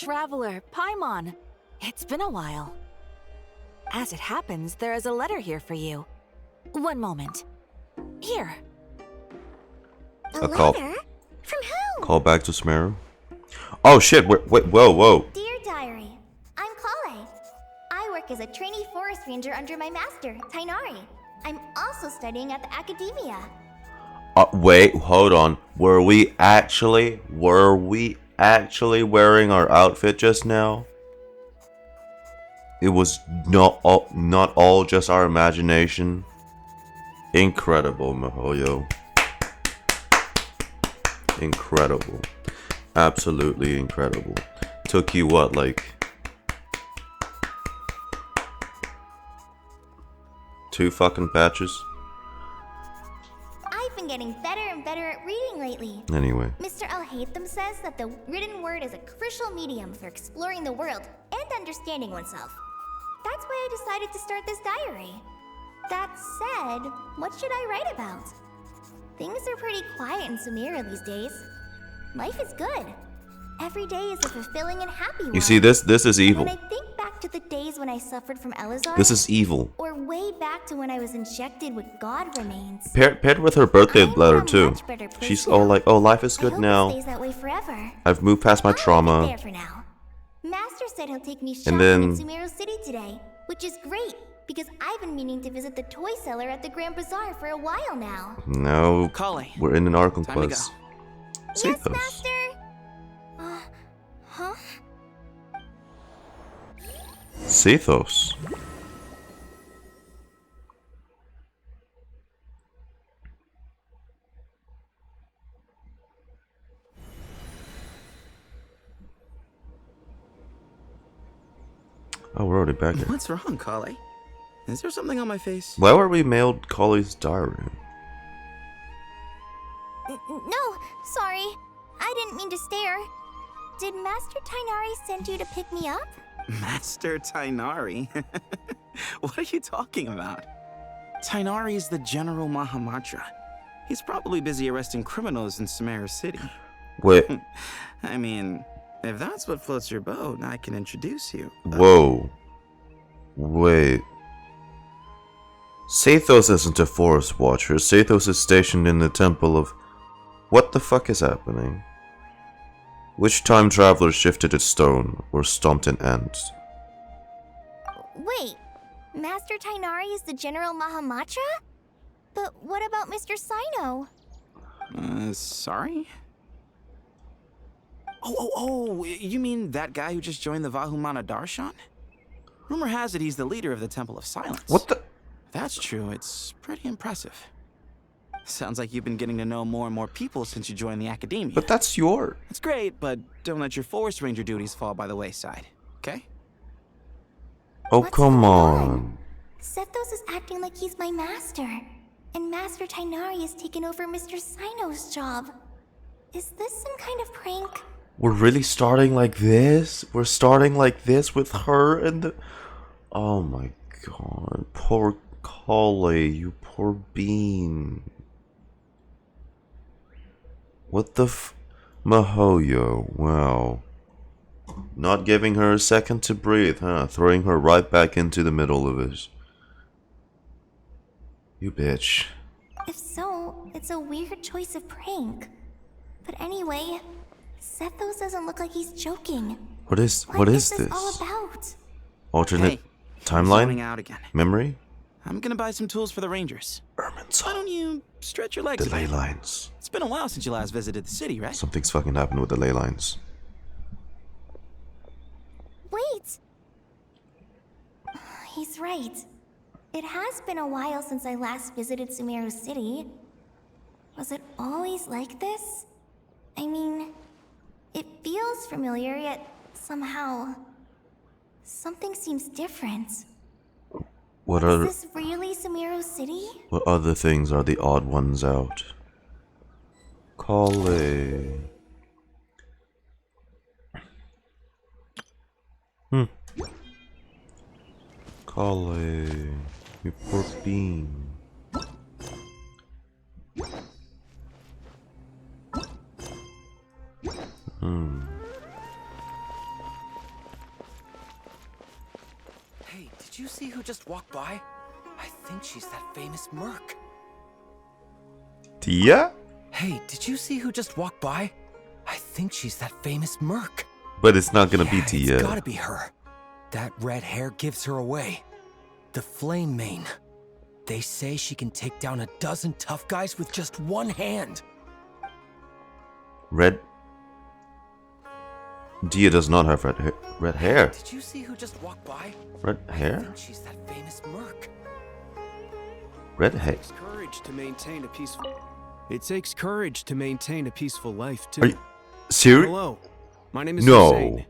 Traveler, Paimon. It's been a while. As it happens, there is a letter here for you. One moment. Here. A call. Letter? From who? Call back to sumeru. Oh shit! Wait! Whoa! Dear Diary, I'm Kale. I work as a trainee forest ranger under my master, Tainari. I'm also studying at the academia. Wait, hold on. Were we actually wearing our outfit just now? It was not all just our imagination. Incredible, Mihoyo. Incredible. Absolutely incredible. Took you what, like 2 fucking patches? I've been getting better and better at reading lately. Anyway. Mr. Al-Haytham says that the written word is a crucial medium for exploring the world and understanding oneself. That's why I decided to start this diary. That said, what should I write about? Things are pretty quiet in Sumeru these days. Life is good. Every day is a fulfilling and happy one. You see, this is evil. When I think back to the days when I suffered from Elazar, This is evil. or way back to when I was injected with God remains. Paired with her birthday I'm in letter a too. much better place She's now. all like, "Oh, life is I good hope now. It stays that way forever. I've moved past my I'll leave it trauma." there for now. Master said he'll take me shopping then- in Sumeru City today, which is great because I've been meaning to visit the toy seller at the Grand Bazaar for a while now. No, Kale, we're in an Arkham time to quest. Yes, Sethos. Master. Huh? Sethos. Oh, we're already back here. what's wrong, Kale? Is there something on my face? Why were we mailed Kale's diary? No, sorry. I didn't mean to stare. Did Master Tainari send you to pick me up? Master Tainari? What are you talking about? Tainari is the General Mahamatra. He's probably busy arresting criminals in Sumeru City. Wait. I mean, if that's what floats your boat, I can introduce you. Whoa. Wait. Sethos isn't a forest watcher. Sethos is stationed in the temple of... What the fuck is happening? Which time traveler shifted a stone or stomped an ant? Wait, Master Tainari is the General Mahamatra? But what about Mr. Sino? Sorry? Oh, you mean that guy who just joined the Vahumana Darshan? Rumor has it he's the leader of the Temple of Silence. What the... If that's true, it's pretty impressive. Sounds like you've been getting to know more and more people since you joined the academia. But that's your... It's great, but don't let your forest ranger duties fall by the wayside, okay? Oh, What's come going on. Sethos is acting like he's my master. And Master Tainari has taken over Mr. Sino's job. Is this some kind of prank? We're really starting like this? We're starting like this with her and the... Oh my god. Poor Kale, you poor bean. What the Mihoyo, wow. Not giving her a second to breathe, huh? Throwing her right back into the middle of it. You bitch. If so, it's a weird choice of prank. But anyway, Sethos doesn't look like he's joking. What is What is this? all about? Alternate Hey, zoning timeline? out again. Memory? I'm gonna buy some tools for the rangers. Ermin's Why don't you stretch your legs the a ley bit? lines. It's been a while since you last visited the city, right? Something's fucking happened with the ley lines. Wait! He's right. It has been a while since I last visited Sumeru City. Was it always like this? I mean, it feels familiar, yet somehow... something seems different. What Is other this really Sumeru City? what other things are the odd ones out? Kale. Kale. You poor bean. did you see who just walked by? I think she's that famous merc. Tia? Hey, did you see who just walked by? I think she's that famous merc. But it's not gonna be Tia. It's gotta be her. That red hair gives her away. The Flame Mane. They say she can take down a dozen tough guys with just one hand. Red. Tia does not have red hair. Did you see who just walked by? Red I hair? think she's that famous merc. Red hair. Courage to maintain a peaceful. It takes courage to maintain a peaceful life too. Are you serious? Hello, my name is No. Hussein.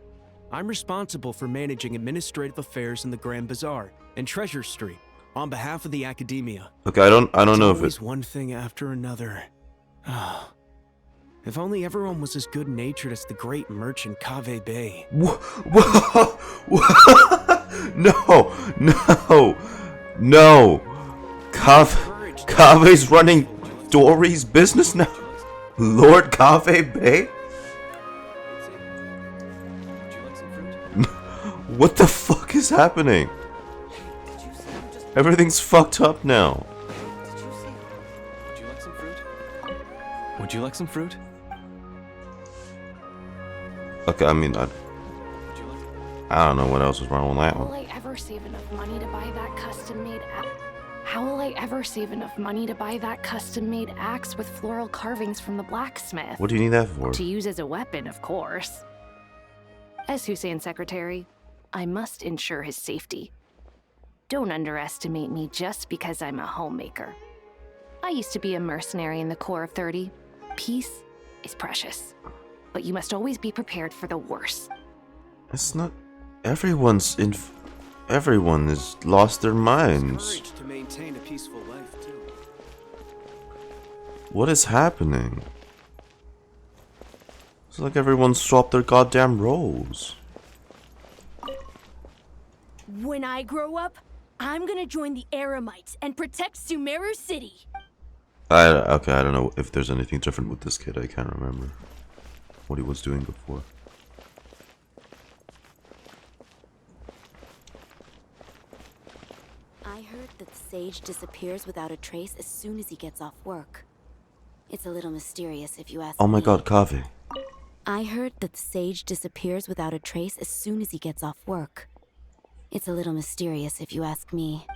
I'm responsible for managing administrative affairs in the Grand Bazaar and Treasure Street on behalf of the academia. Okay, I don't know if Always it. one thing after another. Ah, if only everyone was as good-natured as the great merchant Cave Bay. Whoa, no. Cave's running Dory's business now. Lord Cave Bay. What the fuck is happening? Everything's fucked up now. Would you like some fruit? Would you like some fruit? Okay, I mean, I don't know what else was wrong with that How will one. I ever save enough money to buy that custom-made axe? How will I ever save enough money to buy that custom-made axe with floral carvings from the blacksmith? What do you need that for? To use as a weapon, of course. As Hussein's secretary, I must ensure his safety. Don't underestimate me just because I'm a homemaker. I used to be a mercenary in the Corps of 30. Peace is precious, but you must always be prepared for the worst. It's not. Everyone has lost their minds. Courage to maintain a peaceful life too. What is happening? It's like everyone swapped their goddamn roles. When I grow up, I'm gonna join the Eremites and protect Sumeru City. Okay, I don't know if there's anything different with this kid. I can't remember what he was doing before. I heard that the sage disappears without a trace as soon as he gets off work. It's a little mysterious if you ask me. Oh my god, Kave. I heard that the sage disappears without a trace as soon as he gets off work. It's a little mysterious if you ask me.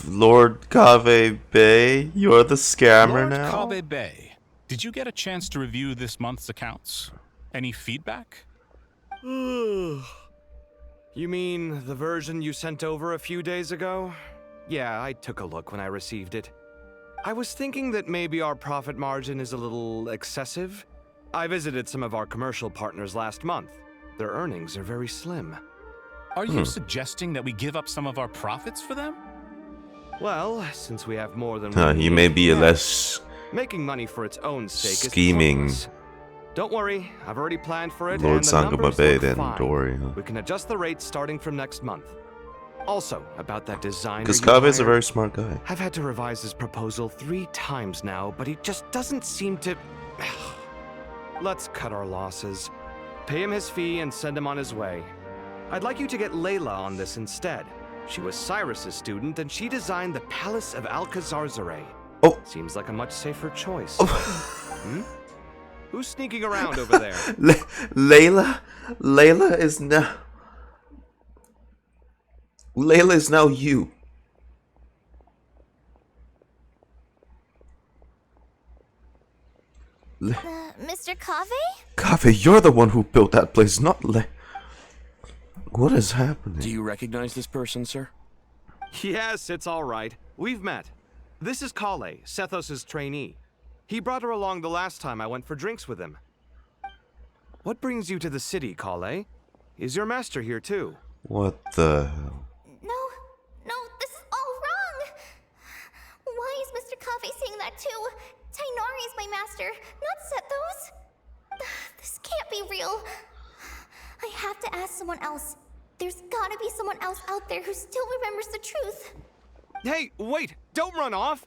Lord Kave Bay, you're the scammer Lord now? Kave Bay, did you get a chance to review this month's accounts? Any feedback? You mean the version you sent over a few days ago? Yeah, I took a look when I received it. I was thinking that maybe our profit margin is a little excessive. I visited some of our commercial partners last month. Their earnings are very slim. Are you suggesting that we give up some of our profits for them? Well, since we have more than we He need, may be a yes. less Making money for its own sake scheming is pointless. Don't worry, I've already planned for it, Lord and the numbers Sangomabe look than fine. Dory, huh? We can adjust the rates starting from next month. Also, about that designer Because you Kave is a hired, very smart guy. I've had to revise his proposal 3 times now, but he just doesn't seem to... Let's cut our losses. Pay him his fee and send him on his way. I'd like you to get Layla on this instead. She was Cyrus's student, and she designed the Palace of Alcazarzare. Oh. Seems like a much safer choice. Oh. Who's sneaking around over there? Layla is now... Layla is now you. Mr. Cave? Kave, you're the one who built that place, not What is happening? Do you recognize this person, sir? Yes, it's all right. We've met. This is Kale, Sethos' trainee. He brought her along the last time I went for drinks with him. What brings you to the city, Kale? Is your master here too? What the hell? No, this is all wrong! Why is Mr. Cave saying that too? Tainari is my master, not Sethos. This can't be real. I have to ask someone else. There's gotta be someone else out there who still remembers the truth. Hey, wait! Don't run off!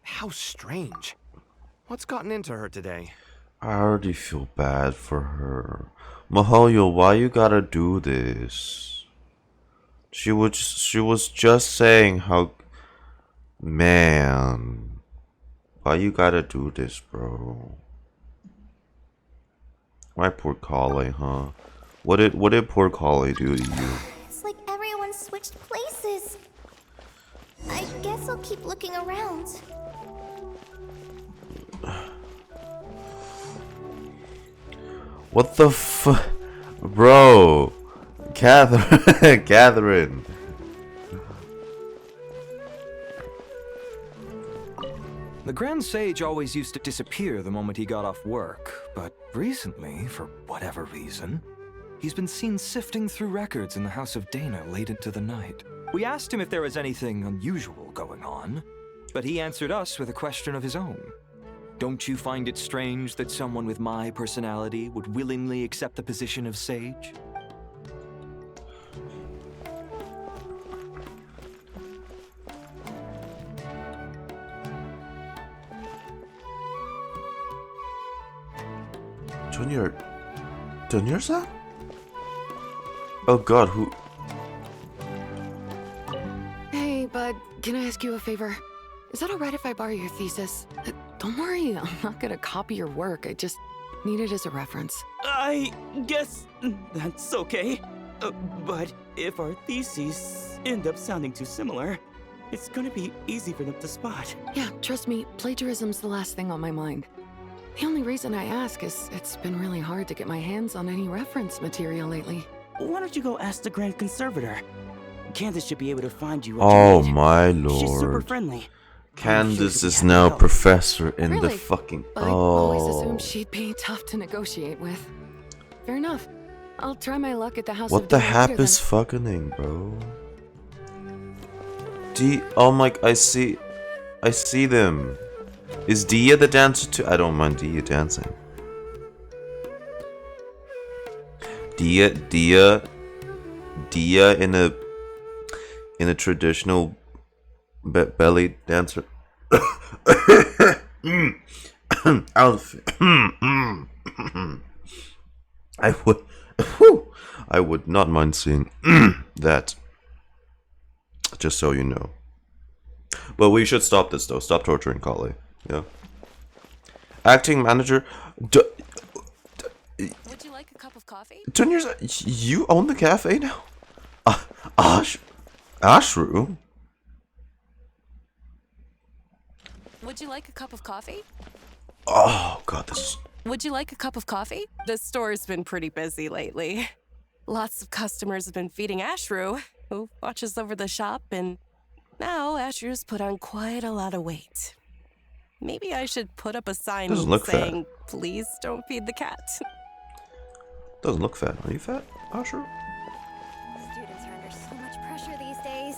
How strange. What's gotten into her today? I already feel bad for her. Mahoyo, why you gotta do this? She was just saying how... Man. Why you gotta do this, bro? Why poor Kale, huh? What did poor Kale do to you? It's like everyone switched places. I guess I'll keep looking around. What the bro? Catherine, Catherine. The Grand Sage always used to disappear the moment he got off work, but recently, for whatever reason, he's been seen sifting through records in the House of Dana late into the night. We asked him if there was anything unusual going on, but he answered us with a question of his own. Don't you find it strange that someone with my personality would willingly accept the position of Sage? Junior-san? Oh god, who? Hey, bud, can I ask you a favor? Is that alright if I borrow your thesis? Don't worry, I'm not gonna copy your work, I just need it as a reference. I guess that's okay. But if our theses end up sounding too similar, it's gonna be easy for them to spot. Yeah, trust me, plagiarism's the last thing on my mind. The only reason I ask is it's been really hard to get my hands on any reference material lately. Why don't you go ask the Grand Conservator? Candace should be able to find you what Oh you need. my She's super lord. friendly. Candace is now professor in the Really? fucking... But I always Oh. assumed she'd be tough to negotiate with. Fair enough. I'll try my luck at the House What of the Dana hap later, is fucking, bro? Oh my... I see them. Is Dia the dancer too? I don't mind Dia dancing. Dia in a traditional belly dancer outfit. I would not mind seeing that. Just so you know. But we should stop this though. Stop torturing Kale. Yeah. Acting manager. Would you like a cup of coffee? You own the cafe now? Ashru? Would you like a cup of coffee? Oh god, this. Would you like a cup of coffee? The store's been pretty busy lately. Lots of customers have been feeding Ashru, who watches over the shop, and now Ashru's put on quite a lot of weight. Maybe I should put up a sign Doesn't look saying, please don't feed the cat. Doesn't look fat. Are you fat, Ashru? Students are under so much pressure these days.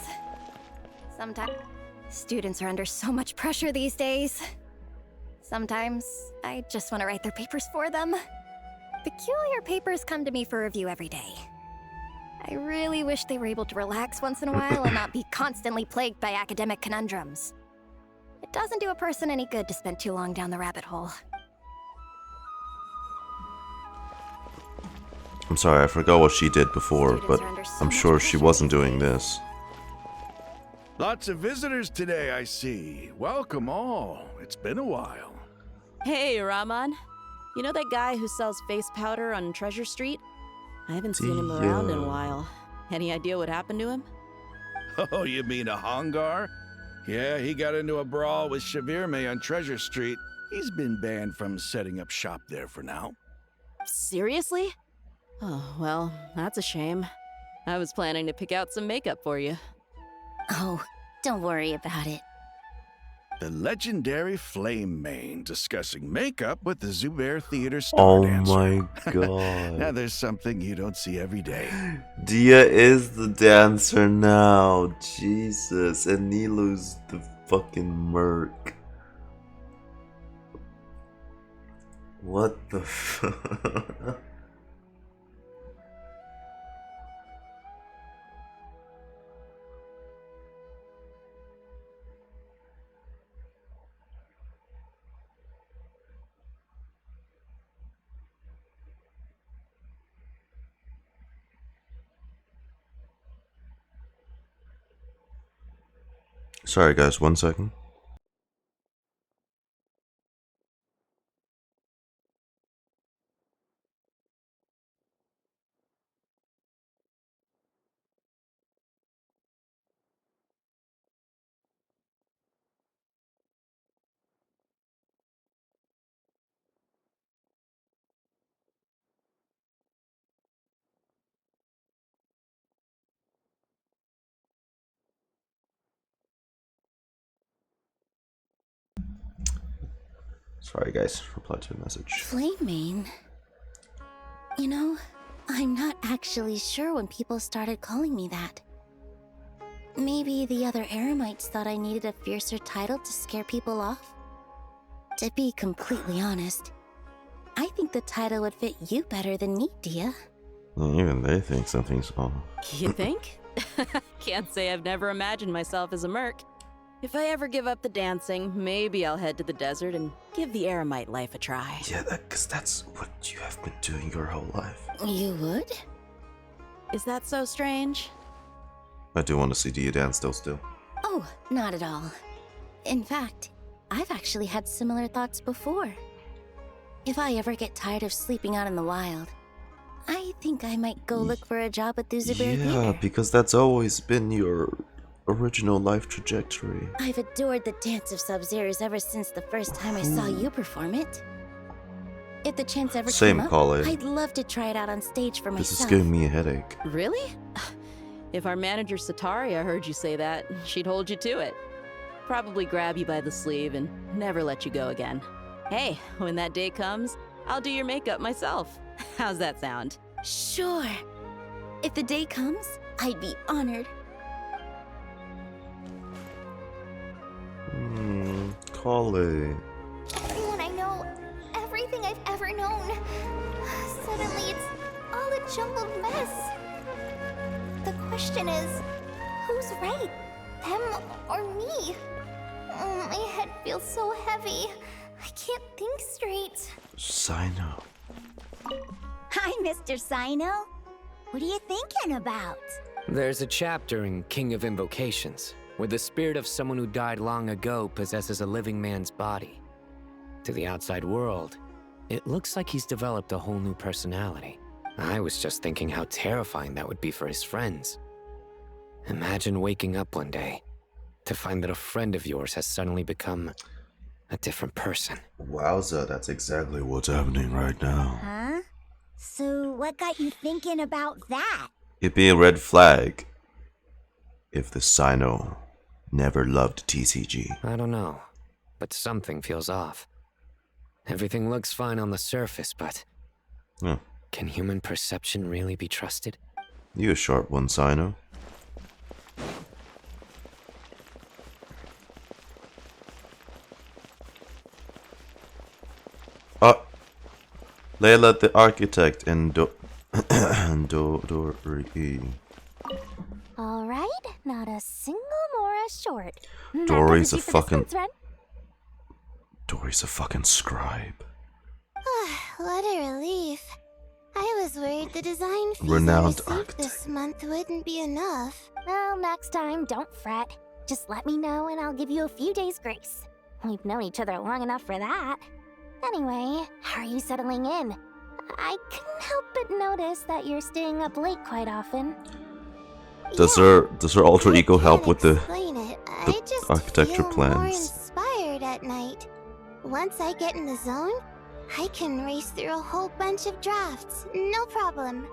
Students are under so much pressure these days. Sometimes I just want to write their papers for them. Peculiar papers come to me for review every day. I really wish they were able to relax once in a while and not be constantly plagued by academic conundrums. It doesn't do a person any good to spend too long down the rabbit hole. I'm sorry, I forgot what she did before, but I'm sure she wasn't doing this. Lots of visitors today, I see. Welcome all. It's been a while. Hey, Rahman. You know that guy who sells face powder on Treasure Street? I haven't seen him around in a while. Any idea what happened to him? Oh, you mean a Hongar? Yeah, he got into a brawl with Shavirme on Treasure Street. He's been banned from setting up shop there for now. Seriously? Oh, well, that's a shame. I was planning to pick out some makeup for you. Oh, don't worry about it. The legendary Flame Mane discussing makeup with the Zubair Theater star Oh dancer. my god. Now there's something you don't see every day. Dia is the dancer now. Jesus. And Nilu's the fucking merc. What the fuck? Sorry guys, 1 second. Sorry guys, reply to a message. Flaming? You know, I'm not actually sure when people started calling me that. Maybe the other Eremites thought I needed a fiercer title to scare people off? To be completely honest, I think the title would fit you better than me, Dia. Even they think something's off. You think? Can't say I've never imagined myself as a merc. If I ever give up the dancing, maybe I'll head to the desert and give the Eremite life a try. Yeah, because that's what you have been doing your whole life. You would? Is that so strange? I do want to see Dia dance still. Oh, not at all. In fact, I've actually had similar thoughts before. If I ever get tired of sleeping out in the wild, I think I might go look for a job at the Zubair Yeah, Theater. because that's always been your original life trajectory. I've adored the dance of Sub-Zeros ever since the first time I saw you perform it. If the chance ever came up, Colin. I'd love to try it out on stage for This myself. is giving me a headache. Really? If our manager Sataria heard you say that, she'd hold you to it. Probably grab you by the sleeve and never let you go again. Hey, when that day comes, I'll do your makeup myself. How's that sound? Sure. If the day comes, I'd be honored. Colin. When I know everything I've ever known, suddenly it's all a jumbled mess. The question is, who's right? Them or me? My head feels so heavy. I can't think straight. Sino. Hi, Mr. Sino. What are you thinking about? There's a chapter in King of Invocations where the spirit of someone who died long ago possesses a living man's body. To the outside world, it looks like he's developed a whole new personality. I was just thinking how terrifying that would be for his friends. Imagine waking up one day to find that a friend of yours has suddenly become a different person. Wowza, that's exactly what's happening right now. Huh? So what got you thinking about that? It'd be a red flag if the Sino never loved TCG. I don't know, but something feels off. Everything looks fine on the surface, but can human perception really be trusted? You a sharp one, Sino. Layla the architect and dottore. Alright, not a single Mora short. Dory's a fucking scribe. What a relief. I was worried the design fees Renowned I received this month wouldn't be enough. Well, next time, don't fret. Just let me know and I'll give you a few days' grace. We've known each other long enough for that. Anyway, how are you settling in? I couldn't help but notice that you're staying up late quite often. Does her alter ego help with the I just architecture feel more plans? inspired at night. Once I get in the zone, I can race through a whole bunch of drafts, no problem.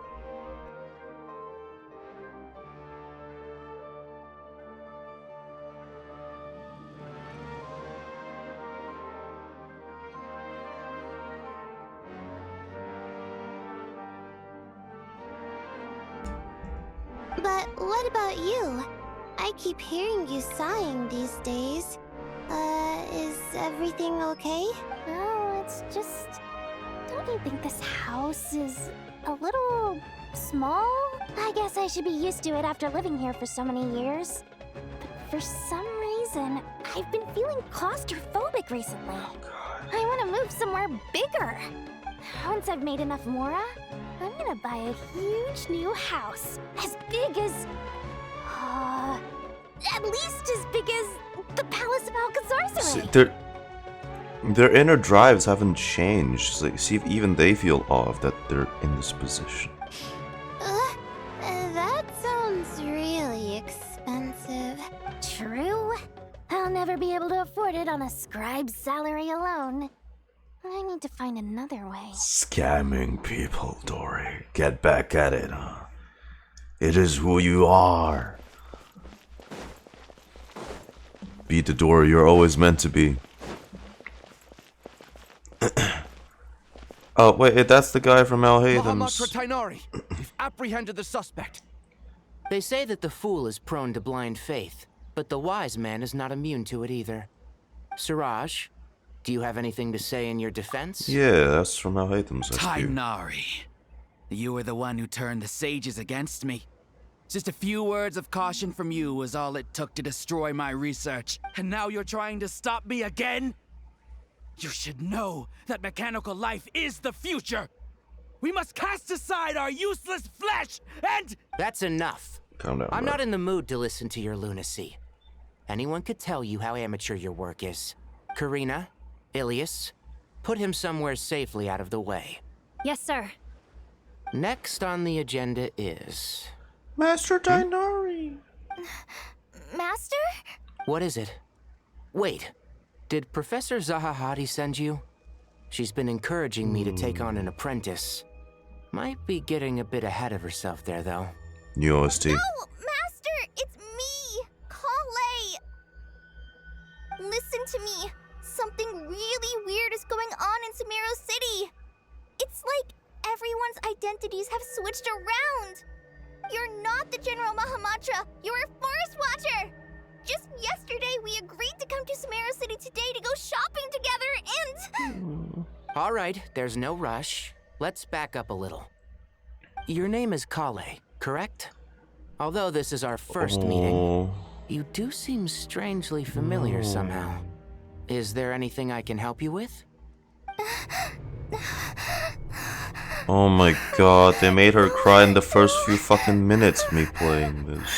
But what about you? I keep hearing you sighing these days. Is everything okay? No, it's just... Don't you think this house is a little small? I guess I should be used to it after living here for so many years. But for some reason, I've been feeling claustrophobic recently. I want to move somewhere bigger. Once I've made enough Mora, I'm gonna buy a huge new house. As big as... at least as big as The Palace of Alcazar. Their inner drives haven't changed. Like, see if even they feel off that they're in this position. That sounds really expensive. True. I'll never be able to afford it on a scribe's salary alone. I need to find another way. Scamming people, Dory. Get back at it, huh? It is who you are. Be the Dory you're always meant to be. Oh, wait, that's the guy from Al-Haytham's. Mahamatra Tainari, we've apprehended the suspect. They say that the fool is prone to blind faith, but the wise man is not immune to it either. Siraj, do you have anything to say in your defense? Yeah, that's from Al-Haytham's. Tainari, you were the one who turned the sages against me. Just a few words of caution from you was all it took to destroy my research. And now you're trying to stop me again? You should know that mechanical life is the future. We must cast aside our useless flesh and... That's enough. Calm down, I'm bro. not in the mood to listen to your lunacy. Anyone could tell you how amateur your work is. Karina, Ilias, put him somewhere safely out of the way. Yes, sir. Next on the agenda is... Master Tainari. Master? What is it? Wait, did Professor Zahahati send you? She's been encouraging me to take on an apprentice. Might be getting a bit ahead of herself there, though. New OST. No, Master, it's me, Kale. Listen to me. Something really weird is going on in Sumeru City. It's like everyone's identities have switched around. You're not the General Mahamatra. You're a Forest Watcher. Just yesterday, we agreed to come to Sumeru City today to go shopping together and... All right, there's no rush. Let's back up a little. Your name is Kale, correct? Although this is our first meeting, you do seem strangely familiar somehow. Is there anything I can help you with? Oh my god, they made her cry in the first few fucking minutes of me playing this.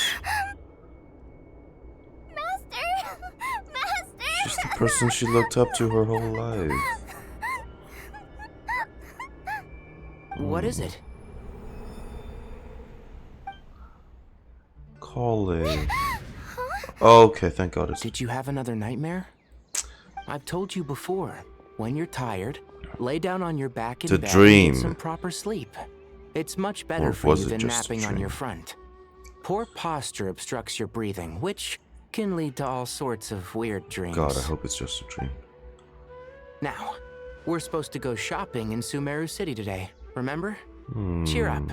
She's the person she looked up to her whole life. What is it? Call it. Okay, thank god it's... Did you have another nightmare? I've told you before, when you're tired, lay down on your back in bed and get some proper sleep. It's much better for you than napping on your front. Poor posture obstructs your breathing, which can lead to all sorts of weird dreams. God, I hope it's just a dream. Now, we're supposed to go shopping in Sumeru City today, remember? Cheer up.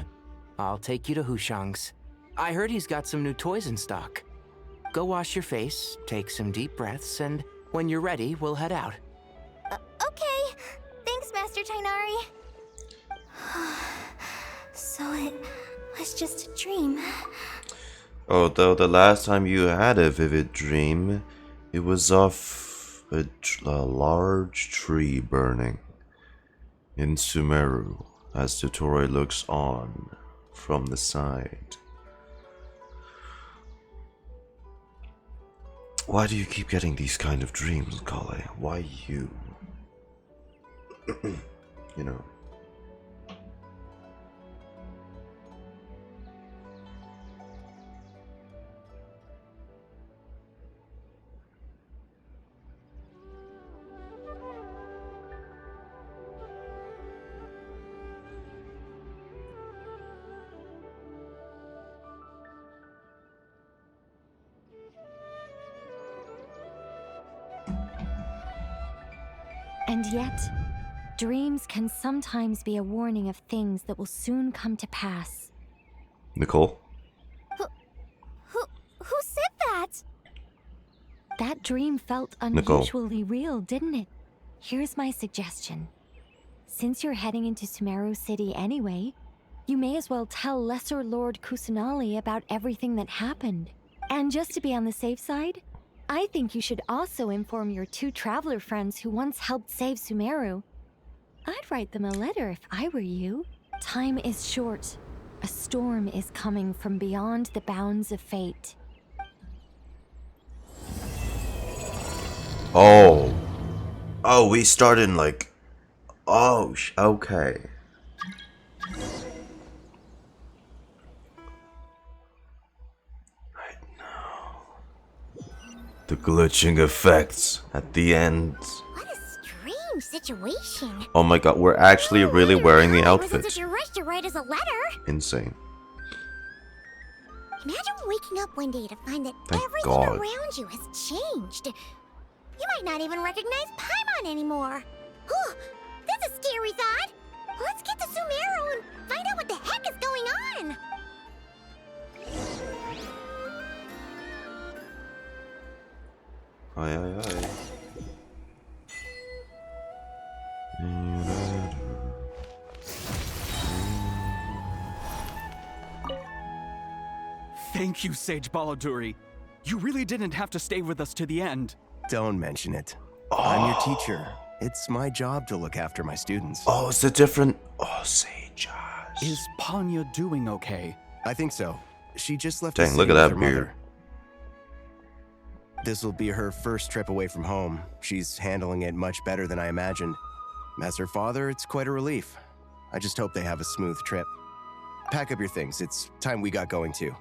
I'll take you to Hushang's. I heard he's got some new toys in stock. Go wash your face, take some deep breaths, and when you're ready, we'll head out. Okay. Thanks, Master Tainari. So it was just a dream. Although the last time you had a vivid dream, it was of a large tree burning in Sumeru as dottore looks on from the side. Why do you keep getting these kind of dreams, Kale? Why you? You know. And yet, dreams can sometimes be a warning of things that will soon come to pass. Nicole? Who said that? That dream felt Nicole. unusually real, didn't it? Here's my suggestion. Since you're heading into Sumeru City anyway, you may as well tell Lesser Lord Kusanali about everything that happened. And just to be on the safe side, I think you should also inform your 2 traveler friends who once helped save Sumeru. I'd write them a letter if I were you. Time is short. A storm is coming from beyond the bounds of fate. Oh. Oh, we start in like... Oh, okay. Right now. The glitching effects at the end. What a strange situation. Oh my god, we're actually really wearing the Was in outfit. such a rush to write us a letter. Insane. Imagine waking up one day to find that Thank everything God. around you has changed. You might not even recognize Paimon anymore. Oh, that's a scary thought. Let's get to Sumeru and find out what the heck is going on. Aye, aye, aye. Thank you, Sage Baladuri. You really didn't have to stay with us to the end. Don't mention it. I'm your teacher. It's my job to look after my students. Oh, it's a different... Oh, Sage. Is Panya doing okay? I think so. She just left Dang, the look city at with that her beard. mother. This will be her first trip away from home. She's handling it much better than I imagined. As her father, it's quite a relief. I just hope they have a smooth trip. Pack up your things. It's time we got going too.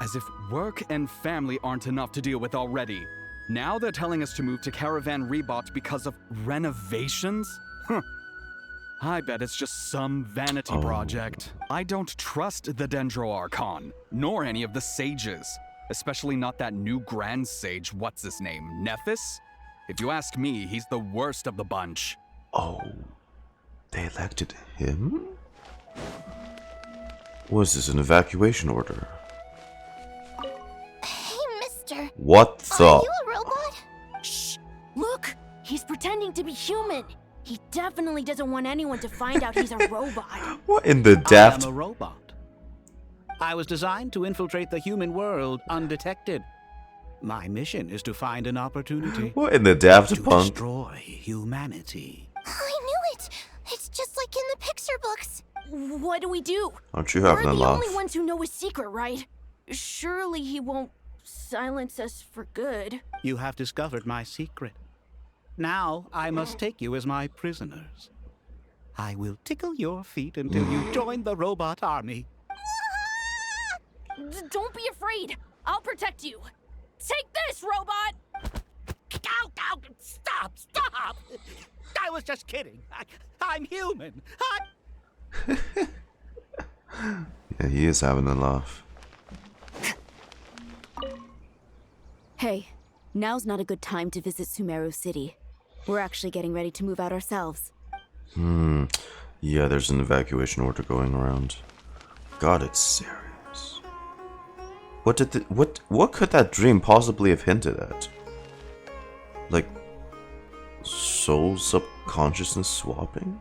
As if work and family aren't enough to deal with already. Now they're telling us to move to Caravan Rebot because of renovations? Huh. I bet it's just some vanity project. I don't trust the Dendro Archon, nor any of the sages. Especially not that new Grand Sage, what's his name, Nephis? If you ask me, he's the worst of the bunch. Oh. They elected him? Was this an evacuation order? Hey, mister. What the... Are you a robot? Shh! Look! He's pretending to be human. He definitely doesn't want anyone to find out he's a robot. What in the daft... I am a robot. I was designed to infiltrate the human world undetected. My mission is to find an opportunity. What in the Daft to Punk? destroy humanity. I knew it. It's just like in the picture books. What do we do? Aren't you having We're a the laugh? only ones who know his secret, right? Surely he won't silence us for good. You have discovered my secret. Now I must take you as my prisoners. I will tickle your feet until you join the robot army. Don't be afraid. I'll protect you. Take this, robot! Ow, ow, stop, stop! I was just kidding. I'm human. Yeah, he is having a laugh. Hey, now's not a good time to visit Sumeru City. We're actually getting ready to move out ourselves. Yeah, there's an evacuation order going around. God, it's serious. What did what could that dream possibly have hinted at? Like soul subconsciousness swapping?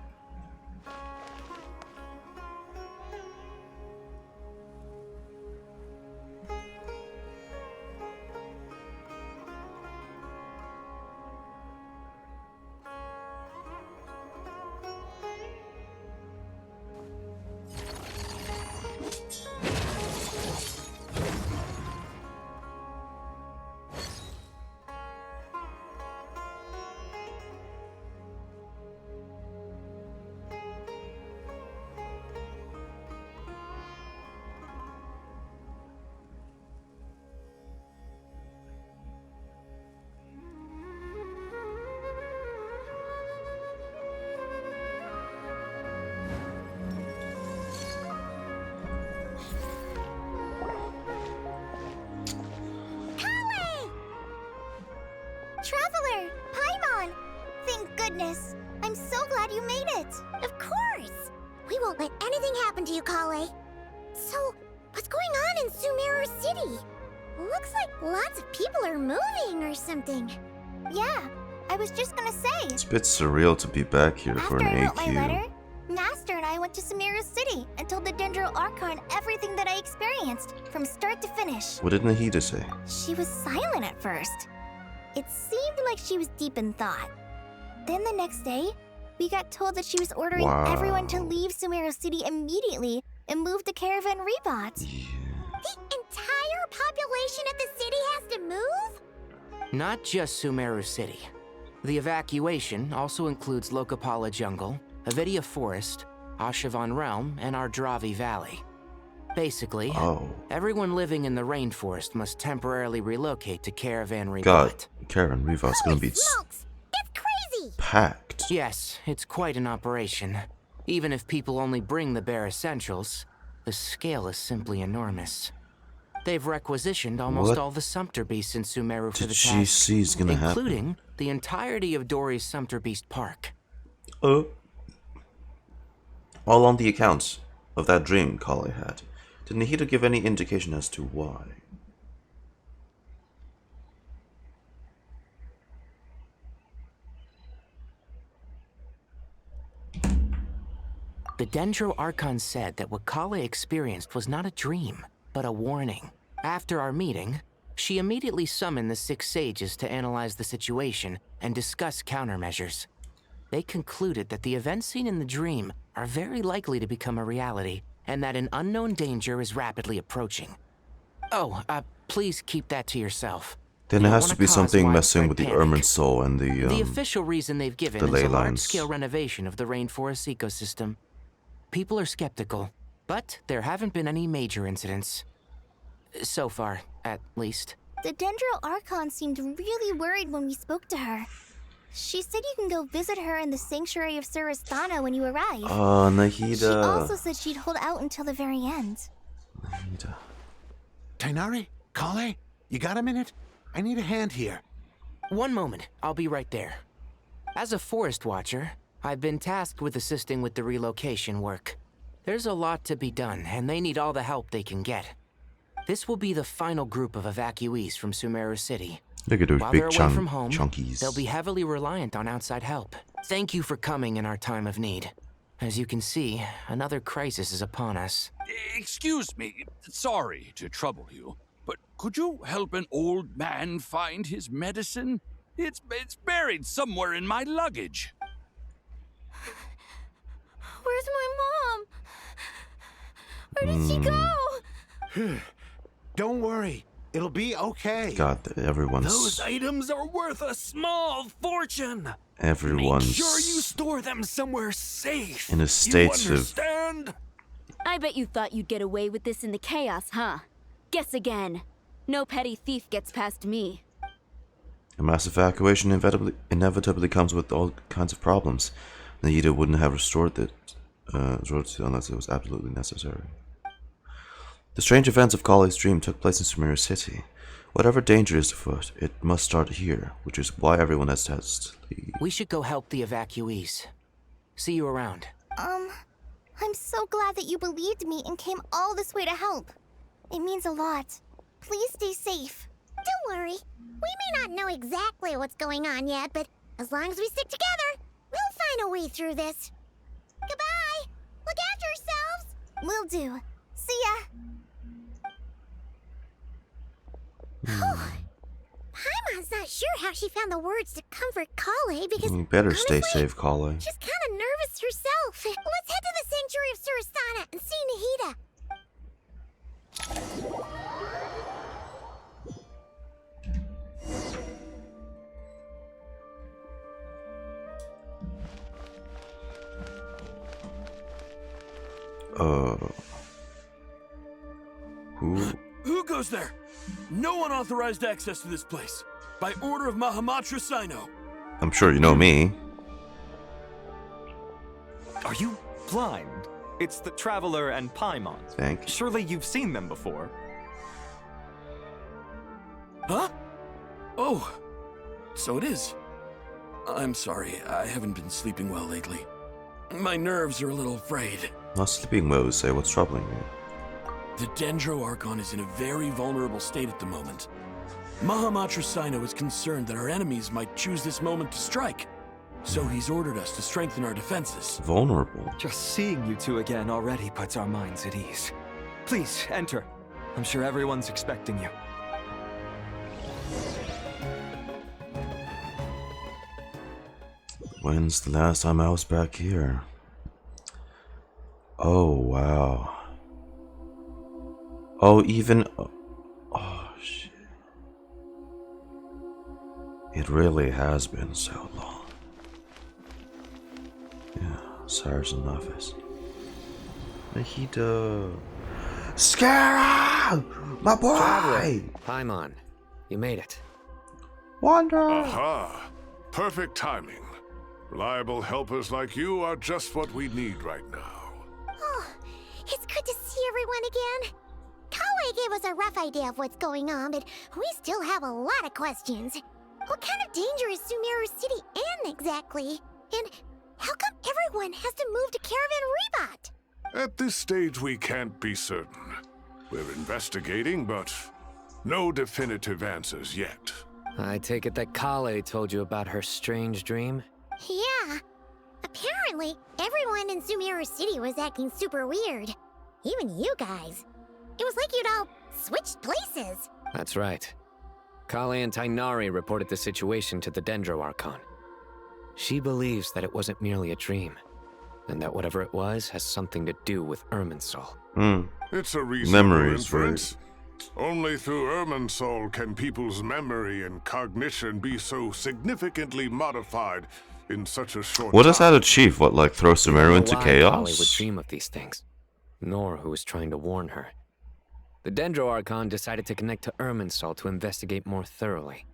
Traveler! Paimon! Thank goodness. I'm so glad you made it. Of course. We won't let anything happen to you, Kale. So, what's going on in Sumeru City? Looks like lots of people are moving or something. Yeah, I was just gonna say. It's a bit surreal to be back here for After an I wrote my AQ. letter, Master and I went to Sumeru City and told the Dendro Archon everything that I experienced, from start to finish. What did Nahida say? She was silent at first. It seemed like she was deep in thought. Then the next day, We got told that she was ordering everyone to leave Sumeru City immediately and move the caravan Rebot. The entire population of the city has to move? Not just Sumeru City. The evacuation also includes Lokapala Jungle, Avidia Forest, Ashavan Realm, and Ardravi Valley. Basically, everyone living in the rainforest must temporarily relocate to Caravan Rebot. God, Caravan Rebot's gonna be packed. Yes, it's quite an operation. Even if people only bring the bare essentials, the scale is simply enormous. They've requisitioned almost all the Sumpter Beasts in Sumeru for the task, including the entirety of Dory's Sumpter Beast Park. All on the accounts of that dream Kale had. Did Nahida give any indication as to why? The Dendro Archon said that what Kale experienced was not a dream, but a warning. After our meeting, she immediately summoned the 6 sages to analyze the situation and discuss countermeasures. They concluded that the events seen in the dream are very likely to become a reality, and that an unknown danger is rapidly approaching. Oh, please keep that to yourself. Then it has to be something messing with the Ermin soul and the official reason they've given is a large-scale renovation of the rainforest ecosystem. People are skeptical, but there haven't been any major incidents. So far, at least. The Dendro Archon seemed really worried when we spoke to her. She said you can go visit her in the Sanctuary of Surasthana when you arrive. Oh, Nahida. She also said she'd hold out until the very end. Nahida. Tainari? Kale? You got a minute? I need a hand here. One moment, I'll be right there. As a forest watcher, I've been tasked with assisting with the relocation work. There's a lot to be done, and they need all the help they can get. This will be the final group of evacuees from Sumeru City. Look at those While big they're away from home, chunkies. they'll be heavily reliant on outside help. Thank you for coming in our time of need. As you can see, another crisis is upon us. Excuse me, sorry to trouble you, but could you help an old man find his medicine? It's buried somewhere in my luggage. Where's my mom? Where did she go? Don't worry. It'll be okay. God, everyone's... Those items are worth a small fortune. Everyone's... Make sure you store them somewhere safe. in a state you understand? I bet you thought you'd get away with this in the chaos, huh? Guess again. No petty thief gets past me. A mass evacuation inevitably comes with all kinds of problems. Nahida wouldn't have restored it unless it was absolutely necessary. The strange events of Kale's dream took place in Sumeru City. Whatever danger is afoot, it must start here, which is why everyone has to leave. We should go help the evacuees. See you around. I'm so glad that you believed me and came all this way to help. It means a lot. Please stay safe. Don't worry. We may not know exactly what's going on yet, but as long as we stick together, we'll find a way through this. Goodbye. Look after yourselves. Will do. See ya. Paimon's not sure how she found the words to comfort Kale because You better honestly, stay safe, Kale. she's kind of nervous herself. Let's head to the Sanctuary of Surasthana and see Nahida. Who goes there? No unauthorized access to this place. By order of Mahamatra Sino. I'm sure you know me. Are you blind? It's the Traveler and Paimon. Thank you. Surely you've seen them before. Huh? Oh, so it is. I'm sorry, I haven't been sleeping well lately. My nerves are a little frayed. Not sleeping well, say what's troubling you. The Dendro Archon is in a very vulnerable state at the moment. Mahamatra Sino is concerned that our enemies might choose this moment to strike. So he's ordered us to strengthen our defenses. Vulnerable? Just seeing you two again already puts our minds at ease. Please, enter. I'm sure everyone's expecting you. When's the last time I was back here? Oh, wow. Oh, even... Oh, shit. It really has been so long. Yeah, Sergeant Office. Mahito. Scara! My boy! Traveler, Paimon, you made it. Wonder! Aha! Perfect timing. Reliable helpers like you are just what we need right now. Oh, it's good to see everyone again. Kawaii gave us a rough idea of what's going on, but we still have a lot of questions. What kind of danger is Sumeru City in exactly? And how come everyone has to move to Caravan Rebot? At this stage, we can't be certain. We're investigating, but no definitive answers yet. I take it that Kale told you about her strange dream? Yeah. Apparently, everyone in Sumeru City was acting super weird. Even you guys. It was like you'd all switched places. That's right. Kale and Tainari reported the situation to the Dendro Archon. She believes that it wasn't merely a dream, and that whatever it was has something to do with Irminsul. It's a reasonable Memories, inference. Only through Irminsul can people's memory and cognition be so significantly modified in such a short What time. does that achieve? What, like throw Sumeru into Why Kale would chaos? dream of these things, nor who was trying to warn her. The Dendro Archon decided to connect to Irminsul to investigate more thoroughly.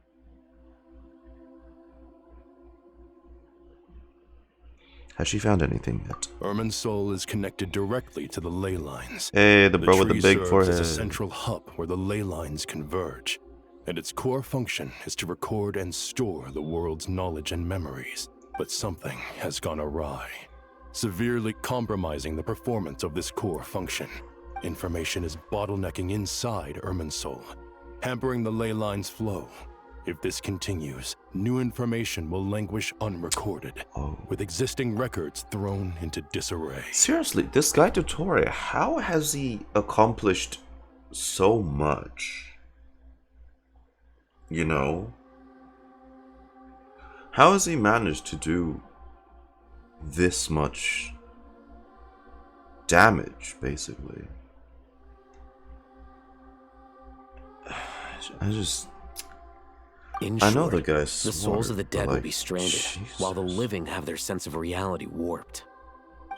Has she found anything yet? Irminsul is connected directly to the ley lines. Hey, the bro with the tree big serves forehead. as a central hub where the ley lines converge, and its core function is to record and store the world's knowledge and memories. But something has gone awry, severely compromising the performance of this core function. Information is bottlenecking inside Irminsul, hampering the ley lines' flow. If this continues, new information will languish unrecorded, with existing records thrown into disarray. Seriously, this guy dottore, how has he accomplished so much? You know? How has he managed to do this much damage, basically? I know the guy's the souls smart, of the dead but, will like, be stranded, Jesus. while the living have their sense of reality warped.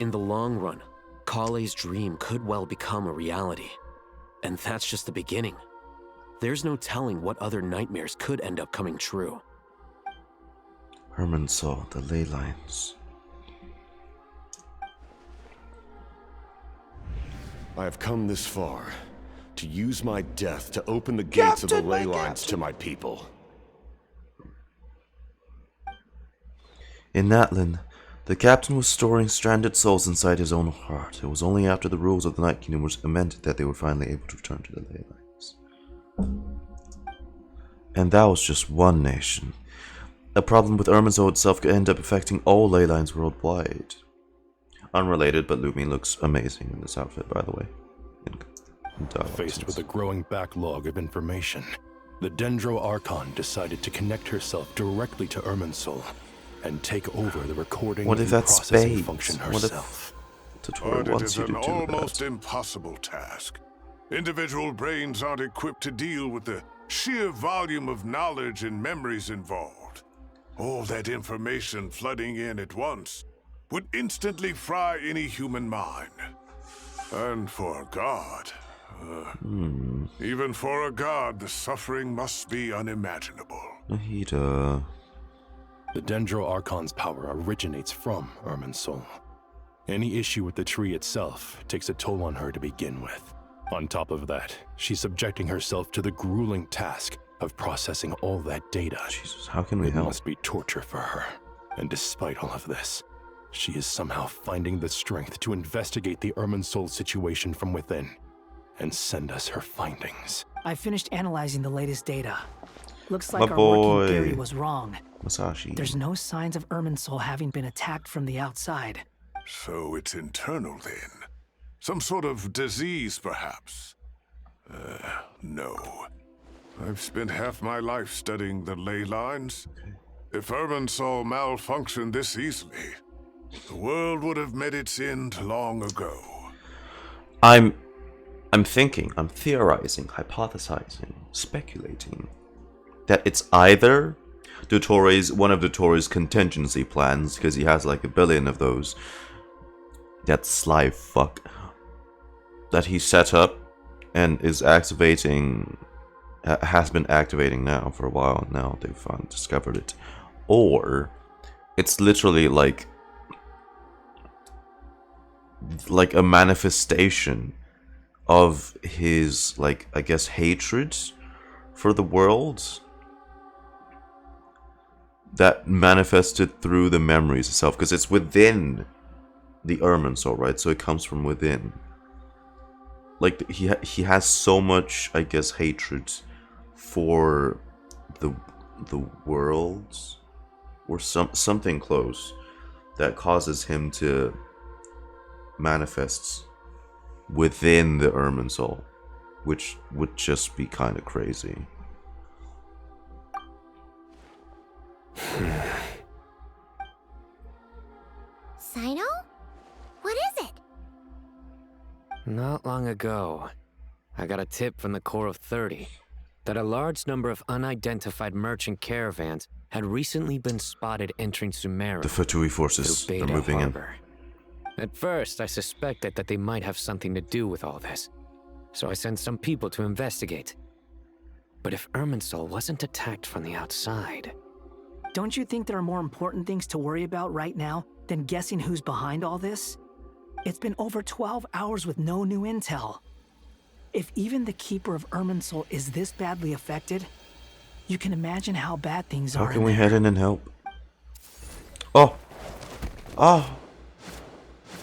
In the long run, Kale's dream could well become a reality. And that's just the beginning. There's no telling what other nightmares could end up coming true. Herman saw the ley lines. I have come this far to use my death to open the gates of the ley lines to my people. In Natlan, the captain was storing stranded souls inside his own heart. It was only after the rules of the Night Kingdom were amended that they were finally able to return to the ley lines. And that was just one nation. A problem with Irminsul itself could end up affecting all ley lines worldwide. Unrelated, but Lumi looks amazing in this outfit, by the way. Faced with a growing backlog of information, the Dendro Archon decided to connect herself directly to Irminsul and take over the recording What if and that's processing Spades? function What if herself. Dottore But it wants is you to an do almost that? impossible task. Individual brains aren't equipped to deal with the sheer volume of knowledge and memories involved. All that information flooding in at once would instantly fry any human mind. And for a god, even for a god, the suffering must be unimaginable. Mahito. The Dendro Archon's power originates from Irminsul. Any issue with the tree itself takes a toll on her to begin with. On top of that, she's subjecting herself to the grueling task of processing all that data. Jesus, how can we It help? must be torture for her. And despite all of this, she is somehow finding the strength to investigate the Irminsul situation from within and send us her findings. I finished analyzing the latest data. Looks My like our boy. working theory was wrong. Masashi. There's no signs of Irminsul having been attacked from the outside. So it's internal then. Some sort of disease, perhaps. No. I've spent half my life studying the ley lines. If Irminsul malfunctioned this easily, the world would have met its end long ago. I'm thinking, I'm theorizing, hypothesizing, speculating that it's either one of Dottore's contingency plans, because he has like 1 billion of those. That sly fuck that he set up and is activating, has been activating now for a while. Now they've discovered it, or it's literally like a manifestation of his, like, I guess, hatred for the world that manifested through the memories itself, because it's within the Irminsul, right? So it comes from within. Like, he has so much, I guess, hatred for the world, or something close, that causes him to manifest within the Irminsul, which would just be kind of crazy. Sino? What is it? Not long ago, I got a tip from the Corps of 30 that a large number of unidentified merchant caravans had recently been spotted entering Sumeru. The Fatui forces are moving in. At first, I suspected that they might have something to do with all this, so I sent some people to investigate. But if Irminsul wasn't attacked from the outside... Don't you think there are more important things to worry about right now than guessing who's behind all this? It's been over 12 hours with no new intel. If even the Keeper of Irminsul is this badly affected, you can imagine how bad things are. How can we head in and help? Oh! Oh!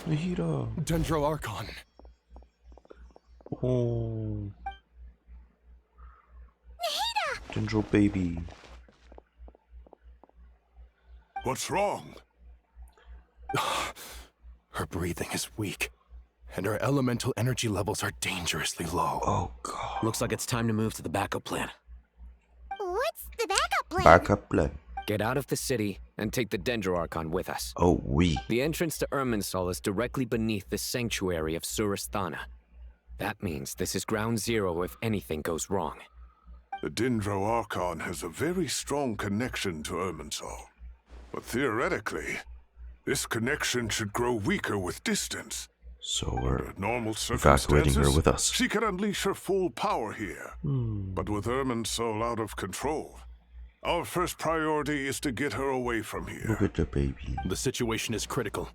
Nahida! Dendro Archon. Oh. Nahida! Dendro baby. What's wrong? Her breathing is weak, and her elemental energy levels are dangerously low. Oh, God. Looks like it's time to move to the backup plan. What's the backup plan? Backup plan. Get out of the city and take the Dendro Archon with us. Oh, we. The entrance to Irminsul is directly beneath the sanctuary of Surasthana. That means this is ground zero if anything goes wrong. The Dendro Archon has a very strong connection to Irminsul. But theoretically, this connection should grow weaker with distance. So we're under normal evacuating her circumstances, with us. she can unleash her full power here. But with Irminsul out of control, our first priority is to get her away from here. Look at the baby. The situation is critical.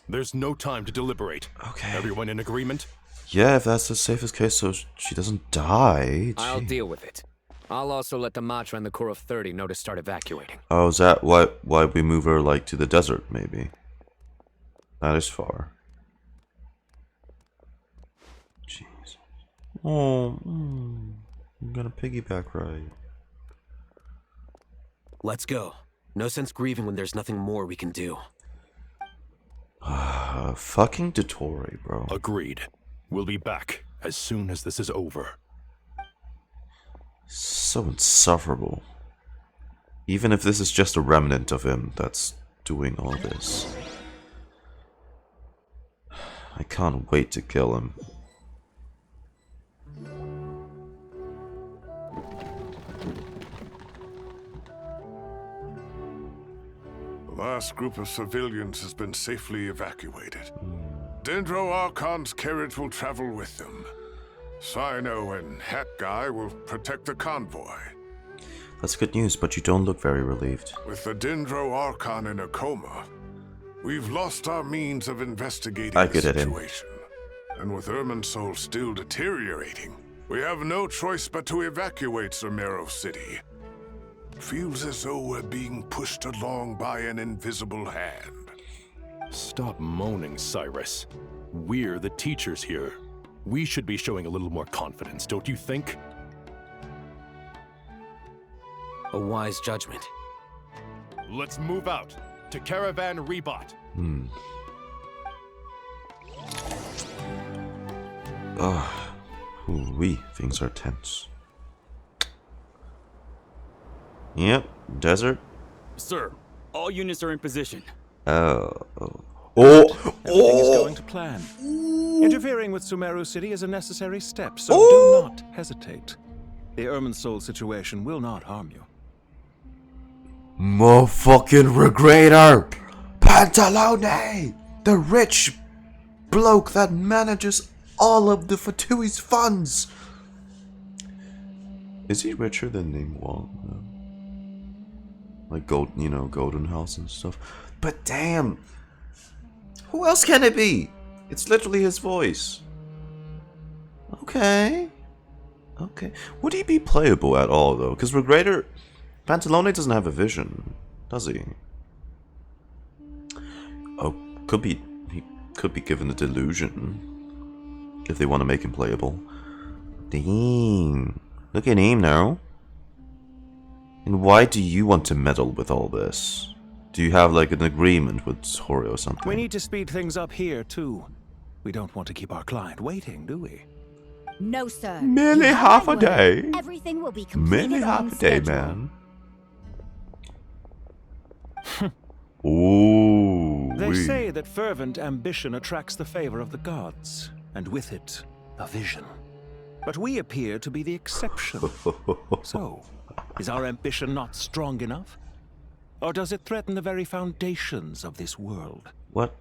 There's no time to deliberate. Okay. Everyone in agreement? Yeah, if that's the safest case, so she doesn't die. I'll deal with it. I'll also let the Matra and the Corps of 30 know to start evacuating. Oh, is that why we move her, like, to the desert, maybe? That is far. Jeez. Oh, I'm gonna piggyback ride. Let's go. No sense grieving when there's nothing more we can do. Fucking Dottore, bro. Agreed. We'll be back as soon as this is over. So insufferable. Even if this is just a remnant of him that's doing all this. I can't wait to kill him. The last group of civilians has been safely evacuated. Dendro Archon's carriage will travel with them. Sino and Hat Guy will protect the convoy. That's good news, but you don't look very relieved. With the Dendro Archon in a coma, we've lost our means of investigating the get it in. situation. And with Irminsul still deteriorating, we have no choice but to evacuate Sumeru City. Feels as though we're being pushed along by an invisible hand. Stop moaning, Cyrus. We're the teachers here. We should be showing a little more confidence, don't you think? A wise judgment. Let's move out to Caravan Rebot. Ooh-wee, things are tense. Yep, desert. Sir, all units are in position. Everything is going to plan. Interfering with Sumeru City is a necessary step, so do not hesitate. The Irminsul situation will not harm you. Motherfucking regrettor! Pantalone! The rich bloke that manages all of the Fatui's funds! Is he richer than Ningguang? No. Like Golden House and stuff. But damn! Who else can it be? It's literally his voice. Okay. Okay. Would he be playable at all, though? Because Regrettor... Pantalone doesn't have a vision, does he? Oh, could be... He could be given a delusion. If they want to make him playable. Dang. Look at him now. And why do you want to meddle with all this? Do you have, like, an agreement with Hori or something? We need to speed things up here, too. We don't want to keep our client waiting, do we? No, sir. Merely half a day. Everything will be completed Merely half a day, man. Ooh. They say that fervent ambition attracts the favor of the gods, and with it, a vision. But we appear to be the exception. So, is our ambition not strong enough? Or does it threaten the very foundations of this world? What?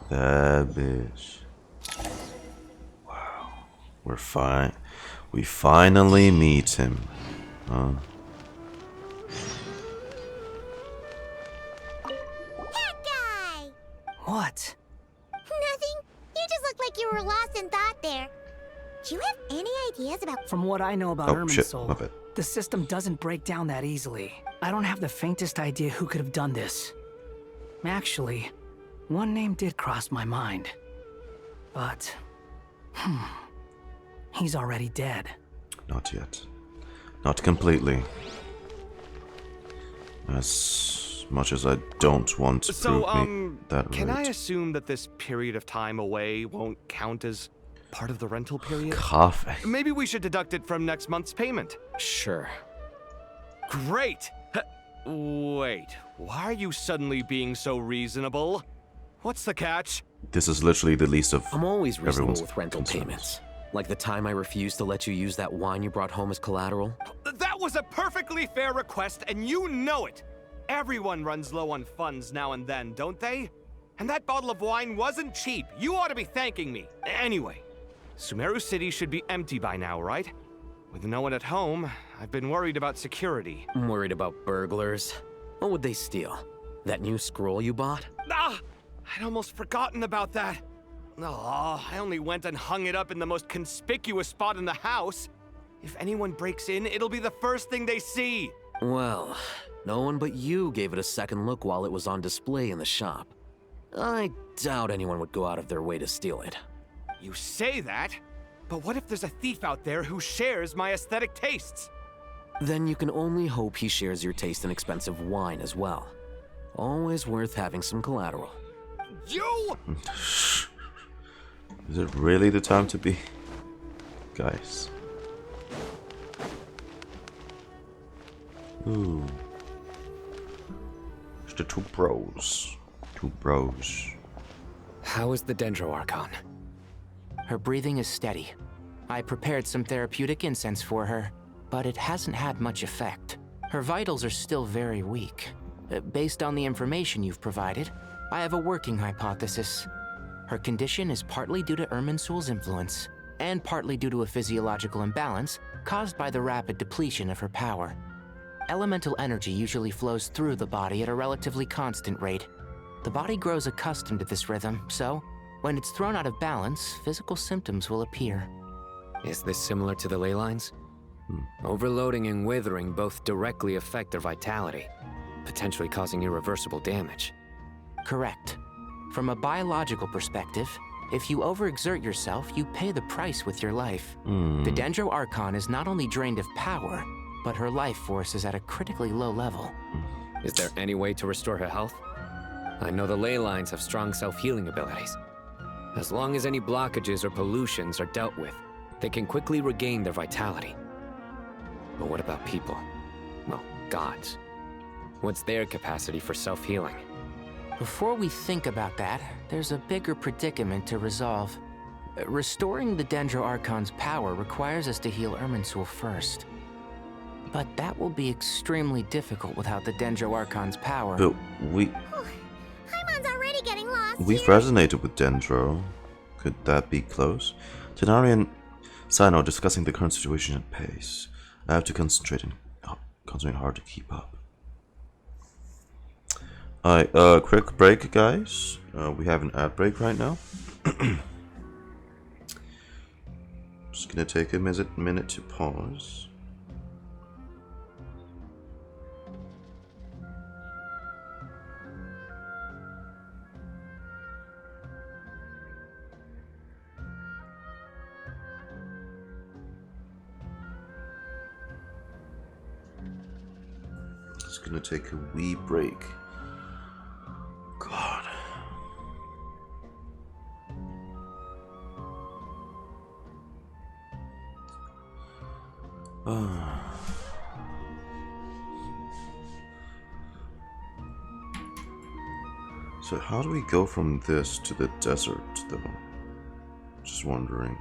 That bitch. Wow. We're fine. We finally meet him. Huh? That guy! What? Nothing. You just looked like you were lost in thought there. Do you have any ideas about... From what I know about Oh, shit. My Irminsul, bad. the system doesn't break down that easily. I don't have the faintest idea who could have done this. Actually, one name did cross my mind. But... he's already dead. Not yet. Not completely. As much as I don't want to prove me that can I right. assume that this period of time away won't count as part of the rental period? Coffee. Maybe we should deduct it from next month's payment. Sure. Great! Wait, why are you suddenly being so reasonable? What's the catch? This is literally the least of I'm always reasonable everyone's with rental concerns. payments. Like the time I refused to let you use that wine you brought home as collateral. That was a perfectly fair request, and you know it! Everyone runs low on funds now and then, don't they? And that bottle of wine wasn't cheap. You ought to be thanking me. Anyway, Sumeru City should be empty by now, right? With no one at home, I've been worried about security. I'm worried about burglars. What would they steal? That new scroll you bought? Ah! I'd almost forgotten about that. Oh, I only went and hung it up in the most conspicuous spot in the house. If anyone breaks in, it'll be the first thing they see. Well, no one but you gave it a second look while it was on display in the shop. I doubt anyone would go out of their way to steal it. You say that, but what if there's a thief out there who shares my aesthetic tastes? Then you can only hope he shares your taste in expensive wine as well. Always worth having some collateral. You! Is it really the time to be? Guys. Ooh. It's the two bros. Two bros. How is the Dendro Archon? Her breathing is steady. I prepared some therapeutic incense for her, but it hasn't had much effect. Her vitals are still very weak. Based on the information you've provided, I have a working hypothesis. Her condition is partly due to Irminsul's influence, and partly due to a physiological imbalance caused by the rapid depletion of her power. Elemental energy usually flows through the body at a relatively constant rate. The body grows accustomed to this rhythm, so when it's thrown out of balance, physical symptoms will appear. Is this similar to the ley lines? Overloading and withering both directly affect their vitality, potentially causing irreversible damage. Correct. From a biological perspective, if you overexert yourself, you pay the price with your life. The Dendro Archon is not only drained of power, but her life force is at a critically low level. Is there any way to restore her health? I know the ley lines have strong self-healing abilities. As long as any blockages or pollutions are dealt with, they can quickly regain their vitality. But what about people? Well, gods. What's their capacity for self-healing? Before we think about that, there's a bigger predicament to resolve. Restoring the Dendro Archon's power requires us to heal Irminsul first. But that will be extremely difficult without the Dendro Archon's power. But Paimon's already getting lost we've here. resonated with Dendro. Could that be close? Tighnari and Sino discussing the current situation at pace. I have to concentrate hard to keep up. Alright, quick break, guys. We have an ad break right now. Just gonna take a minute to pause. Just gonna take a wee break. God. So how do we go from this to the desert, though? Just wondering.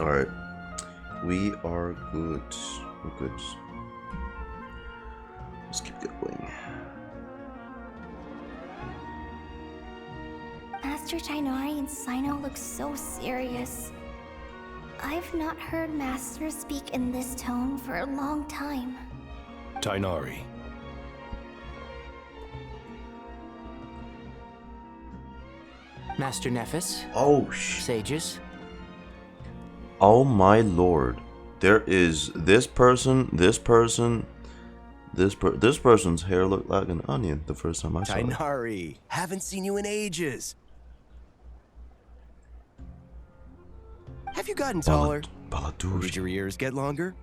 Alright. We are good. We're good. Let's keep going. Master Tighnari and Sino look so serious. I've not heard Master speak in this tone for a long time. Tighnari. Master Nephis. Oh, Sages. Oh my lord. There is this person's hair looked like an onion the first time I saw it. Tighnari, haven't seen you in ages. Have you gotten taller? Or did your ears get longer?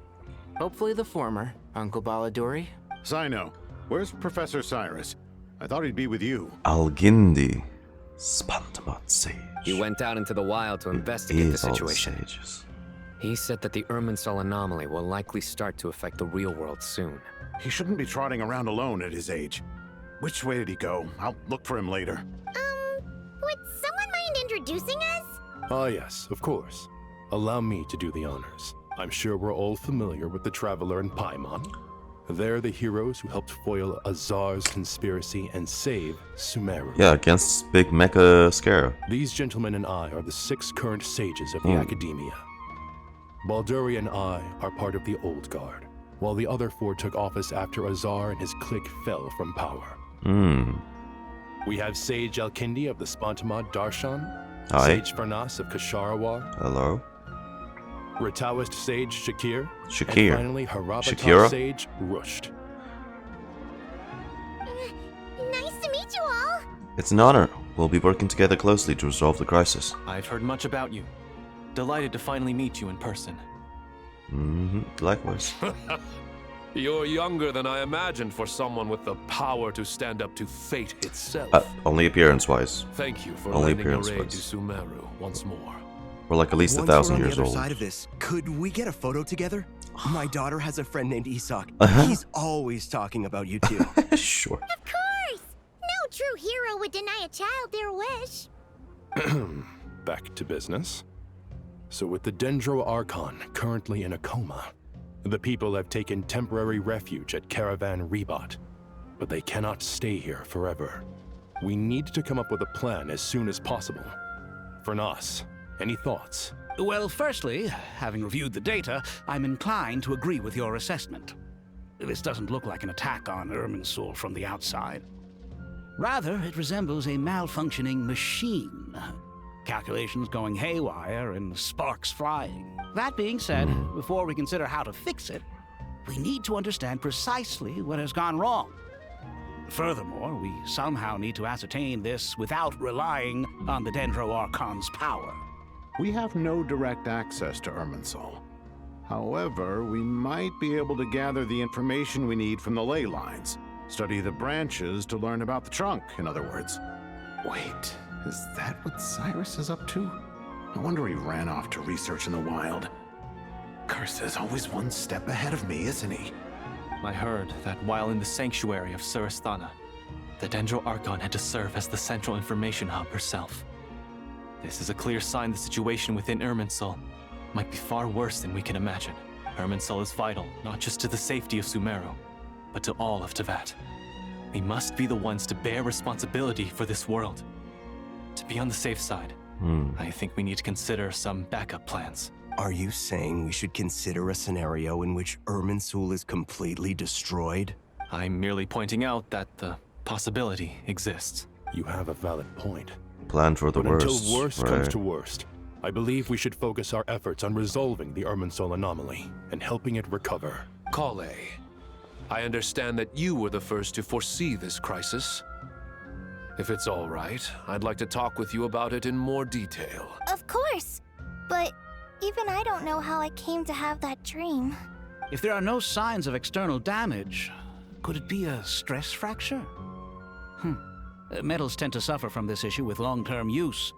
Hopefully the former, Uncle Baladuri. Sino, where's Professor Cyrus? I thought he'd be with you. Algindi. Spantamat sage. He went out into the wild to investigate the situation. Sages. He said that the Irminsul anomaly will likely start to affect the real world soon. He shouldn't be trotting around alone at his age. Which way did he go? I'll look for him later. Would someone mind introducing us? Ah, yes, of course. Allow me to do the honors. I'm sure we're all familiar with the Traveler and Paimon. They're the heroes who helped foil Azar's conspiracy and save Sumeru. Yeah, against Big Mecha Scarab. These gentlemen and I are the 6 current sages of the Academia. Balduri and I are part of the Old Guard, while the other 4 took office after Azar and his clique fell from power. We have Sage Alkindi of the Spantamad Darshan, Hi. Sage Farnas of Kasharawar. Hello. Rataoist Sage Shakir. Shakir. And finally, Harabatar Shakira? Sage Rusht. Nice to meet you all. It's an honor. We'll be working together closely to resolve the crisis. I've heard much about you. Delighted to finally meet you in person. Likewise. You're younger than I imagined for someone with the power to stand up to fate itself. Only appearance-wise. Thank you for only lending a raid to appearance-wise. Sumeru once more. We're like at least Once 1,000 we're on years the other old. side of this, could we get a photo together? My daughter has a friend named Isak. He's always talking about you two. Sure. Of course! No true hero would deny a child their wish. Back to business. So with the Dendro Archon currently in a coma, the people have taken temporary refuge at Caravan Rebot. But they cannot stay here forever. We need to come up with a plan as soon as possible. Farnas, any thoughts? Well, firstly, having reviewed the data, I'm inclined to agree with your assessment. This doesn't look like an attack on Irminsul from the outside. Rather, it resembles a malfunctioning machine. Calculations going haywire and sparks flying. That being said, before we consider how to fix it, we need to understand precisely what has gone wrong. Furthermore, we somehow need to ascertain this without relying on the Dendro Archon's power. We have no direct access to Irminsul. However, we might be able to gather the information we need from the ley lines. Study the branches to learn about the trunk, in other words. Wait, is that what Cyrus is up to? No wonder he ran off to research in the wild. Curse always one step ahead of me, isn't he? I heard that while in the sanctuary of Surasthana, the Dendro Archon had to serve as the central information hub herself. This is a clear sign the situation within Irminsul might be far worse than we can imagine. Irminsul is vital, not just to the safety of Sumeru, but to all of Teyvat. We must be the ones to bear responsibility for this world. To be on the safe side, I think we need to consider some backup plans. Are you saying we should consider a scenario in which Irminsul is completely destroyed? I'm merely pointing out that the possibility exists. You have a valid point. Plan for the but worst. Until worst right. comes to worst, I believe we should focus our efforts on resolving the Irminsul anomaly and helping it recover. Kale, I understand that you were the first to foresee this crisis. If it's all right, I'd like to talk with you about it in more detail. Of course. But even I don't know how I came to have that dream. If there are no signs of external damage, could it be a stress fracture? Metals tend to suffer from this issue with long-term use.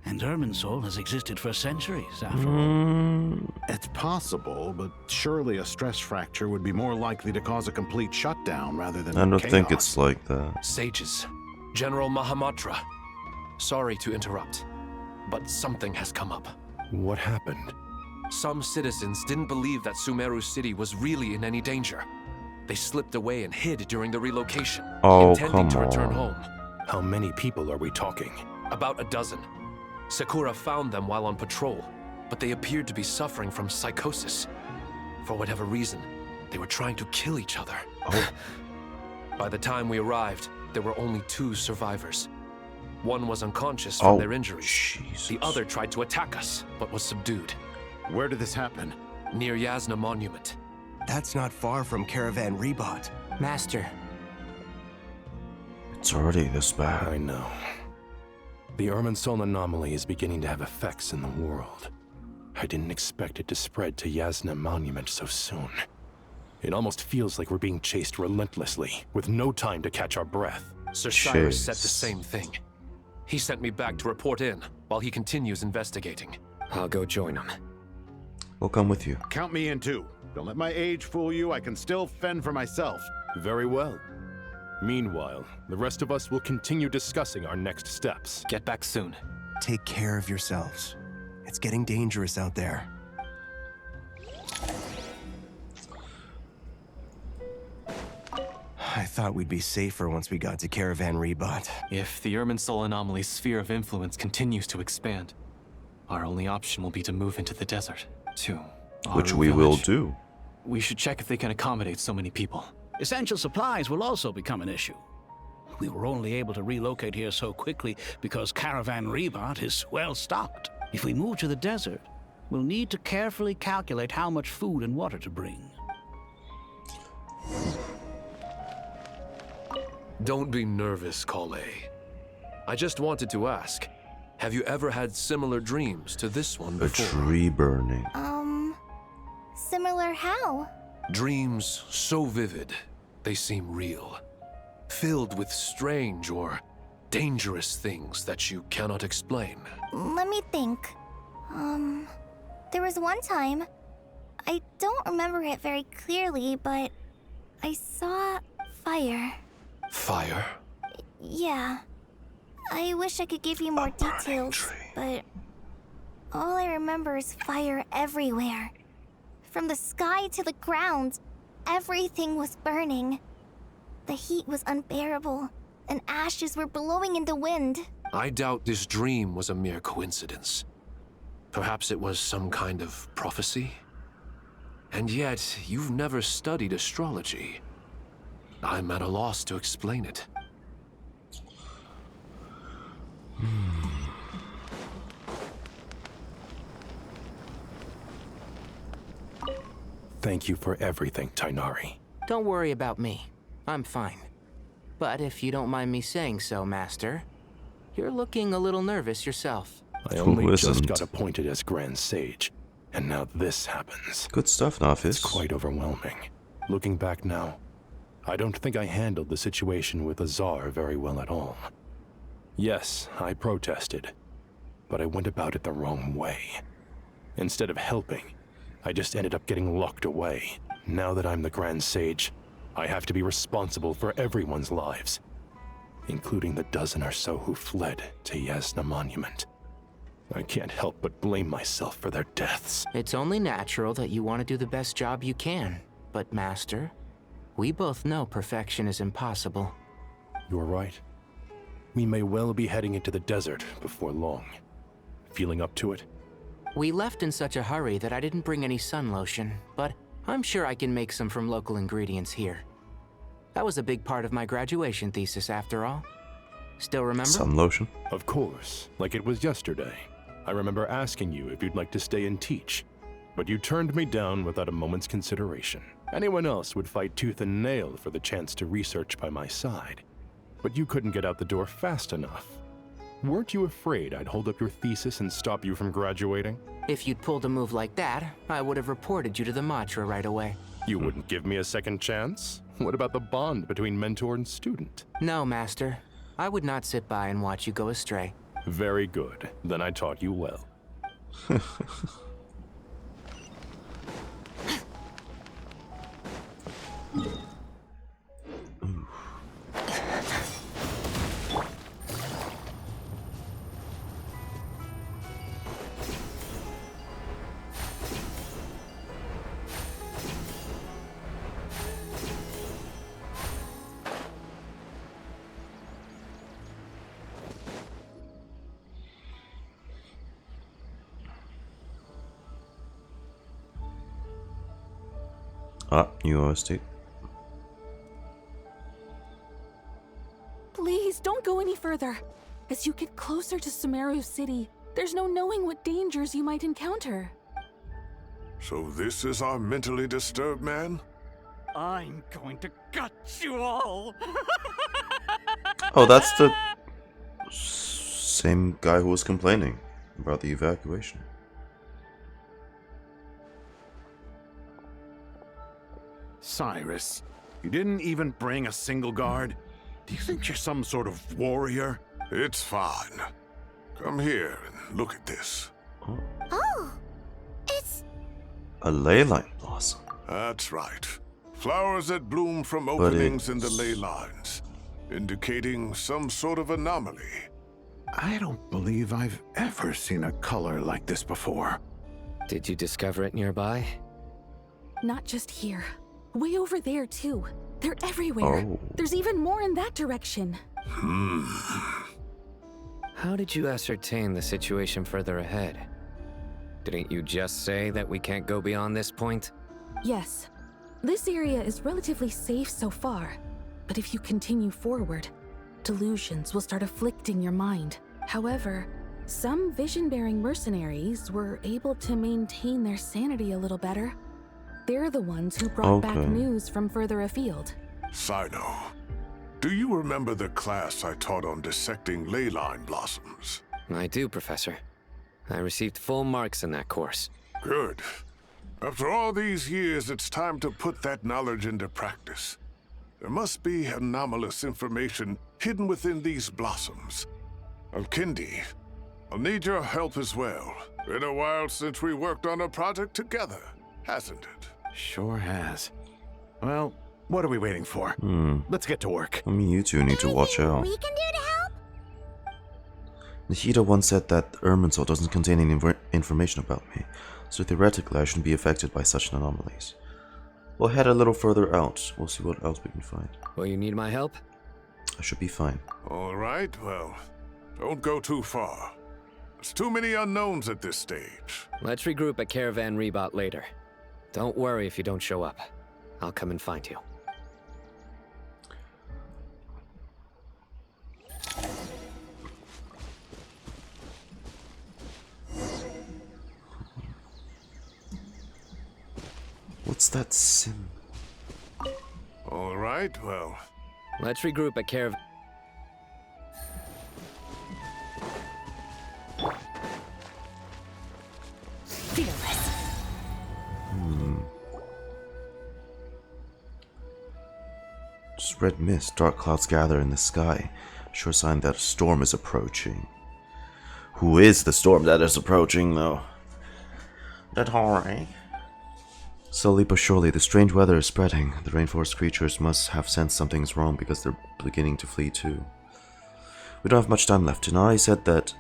And Irminsul has existed for centuries, after all. It's possible, but surely a stress fracture would be more likely to cause a complete shutdown rather than I don't chaos. think it's like that. Sages, General Mahamatra, sorry to interrupt, but something has come up. What happened? Some citizens didn't believe that Sumeru City was really in any danger. They slipped away and hid during the relocation, intending to return home. How many people are we talking? About a dozen. Sakura found them while on patrol, but they appeared to be suffering from psychosis. For whatever reason, they were trying to kill each other. By the time we arrived, there were only 2 survivors. One was unconscious from their injuries. Jesus. The other tried to attack us, but was subdued. Where did this happen? Near Yasna Monument. That's not far from Caravan Rebot. Master. It's already this bad. I know. The Irminsul anomaly is beginning to have effects in the world. I didn't expect it to spread to Yasna Monument so soon. It almost feels like we're being chased relentlessly, with no time to catch our breath. Sir Cyrus said the same thing. He sent me back to report in, while he continues investigating. I'll go join him. We'll come with you. Count me in too. Don't let my age fool you. I can still fend for myself. Very well. Meanwhile, the rest of us will continue discussing our next steps. Get back soon. Take care of yourselves. It's getting dangerous out there. I thought we'd be safer once we got to Caravan Rebot. If the Irminsul anomaly's sphere of influence continues to expand, our only option will be to move into the desert, to Which Aru we will village. do. We should check if they can accommodate so many people. Essential supplies will also become an issue. We were only able to relocate here so quickly because Caravan Rebot is well stocked. If we move to the desert, we'll need to carefully calculate how much food and water to bring. Don't be nervous, Kale. I just wanted to ask, have you ever had similar dreams to this one before? A tree burning. Similar how? Dreams so vivid, they seem real. Filled with strange or dangerous things that you cannot explain. Let me think. There was one time, I don't remember it very clearly, but I saw fire. Fire? Yeah. I wish I could give you more details, but all I remember is fire everywhere. From the sky to the ground, everything was burning. The heat was unbearable, and ashes were blowing in the wind. I doubt this dream was a mere coincidence. Perhaps it was some kind of prophecy? And yet, you've never studied astrology. I'm at a loss to explain it. Thank you for everything, Tainari. Don't worry about me. I'm fine. But if you don't mind me saying so, Master, you're looking a little nervous yourself. I only just got appointed as Grand Sage, and now this happens. Good stuff, Nafis. It's quite overwhelming. Looking back now, I don't think I handled the situation with Azar very well at all. Yes, I protested, but I went about it the wrong way. Instead of helping, I just ended up getting locked away. Now that I'm the Grand Sage, I have to be responsible for everyone's lives, including the dozen or so who fled to Yasna Monument. I can't help but blame myself for their deaths. It's only natural that you want to do the best job you can. But, Master, we both know perfection is impossible. You're right. We may well be heading into the desert before long. Feeling up to it? We left in such a hurry that I didn't bring any sun lotion, but I'm sure I can make some from local ingredients here. That was a big part of my graduation thesis, after all. Still remember? Sun lotion? Of course, like it was yesterday. I remember asking you if you'd like to stay and teach, but you turned me down without a moment's consideration. Anyone else would fight tooth and nail for the chance to research by my side, but you couldn't get out the door fast enough. Weren't you afraid I'd hold up your thesis and stop you from graduating? If you'd pulled a move like that, I would have reported you to the Matra right away. You wouldn't give me a second chance? What about the bond between mentor and student? No, Master. I would not sit by and watch you go astray. Very good. Then I taught you well. New OST. Please, don't go any further. As you get closer to Sumeru City, there's no knowing what dangers you might encounter. So this is our mentally disturbed man? I'm going to gut you all! Oh, that's the same guy who was complaining about the evacuation. Cyrus, you didn't even bring a single guard? Do you think you're some sort of warrior? It's fine. Come here and look at this. Oh, it's... A ley line blossom. That's right. Flowers that bloom from openings in the ley lines, indicating some sort of anomaly. I don't believe I've ever seen a color like this before. Did you discover it nearby? Not just here. Way over there, too. They're everywhere. Oh. There's even more in that direction. How did you ascertain the situation further ahead? Didn't you just say that we can't go beyond this point? Yes. This area is relatively safe so far. But if you continue forward, delusions will start afflicting your mind. However, some vision-bearing mercenaries were able to maintain their sanity a little better. They're the ones who brought back news from further afield. Sino, do you remember the class I taught on dissecting ley line blossoms? I do, Professor. I received full marks in that course. Good. After all these years, it's time to put that knowledge into practice. There must be anomalous information hidden within these blossoms. Alkindi, I'll need your help as well. Been a while since we worked on a project together, hasn't it? Sure has. Well, what are we waiting for? Let's get to work. I mean, you two need to watch out. We can do to help? Nahida once said that Irminsul doesn't contain any information about me, so theoretically I shouldn't be affected by such anomalies. We'll head a little further out. We'll see what else we can find. Will you need my help? I should be fine. All right, well, don't go too far. There's too many unknowns at this stage. Let's regroup at Caravan Rebot later. Don't worry if you don't show up. I'll come and find you. What's that sim? All right, well. Let's regroup at Caravan. Fearless. Just red mist, dark clouds gather in the sky. Sure sign that a storm is approaching. Who is the storm that is approaching, though? Dottore. Slowly but surely, the strange weather is spreading. The rainforest creatures must have sensed something's wrong because they're beginning to flee too. We don't have much time left. Inari said that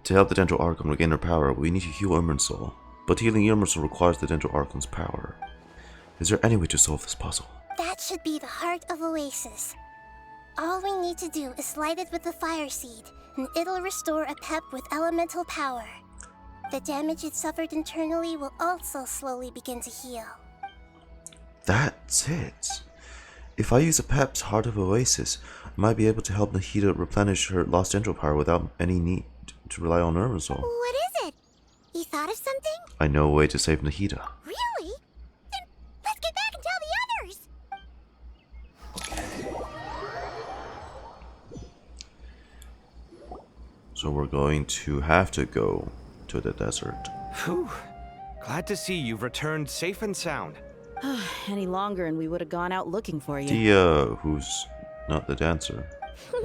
to help the Dendro Archon regain her power, we need to heal Irminsul. But healing Irminsul requires the Dendro Archon's power. Is there any way to solve this puzzle? That should be the heart of Oasis. All we need to do is light it with the fire seed, and it'll restore a pep with elemental power. The damage it suffered internally will also slowly begin to heal. That's it. If I use a Pep's Heart of Oasis, I might be able to help Nahida replenish her lost Dendro power without any need to rely on Irminsul. What is it? You thought of something? I know a way to save Nahida. Really? Then let's get back and tell the others! So we're going to have to go to the desert. Whew. Glad to see you've returned safe and sound. Any longer and we would have gone out looking for you. The, who's not the dancer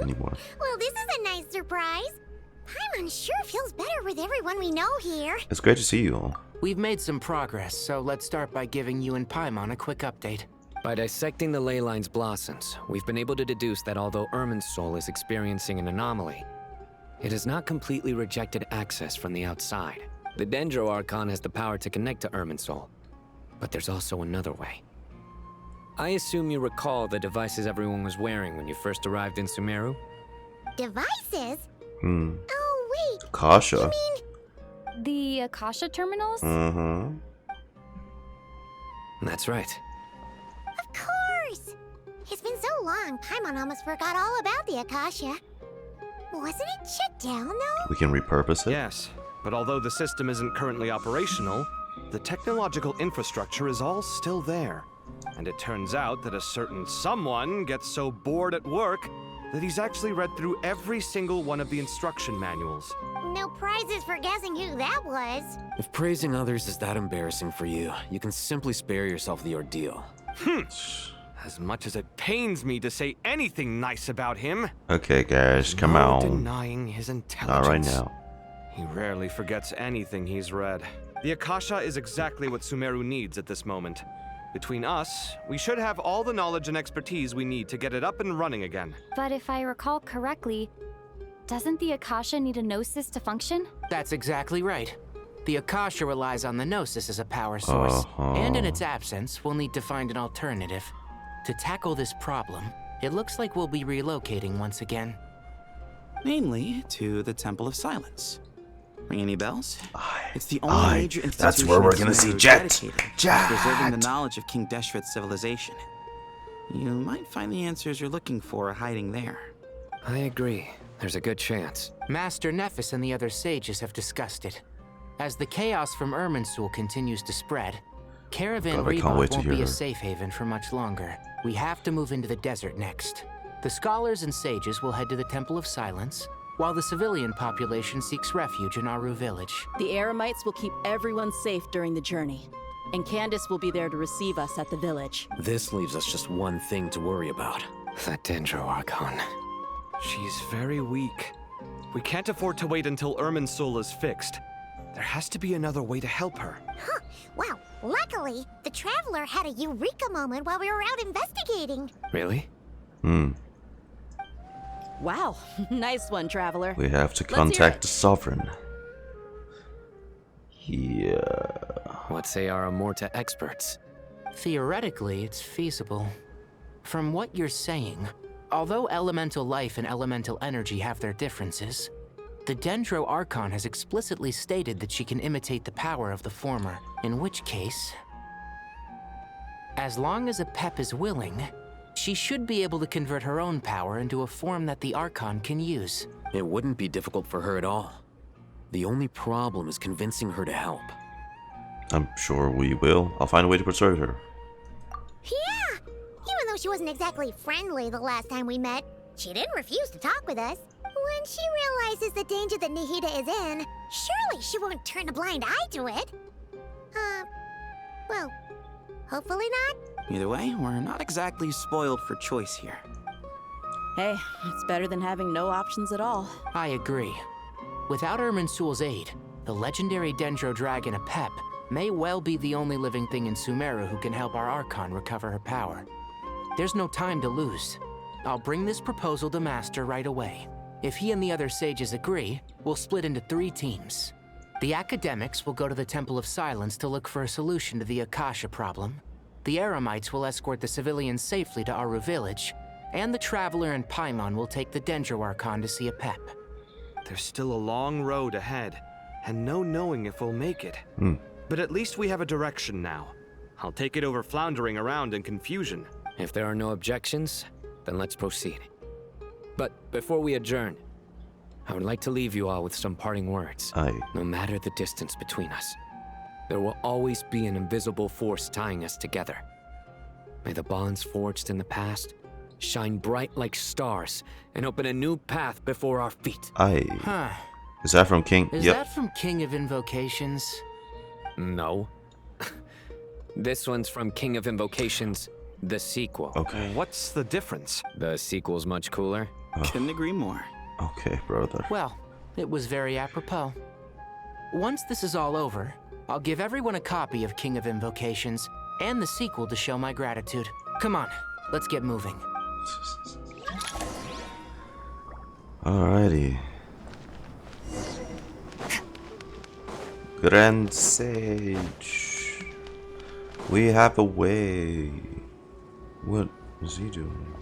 anymore. Well, this is a nice surprise. Paimon sure feels better with everyone we know here. It's great to see you all. We've made some progress, so let's start by giving you and Paimon a quick update. By dissecting the ley line's blossoms, we've been able to deduce that although Irminsul is experiencing an anomaly, it has not completely rejected access from the outside. The Dendro Archon has the power to connect to Irminsul, but there's also another way. I assume you recall the devices everyone was wearing when you first arrived in Sumeru? Devices? Hmm. Oh, wait. Akasha. The Akasha terminals? Mm-hmm. That's right. Of course! It's been so long, Paimon almost forgot all about the Akasha. Wasn't it shut down, though? We can repurpose it? Yes, but although the system isn't currently operational, the technological infrastructure is all still there. And it turns out that a certain someone gets so bored at work that he's actually read through every single one of the instruction manuals. No prizes for guessing who that was. If praising others is that embarrassing for you, you can simply spare yourself the ordeal. As much as it pains me to say anything nice about him. Okay, guys, come no on. Denying his intelligence. Not right now. He rarely forgets anything he's read. The Akasha is exactly what Sumeru needs at this moment. Between us, we should have all the knowledge and expertise we need to get it up and running again. But if I recall correctly, doesn't the Akasha need a gnosis to function? That's exactly right. The Akasha relies on the gnosis as a power source, and in its absence, we'll need to find an alternative. To tackle this problem, it looks like we'll be relocating once again. Namely, to the Temple of Silence. Ring any bells? It's the only major institution That's where we're gonna see Jet. dedicated to preserving the knowledge of King Deshret's civilization. You might find the answers you're looking for hiding there. I agree. There's a good chance. Master Nephis and the other sages have discussed it. As the chaos from Irminsul continues to spread, Caravan God, I can't wait Reebok to won't hear be a her. safe haven for much longer. We have to move into the desert next. The scholars and sages will head to the Temple of Silence, while the civilian population seeks refuge in Aru village. The Eremites will keep everyone safe during the journey, and Candace will be there to receive us at the village. This leaves us just one thing to worry about. That Dendro Archon. She's very weak. We can't afford to wait until Irminsul is fixed. There has to be another way to help her. Huh. Wow. Luckily, the Traveler had a eureka moment while we were out investigating. Really? Wow. Nice one, Traveler. We have to Let's hear contact the Sovereign. Yeah. What say our Amorta experts? Theoretically, it's feasible. From what you're saying, although elemental life and elemental energy have their differences, the Dendro Archon has explicitly stated that she can imitate the power of the former, in which case, as long as a Pep is willing, she should be able to convert her own power into a form that the Archon can use. It wouldn't be difficult for her at all. The only problem is convincing her to help. I'm sure we will. I'll find a way to persuade her. Yeah! Even though she wasn't exactly friendly the last time we met, she didn't refuse to talk with us. When she realizes the danger that Nihida is in, surely she won't turn a blind eye to it. Well, hopefully not. Either way, we're not exactly spoiled for choice here. Hey, it's better than having no options at all. I agree. Without Irminsul's aid, the legendary Dendro Dragon Apep may well be the only living thing in Sumeru who can help our Archon recover her power. There's no time to lose. I'll bring this proposal to Master right away. If he and the other sages agree, we'll split into 3 teams. The academics will go to the Temple of Silence to look for a solution to the Akasha problem. The Eremites will escort the civilians safely to Aru village, and the Traveler and Paimon will take the Dendro Archon to see Apep. There's still a long road ahead, and no knowing if we'll make it. But at least we have a direction now. I'll take it over floundering around in confusion. If there are no objections, then let's proceed. But before we adjourn, I would like to leave you all with some parting words. Aye. No matter the distance between us, there will always be an invisible force tying us together. May the bonds forged in the past shine bright like stars and open a new path before our feet. Aye. Huh. Is that from King? Is that from King of Invocations? No. This one's from King of Invocations, the sequel. Okay. What's the difference? The sequel's much cooler. Couldn't agree more. Okay, brother. Well, it was very apropos. Once this is all over, I'll give everyone a copy of King of Invocations and the sequel to show my gratitude. Come on, let's get moving. Alrighty. Grand Sage. We have a way. What is he doing?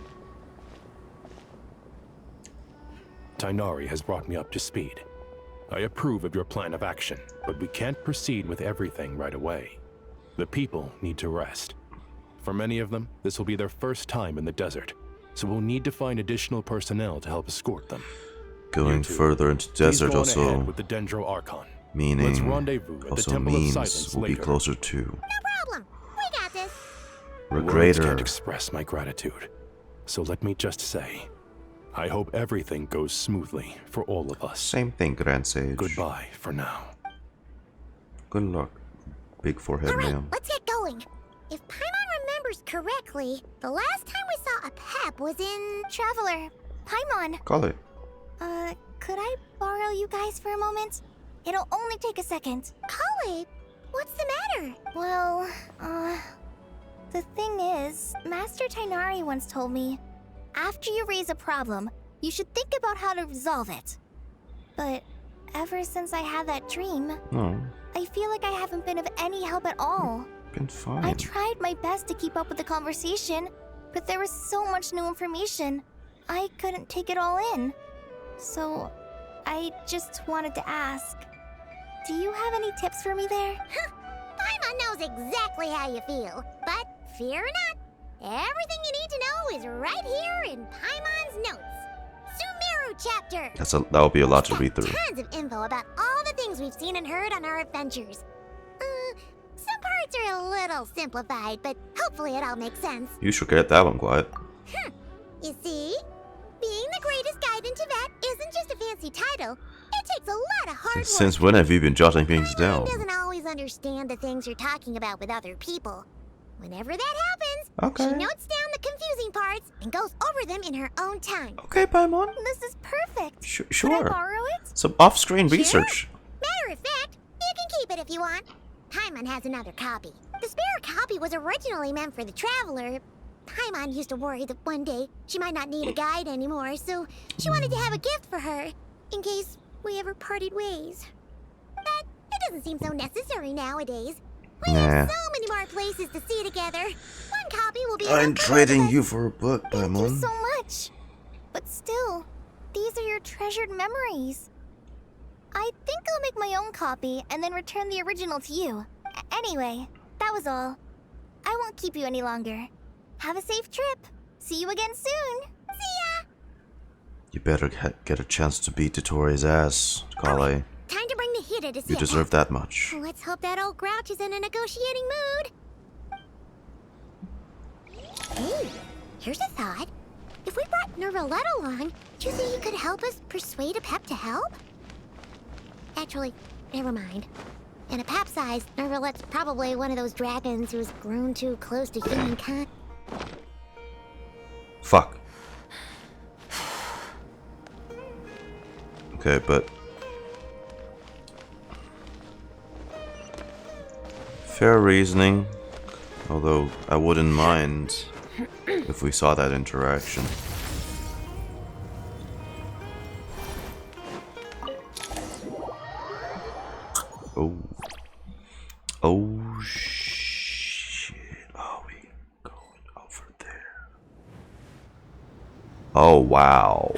Tainari has brought me up to speed. I approve of your plan of action, but we can't proceed with everything right away. The people need to rest. For many of them, this will be their first time in the desert, so we'll need to find additional personnel to help escort them. Going further into desert Please go on ahead also with the Dendro Archon. Let's meaning rendezvous at the also Temple of means Silence we'll be later. closer to No problem. We got this. Words Regrator. can't express my gratitude. So let me just say, I hope everything goes smoothly for all of us. Same thing, Grand Sage. Goodbye for now. Good luck, big forehead man. Let's get going. If Paimon remembers correctly, the last time we saw a Pep was in... Traveler, Paimon. Call it. Could I borrow you guys for a moment? It'll only take a second. Kale, what's the matter? Well, the thing is, Master Tainari once told me, after you raise a problem, you should think about how to resolve it. But ever since I had that dream, I feel like I haven't been of any help at all. Been fine. I tried my best to keep up with the conversation, but there was so much new information, I couldn't take it all in. So, I just wanted to ask, do you have any tips for me there? Paimon knows exactly how you feel, but fear not. Everything you need to know is right here in Paimon's notes. chapter. That would be a lot to read through. Tons of info about all the things we've seen and heard on our adventures. Some parts are a little simplified, but hopefully it all makes sense. You should get that one quiet. You see? Being the greatest guide in Tibet isn't just a fancy title. It takes a lot of hard work. Since when have you been jotting things down? Doesn't always understand the things you're talking about with other people. Whenever that happens, she notes down the confusing parts and goes over them in her own time. Okay, Paimon. This is perfect. Sure. Can I borrow it? Some off-screen research. Matter of fact, you can keep it if you want. Paimon has another copy. The spare copy was originally meant for the traveler. Paimon used to worry that one day she might not need a guide anymore, so she wanted to have a gift for her, in case we ever parted ways. But it doesn't seem so necessary nowadays. We have so many more places to see together. One copy will be I'm trading you for a book, Paimon. Thank you so much. But still, these are your treasured memories. I think I'll make my own copy and then return the original to you. Anyway, that was all. I won't keep you any longer. Have a safe trip. See you again soon. See ya! You better get a chance to beat Dottore's ass, Kale. Time to bring the hitter to see You deserve that much. Let's hope that old grouch is in a negotiating mood. Hey, here's a thought. If we brought Nervalette along, do you think he could help us persuade Apep to help? Actually, never mind. In Apep's eyes, Nervalette's probably one of those dragons who's grown too close to humankind. Fuck. Okay, but fair reasoning, although I wouldn't mind if we saw that interaction. Oh shit, are we going over there? Oh wow.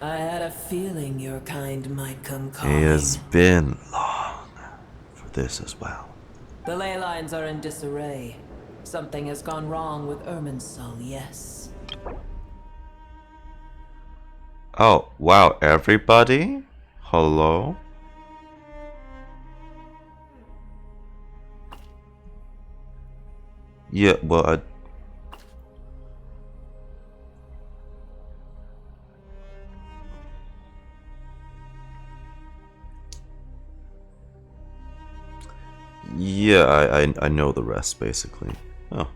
I had a feeling your kind might come calling. It has been long for this as well. The ley lines are in disarray. Something has gone wrong with Irminsul, yes. Oh, wow, everybody? Hello? Yeah, well, yeah, I know the rest, basically. Oh.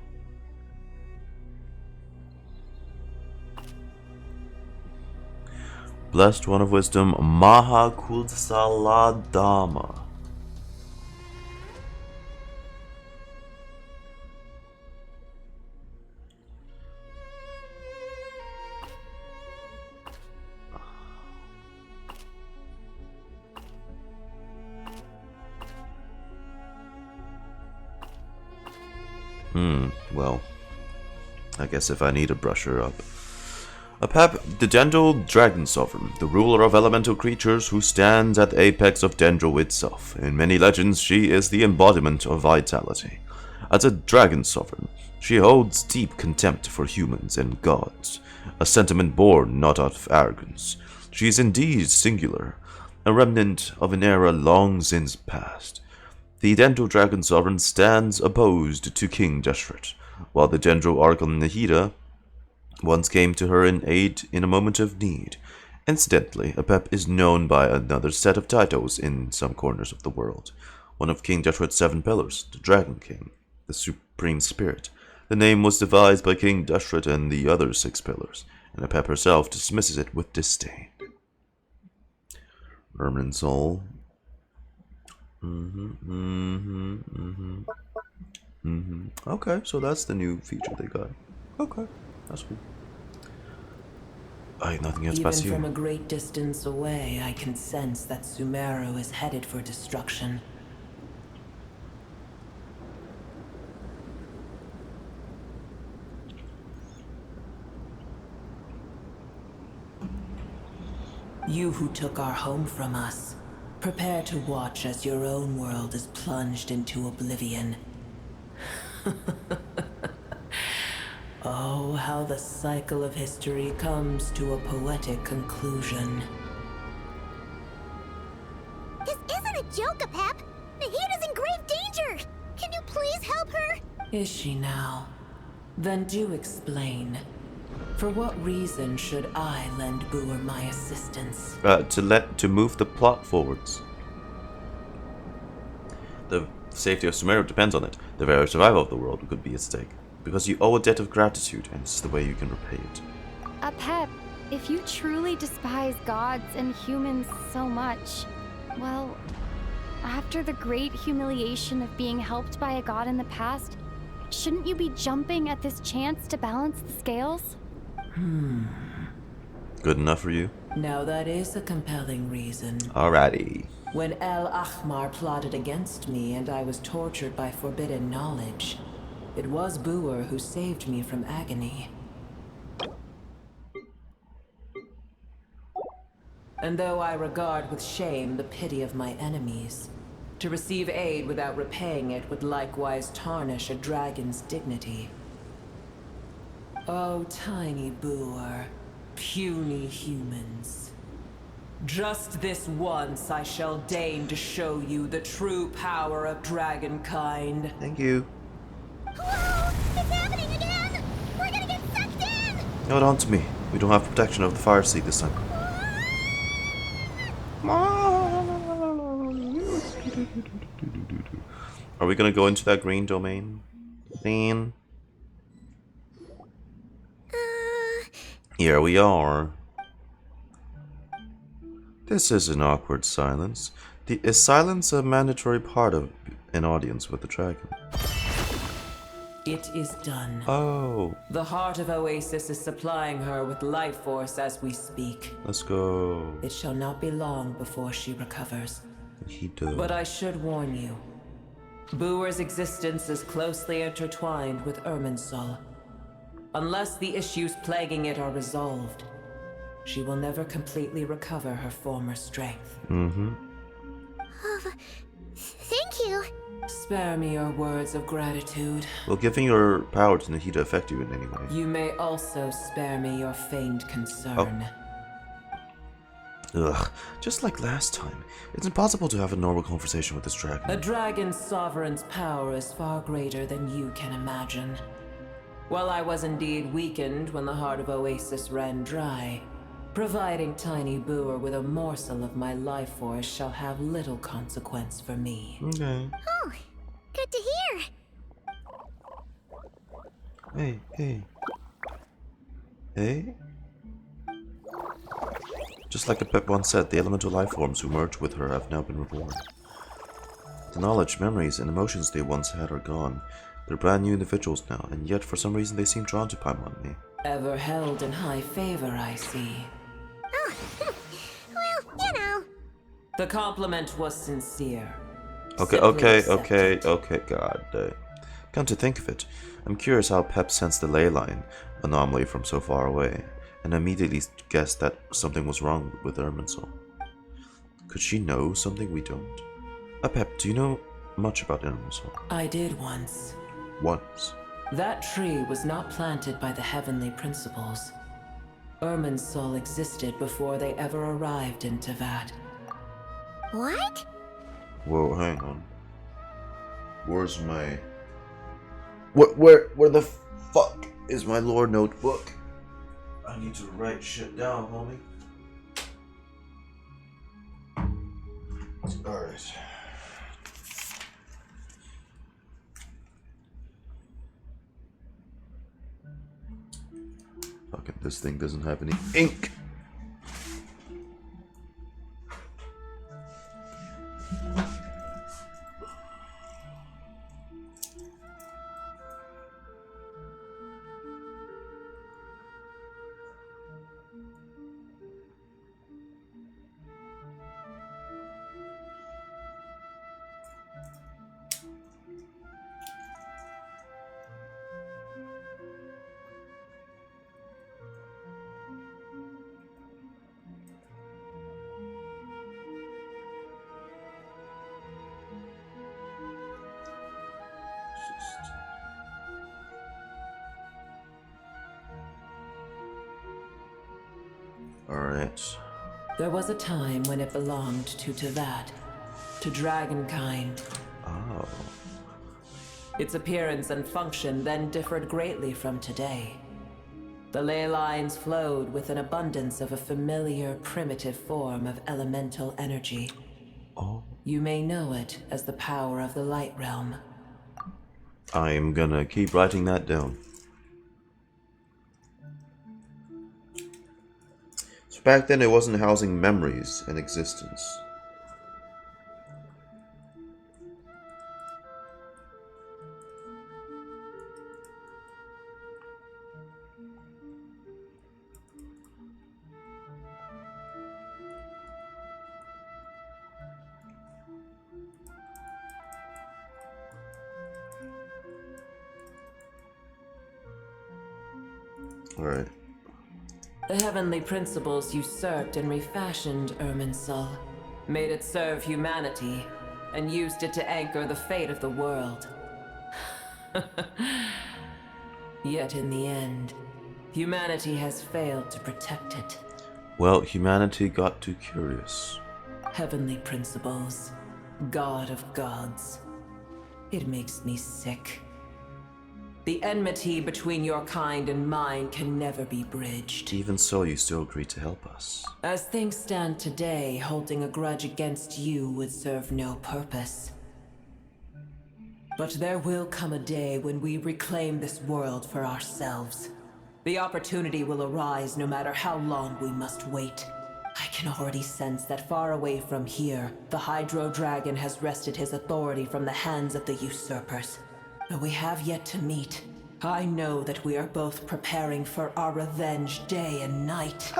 Blessed one of wisdom, Maha Kulsaladama. Well, I guess if I need to brush her up. Apep, the Dendro Dragon Sovereign, the ruler of elemental creatures who stands at the apex of Dendro itself. In many legends, she is the embodiment of vitality. As a Dragon Sovereign, she holds deep contempt for humans and gods, a sentiment born not out of arrogance. She is indeed singular, a remnant of an era long since past. The Dendro Dragon Sovereign stands opposed to King Deshret, while the Dendro Archon Nahida once came to her in aid in a moment of need. Incidentally, Apep is known by another set of titles in some corners of the world. One of King Deshret's 7 pillars, the Dragon King, the Supreme Spirit. The name was devised by King Deshret and the other 6 pillars, and Apep herself dismisses it with disdain. Irminsul. Okay, so that's the new feature they got. Okay, that's cool. I have nothing else past you. Even from a great distance away, I can sense that Sumeru is headed for destruction. You who took our home from us, prepare to watch as your own world is plunged into oblivion. Oh, how the cycle of history comes to a poetic conclusion. This isn't a joke, Apep! Nahida's in grave danger! Can you please help her? Is she now? Then do explain. For what reason should I lend Booer my assistance? To move the plot forwards. The safety of Sumeru depends on it. The very survival of the world could be at stake. Because you owe a debt of gratitude, and this is the way you can repay it. Apep, if you truly despise gods and humans so much, well, after the great humiliation of being helped by a god in the past, shouldn't you be jumping at this chance to balance the scales? Good enough for you? Now that is a compelling reason. Alrighty. When El Ahmar plotted against me and I was tortured by forbidden knowledge, it was Booer who saved me from agony. And though I regard with shame the pity of my enemies, to receive aid without repaying it would likewise tarnish a dragon's dignity. Oh, tiny Booer, puny humans. Just this once I shall deign to show you the true power of dragonkind. Thank you. Whoa! It's happening again! We're gonna get sucked in! Hold on to me. We don't have protection of the fire seat this time. Are we gonna go into that green domain? Then here we are. This is an awkward silence. Is silence a mandatory part of an audience with the dragon? It is done. Oh. The heart of Oasis is supplying her with life force as we speak. Let's go. It shall not be long before she recovers. He does. But I should warn you. Booer's existence is closely intertwined with Irminsul. Unless the issues plaguing it are resolved, she will never completely recover her former strength. Thank you. Spare me your words of gratitude. Will giving your power to Nahida affect you in any way? You may also spare me your feigned concern. Ugh, just like last time. It's impossible to have a normal conversation with this dragon. A dragon's sovereign's power is far greater than you can imagine. While I was indeed weakened when the heart of Oasis ran dry, providing tiny Booer with a morsel of my life force shall have little consequence for me. Okay. Oh, good to hear. Hey. Just like Apep once said, the elemental life forms who merged with her have now been reborn. The knowledge, memories, and emotions they once had are gone. They're brand new individuals now, and yet for some reason they seem drawn to Paimon. Ever held in high favor, I see. Oh, well, you know. The compliment was sincere. Okay, God. Come to think of it, I'm curious how Pep sensed the ley line anomaly from so far away, and immediately guessed that something was wrong with Irminsul. Could she know something we don't? Pep, do you know much about Irminsul? I did once. Once? That tree was not planted by the heavenly principles. Irminsul existed before they ever arrived in Tevat. What? Whoa, hang on. Where's my... Where the fuck is my lore notebook? I need to write shit down, homie. Alright. Fuck it, this thing doesn't have any ink. Alright. There was a time when it belonged to Tavad, to dragonkind. Oh. Its appearance and function then differed greatly from today. The ley lines flowed with an abundance of a familiar, primitive form of elemental energy. Oh. You may know it as the power of the Light Realm. I'm gonna keep writing that down. So back then it wasn't housing memories in existence. Alright. The heavenly principles usurped and refashioned Irminsul, made it serve humanity, and used it to anchor the fate of the world. Yet in the end, humanity has failed to protect it. Well, humanity got too curious. Heavenly principles, God of gods. It makes me sick. The enmity between your kind and mine can never be bridged. Even so, you still agreed to help us. As things stand today, holding a grudge against you would serve no purpose. But there will come a day when we reclaim this world for ourselves. The opportunity will arise no matter how long we must wait. I can already sense that far away from here, the Hydro Dragon has wrested his authority from the hands of the usurpers. Though we have yet to meet, I know that we are both preparing for our revenge day and night.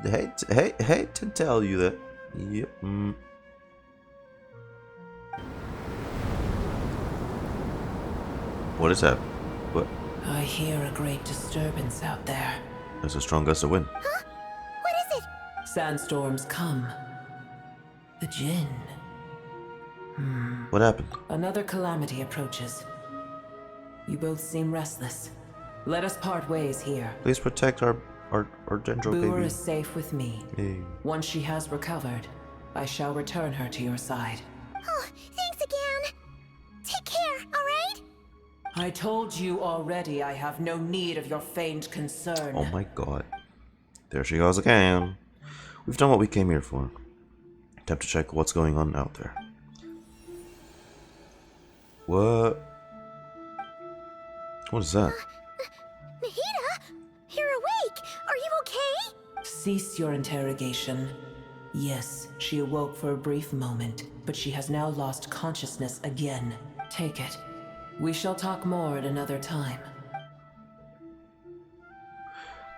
Hate to tell you that. Yep. What is that? What? I hear a great disturbance out there. There's a strong gust of wind. Huh? What is it? Sandstorms come. The Jinn. What happened? Another calamity approaches. You both seem restless. Let us part ways here. Please protect our Dendro Boor baby. is safe with me. Hey. Once she has recovered, I shall return her to your side. Oh, thanks again. Take care, alright? I told you already I have no need of your feigned concern. Oh my god. There she goes again. We've done what we came here for. Time to check what's going on out there. What? What is that? Mahita? You're awake. Are you okay? Cease your interrogation. Yes, she awoke for a brief moment, but she has now lost consciousness again. Take it. We shall talk more at another time.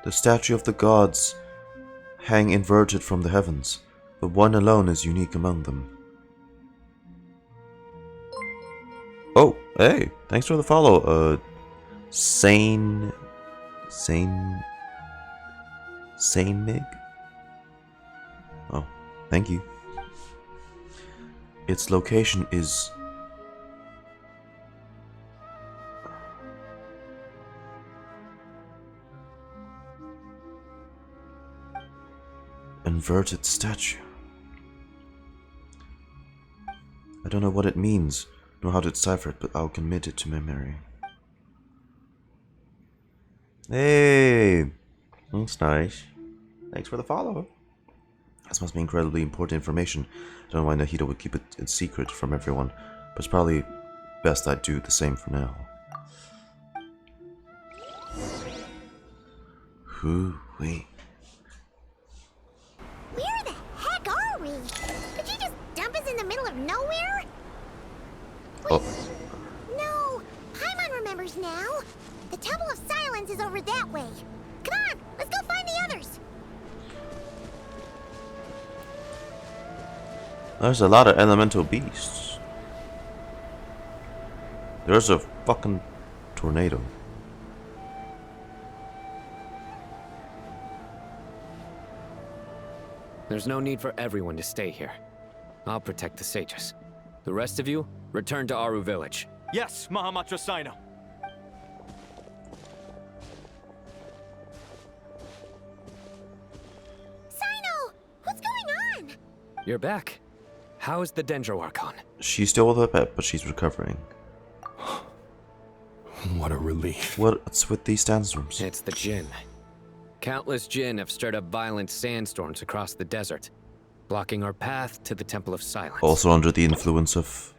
The statue of the gods hang inverted from the heavens, but one alone is unique among them. Oh, hey, thanks for the follow. Sane Mig? Oh, thank you. Its location is inverted statue. I don't know what it means, nor how to decipher it, but I'll commit it to memory. Hey, that's nice. Thanks for the follow. This must be incredibly important information. I don't know why Nahida would keep it in secret from everyone, but it's probably best I do the same for now. Wait. Where the heck are we? Did you just dump us in the middle of nowhere? Oh. No, Paimon remembers now. The Temple of Silence is over that way. Come on, let's go find the others. There's a lot of elemental beasts. There's a fucking tornado. There's no need for everyone to stay here. I'll protect the sages. The rest of you, return to Aru village. Yes, Mahamatra Sino. You're back. How's the Dendro Archon? She's still with her pet, but she's recovering. What a relief. What's with these sandstorms? It's the Jinn. Countless Jinn have stirred up violent sandstorms across the desert, blocking our path to the Temple of Silence. Also under the influence of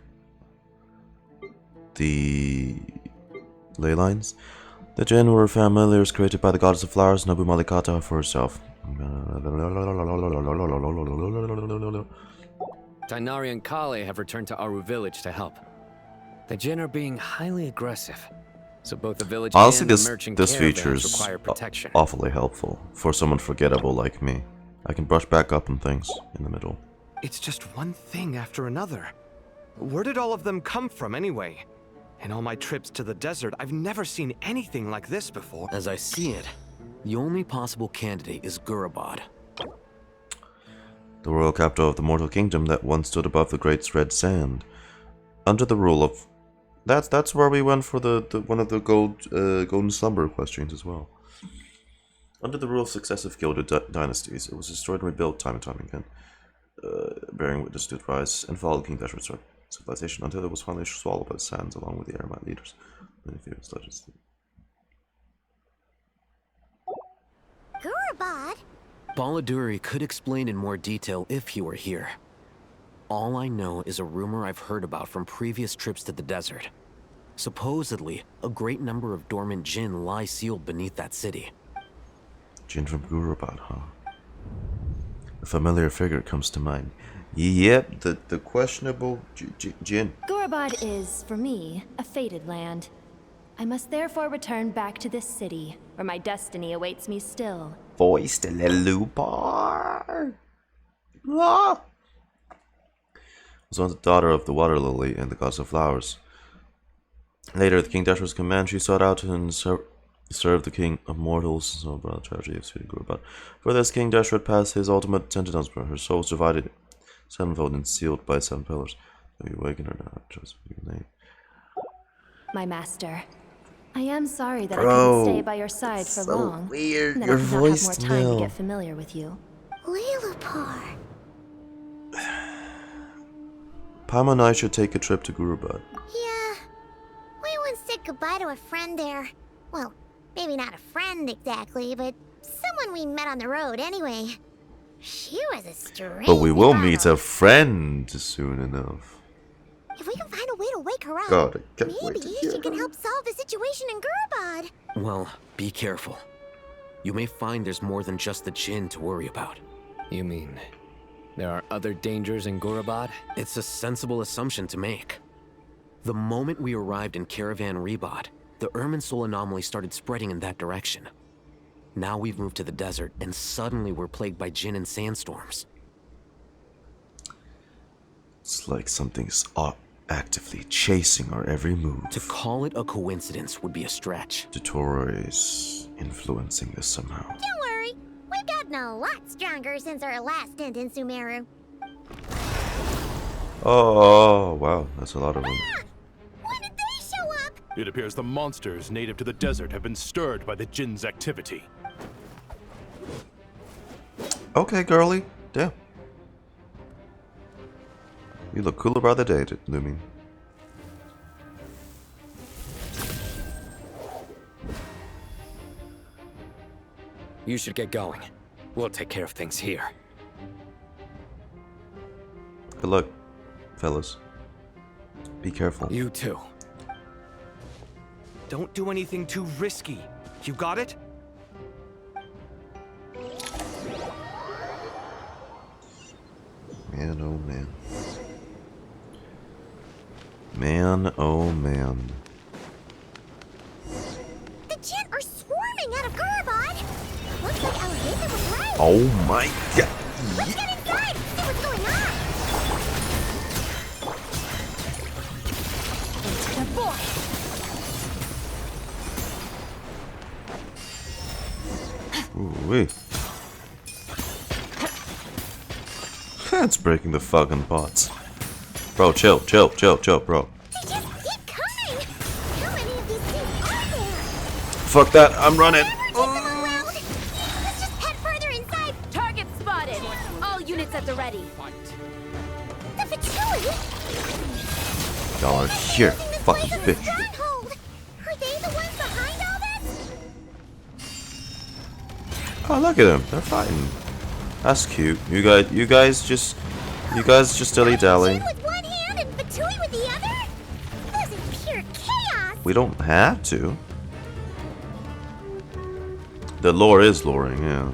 the ley lines. The Jinn were familiars created by the goddess of flowers, Nabu Malikata, for herself. Tainari and Kale have returned to Aru village to help. The Jinn are being highly aggressive, so both the village Honestly, and the merchant this caravans feature is require protection. awfully helpful for someone forgettable like me. I can brush back up on things in the middle. It's just one thing after another. Where did all of them come from anyway? In all my trips to the desert, I've never seen anything like this before. As I see it, the only possible candidate is Gurabad. The royal capital of the mortal kingdom that once stood above the great red sand. Under the rule of... That's where we went for the one of the golden slumber questions as well. Under the rule of successive gilded dynasties, it was destroyed and rebuilt time and time again, bearing witness to its rise and fall of King Dashwood's civilization until it was finally swallowed by the sands along with the Aramite leaders. Many famous legends. Gurabad? Baladuri could explain in more detail if he were here. All I know is a rumor I've heard about from previous trips to the desert. Supposedly, a great number of dormant Jinn lie sealed beneath that city. Jinn from Gurabad, huh? A familiar figure comes to mind. Yep, the questionable Jinn. Gurabad is, for me, a fated land. I must therefore return back to this city, where my destiny awaits me still. Voice de Lelupar. Ah! Was once the daughter of the water lily and the goddess of flowers. Later, at King Dashwood's command, she sought out and served the king of mortals. So, brother, tragedy of sweet Gurabad. For this, King Dashwood passed his ultimate sentence. Her soul was divided sevenfold and sealed by 7 pillars. Have you awakened her now? Trust your name. My master, I am sorry that I Bro, couldn't stay by your side for so long. weird. And that Your I did not voice have more time now. to get familiar with you. Lelupar. Pama and I should take a trip to Gurabad. Yeah. We once said goodbye to a friend there. Well, maybe not a friend exactly, but someone we met on the road anyway. She was a strange But we will bottle. meet a friend soon enough. If we can find a way to wake her up, God, I can't wait maybe to she hear can her. help solve the situation in Gurabad. Well, be careful. You may find there's more than just the Jinn to worry about. You mean there are other dangers in Gurabad? It's a sensible assumption to make. The moment we arrived in Caravan Rebod, the Irminsul anomaly started spreading in that direction. Now we've moved to the desert, and suddenly we're plagued by Jinn and sandstorms. It's like something's actively chasing our every move. To call it a coincidence would be a stretch. Dottore is influencing this somehow. Don't worry, we've gotten a lot stronger since our last stint in Sumeru. Oh, wow, that's a lot of them. When did they show up? It appears the monsters native to the desert have been stirred by the Jinn's activity. Okay, girly. Damn. You look cooler by the day, Lumi. You should get going. We'll take care of things here. Good luck, fellas. Be careful. You too. Don't do anything too risky. You got it? Man, oh man. Man, oh man. The Jinn are swarming out of Gurabad. Looks like Alhazen was right. Oh my god. Let's get inside and see what's going on. Into the void. Ooh-wee. That's breaking the fucking pots. Bro, chill, bro. They just keep coming. How many of these things are there? Fuck that, I'm running. Let's just head further inside. Target spotted. All units Bullets at the ready. The Fatui? Y'all are here, fucking bitch. Stronghold. Are they the ones behind all this? Oh, look at them. They're fighting. That's cute. You guys just dilly dally. With one hand and Fatui with the other? This is pure chaos. We don't have to. The lore is loring, yeah.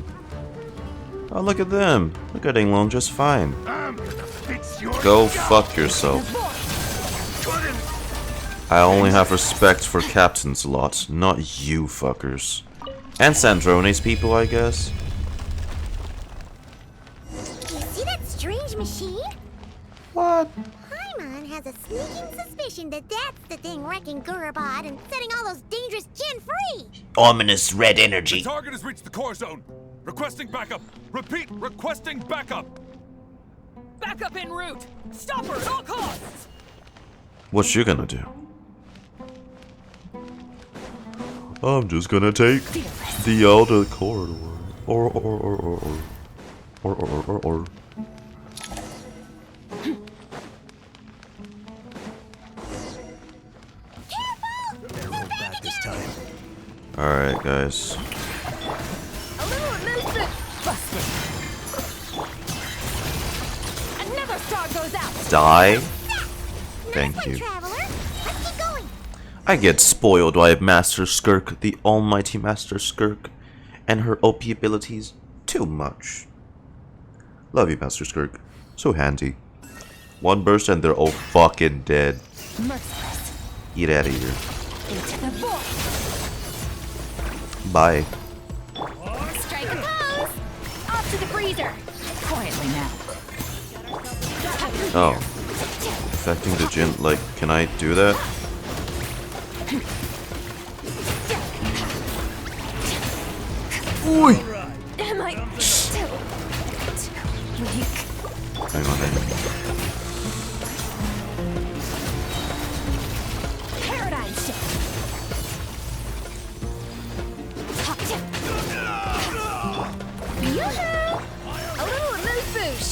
Oh, look at them. They're getting along just fine. Go fuck yourself. I only have respect for Captain's lot, not you fuckers. And Sandrone's people, I guess. You see that strange machine? What? Paimon has a sneaking suspicion that that's the thing wrecking Gurabad and setting all those dangerous Jinn free. Ominous red energy. The target has reached the core zone. Requesting backup. Repeat, requesting backup. Backup en route. Stop her at all costs. What you gonna do? I'm just gonna take the outer corridor. Or. Alright, guys. Another star goes out. Die? Thank you. I get spoiled by Master Skirk, the almighty Master Skirk, and her OP abilities too much. Love you, Master Skirk. So handy. One burst and they're all fucking dead. Merciless. Get out of here. Into the void. Bye. Strike a pose. Off to the freezer. Quietly now. Oh. Affecting the Jinn, like, can I do that? Oi! Am I still too weak? Hang on, Paradigm shift. Yoo-hoo! A little moose boosh.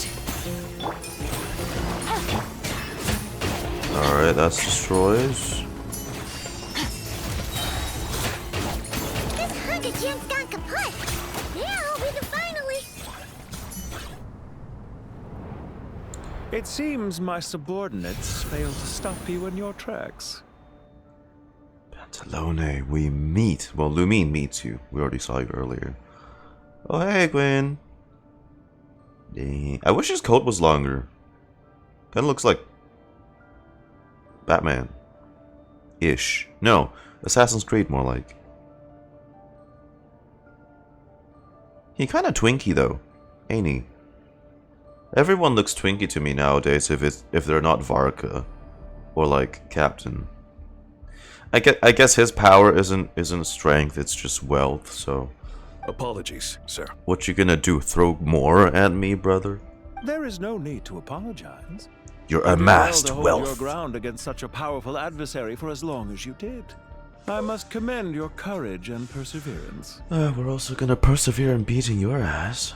Alright, that's destroys. This hunk of Jinn's gone kaput. Now we can finally... It seems my subordinates failed to stop you in your tracks. Pantalone, we meet. Well, Lumine meets you. We already saw you earlier. Oh, hey, Gwen. Dang. I wish his coat was longer. Kinda looks like Batman. Ish. No, Assassin's Creed more like. He kinda twinky though, ain't he? Everyone looks twinky to me nowadays if they're not Varka or like Captain. I guess his power isn't strength, it's just wealth, so. Apologies, sir. What you gonna do? Throw more at me, brother? There is no need to apologize. Your You did amassed well to hold your wealth. ground against such a powerful adversary for as long as you did. I must commend your courage and perseverance. We're also gonna persevere in beating your ass.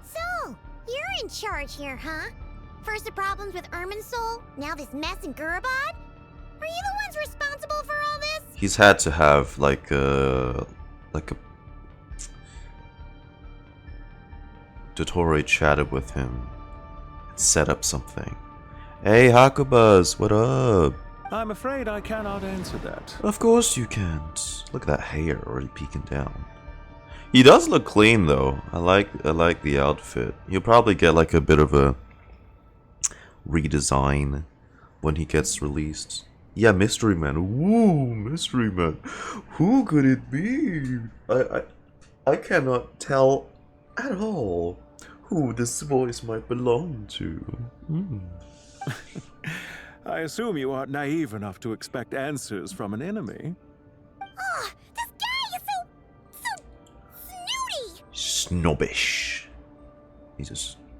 So, you're in charge here, huh? First the problems with Irminsul, now this mess in Gurabad? Are you the ones responsible for all this? He's had to have like a dottore chatted with him and set up something. Hey Hakubas, what up? I'm afraid I cannot answer that. Of course you can't. Look at that hair already peeking down. He does look clean though. I like the outfit. He'll probably get like a bit of a redesign when he gets released. Yeah, Mystery Man. Woo, Mystery Man. Who could it be? I cannot tell at all who this voice might belong to. I assume you aren't naive enough to expect answers from an enemy. Oh, this guy is so snooty! Snobbish.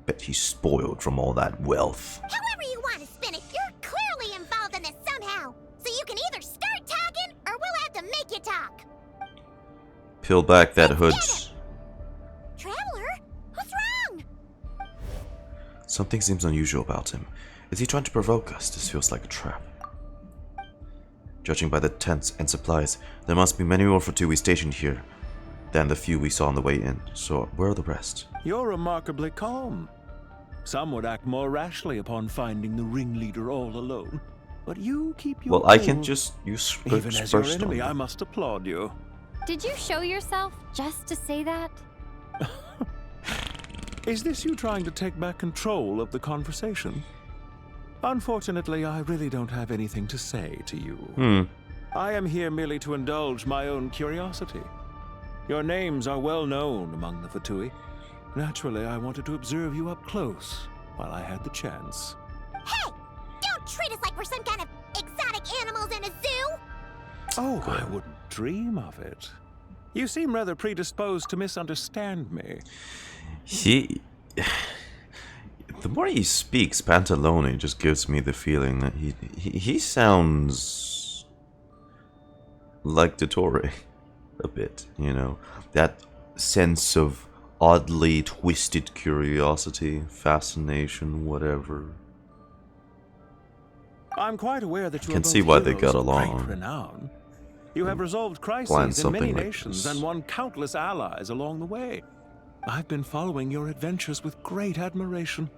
Bet he's spoiled from all that wealth. However you want to spin it, you're clearly involved in this somehow. So you can either start talking, or we'll have to make you talk. Peel back that hood. Traveler, what's wrong? Something seems unusual about him. Is he trying to provoke us? This feels like a trap. Judging by the tents and supplies, there must be many more Fatui stationed here than the few we saw on the way in. So, where are the rest? You're remarkably calm. Some would act more rashly upon finding the ringleader all alone. But you keep your Well, I cool. can just use Even as your enemy, I must applaud you. Did you show yourself just to say that? Is this you trying to take back control of the conversation? Unfortunately, I really don't have anything to say to you. I am here merely to indulge my own curiosity. Your names are well known among the Fatui. Naturally, I wanted to observe you up close while I had the chance. Hey! Don't treat us like we're some kind of exotic animals in a zoo! Oh, I wouldn't dream of it. You seem rather predisposed to misunderstand me. The more he speaks, Pantalone just gives me the feeling that he sounds like dottore a bit, you know? That sense of oddly twisted curiosity, fascination, whatever. I'm quite aware that you Can are see both why they heroes got of great along. renown. You have resolved Plan crises in many something like nations this. and won countless allies along the way. I've been following your adventures with great admiration.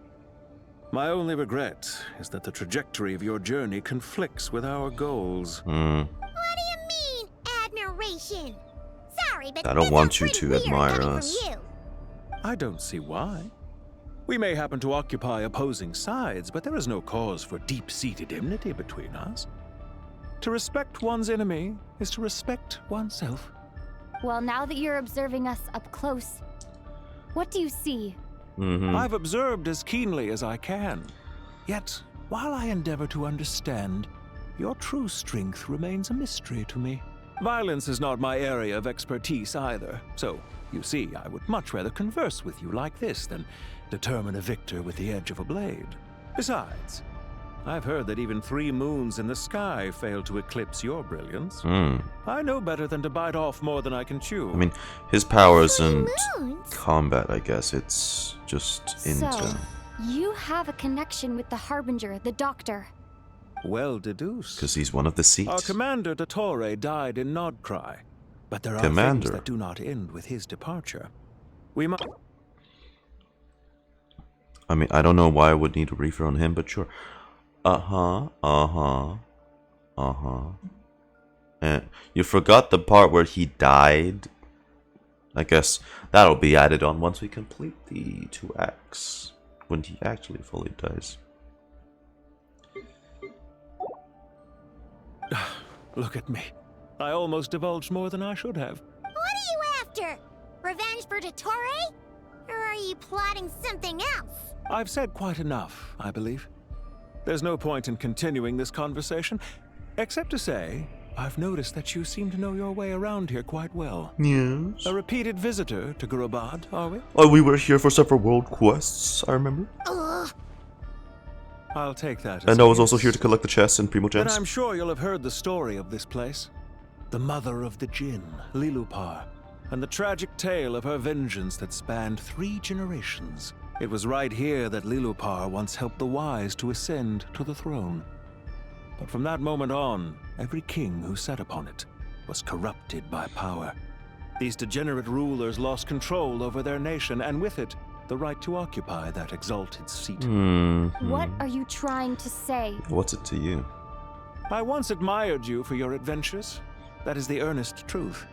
My only regret is that the trajectory of your journey conflicts with our goals. What do you mean, admiration? Sorry, but I don't this want sounds you pretty to weird admire coming us. from you. I don't see why. We may happen to occupy opposing sides, but there is no cause for deep-seated enmity between us. To respect one's enemy is to respect oneself. Well, now that you're observing us up close, what do you see? I've observed as keenly as I can. Yet, while I endeavor to understand, your true strength remains a mystery to me. Violence is not my area of expertise either, so, you see, I would much rather converse with you like this than determine a victor with the edge of a blade. Besides, I've heard that even 3 moons in the sky fail to eclipse your brilliance. I know better than to bite off more than I can chew. I mean, his power isn't combat, I guess. It's just So, intel. you have a connection with the Harbinger, the Doctor. Well deduced. Because he's one of the seats. Our commander, Dottore, died in Nodcry, but there are Commander. things that do not end with his departure. We must... I mean, I don't know why I would need a reefer on him, but sure. And you forgot the part where he died. I guess that'll be added on once we complete the 2 acts. When he actually fully dies. Look at me. I almost divulged more than I should have. What are you after? Revenge for dottore? Or are you plotting something else? I've said quite enough, I believe. There's no point in continuing this conversation, except to say, I've noticed that you seem to know your way around here quite well. Yes. A repeated visitor to Gurubad, are we? Oh, we were here for several world quests, I remember. I'll take that as And I was a also yes. here to collect the chests and But Primogens. I'm sure you'll have heard the story of this place. The mother of the Jinn, Lilupar, and the tragic tale of her vengeance that spanned 3 generations. It was right here that Lilupar once helped the wise to ascend to the throne. But from that moment on, every king who sat upon it was corrupted by power. These degenerate rulers lost control over their nation, and with it, the right to occupy that exalted seat. What are you trying to say? What's it to you? I once admired you for your adventures. That is the earnest truth.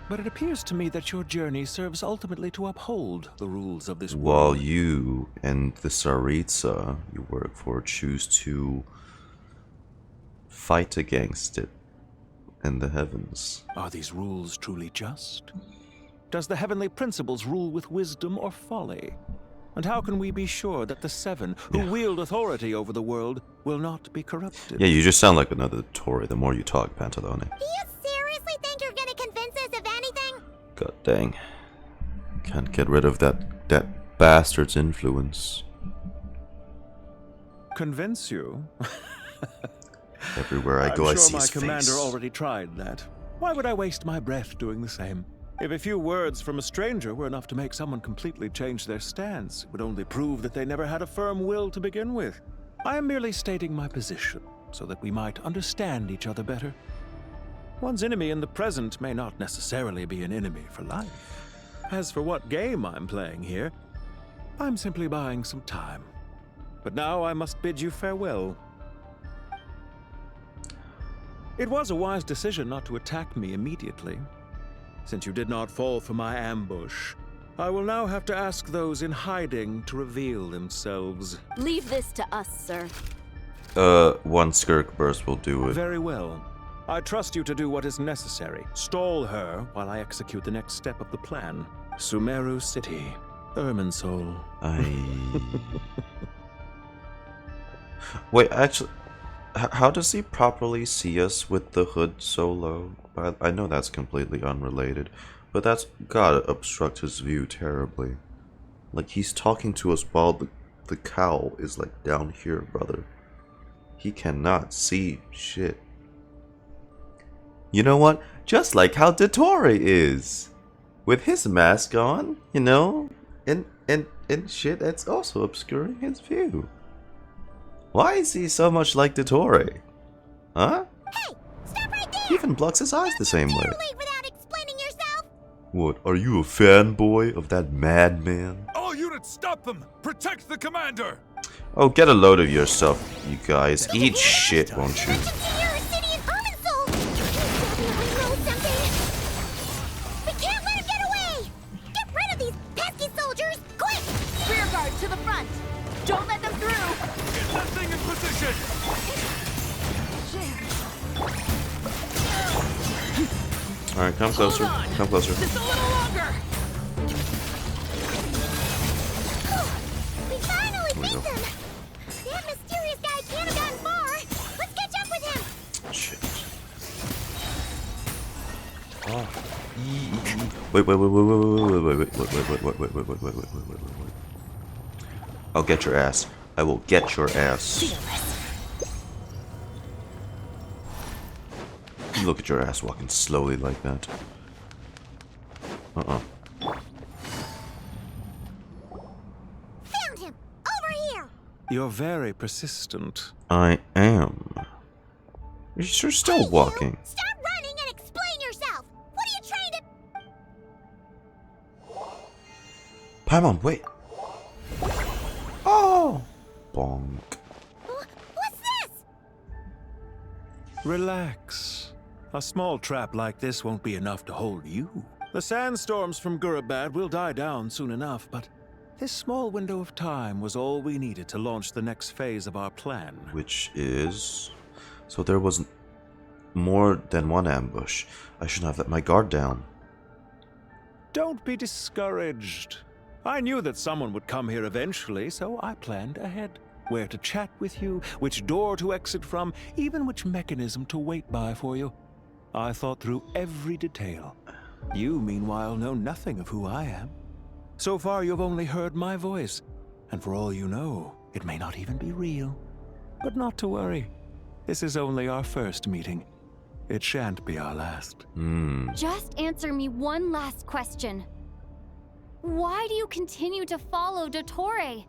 But it appears to me that your journey serves ultimately to uphold the rules of this While world. you and the Tsaritsa you work for choose to fight against it in the heavens. Are these rules truly just? Does the heavenly principles rule with wisdom or folly? And how can we be sure that the 7 who wield authority over the world will not be corrupted? Yeah, you just sound like another Tory the more you talk, Pantalone. Do you seriously think you're gonna convince us of anything? God dang. Can't get rid of that bastard's influence. Convince you? Everywhere I go, I'm I sure see my his commander face. already tried that. Why would I waste my breath doing the same? If a few words from a stranger were enough to make someone completely change their stance, it would only prove that they never had a firm will to begin with. I am merely stating my position, so that we might understand each other better. One's enemy in the present may not necessarily be an enemy for life. As for what game I'm playing here, I'm simply buying some time. But now I must bid you farewell. It was a wise decision not to attack me immediately. Since you did not fall for my ambush, I will now have to ask those in hiding to reveal themselves. Leave this to us, sir. One Skirk burst will do it. Very well. I trust you to do what is necessary. Stall her while I execute the next step of the plan. Sumeru City, Irminsul. Wait, actually, how does he properly see us with the hood so low? I know that's completely unrelated, but that's gotta obstruct his view terribly. Like, he's talking to us while the cowl is like down here, brother. He cannot see shit. You know what? Just like how dottore is. With his mask on, you know? And shit that's also obscuring his view. Why is he so much like dottore? Huh? Hey! Stop right there! He even blocks his eyes the same way. Leave without explaining yourself! What, are you a fanboy of that madman? All units, stop them! Protect the commander! Oh, get a load of yourself, you guys. Eat shit, won't you? To the front! Don't let them through! Get that thing in position! Alright, come closer. Come closer. Just a little longer! We finally beat them! That mysterious guy can't have gotten far! Let's catch up with him! Shit. Oh. Wait. I'll get your ass. I will get your ass. Look at your ass walking slowly like that. Found him! Over here! You're very persistent. I am. You're still walking. Stop running and explain yourself! What are you trying to... Paimon, wait. Oh! Bonk. What's this? Relax. A small trap like this won't be enough to hold you. The sandstorms from Gurabad will die down soon enough, but this small window of time was all we needed to launch the next phase of our plan. Which is... So there was more than one ambush. I shouldn't have let my guard down. Don't be discouraged. I knew that someone would come here eventually, so I planned ahead. Where to chat with you, which door to exit from, even which mechanism to wait by for you. I thought through every detail. You, meanwhile, know nothing of who I am. So far, you've only heard my voice, and for all you know, it may not even be real. But not to worry. This is only our first meeting. It shan't be our last. Just answer me one last question. Why do you continue to follow dottore?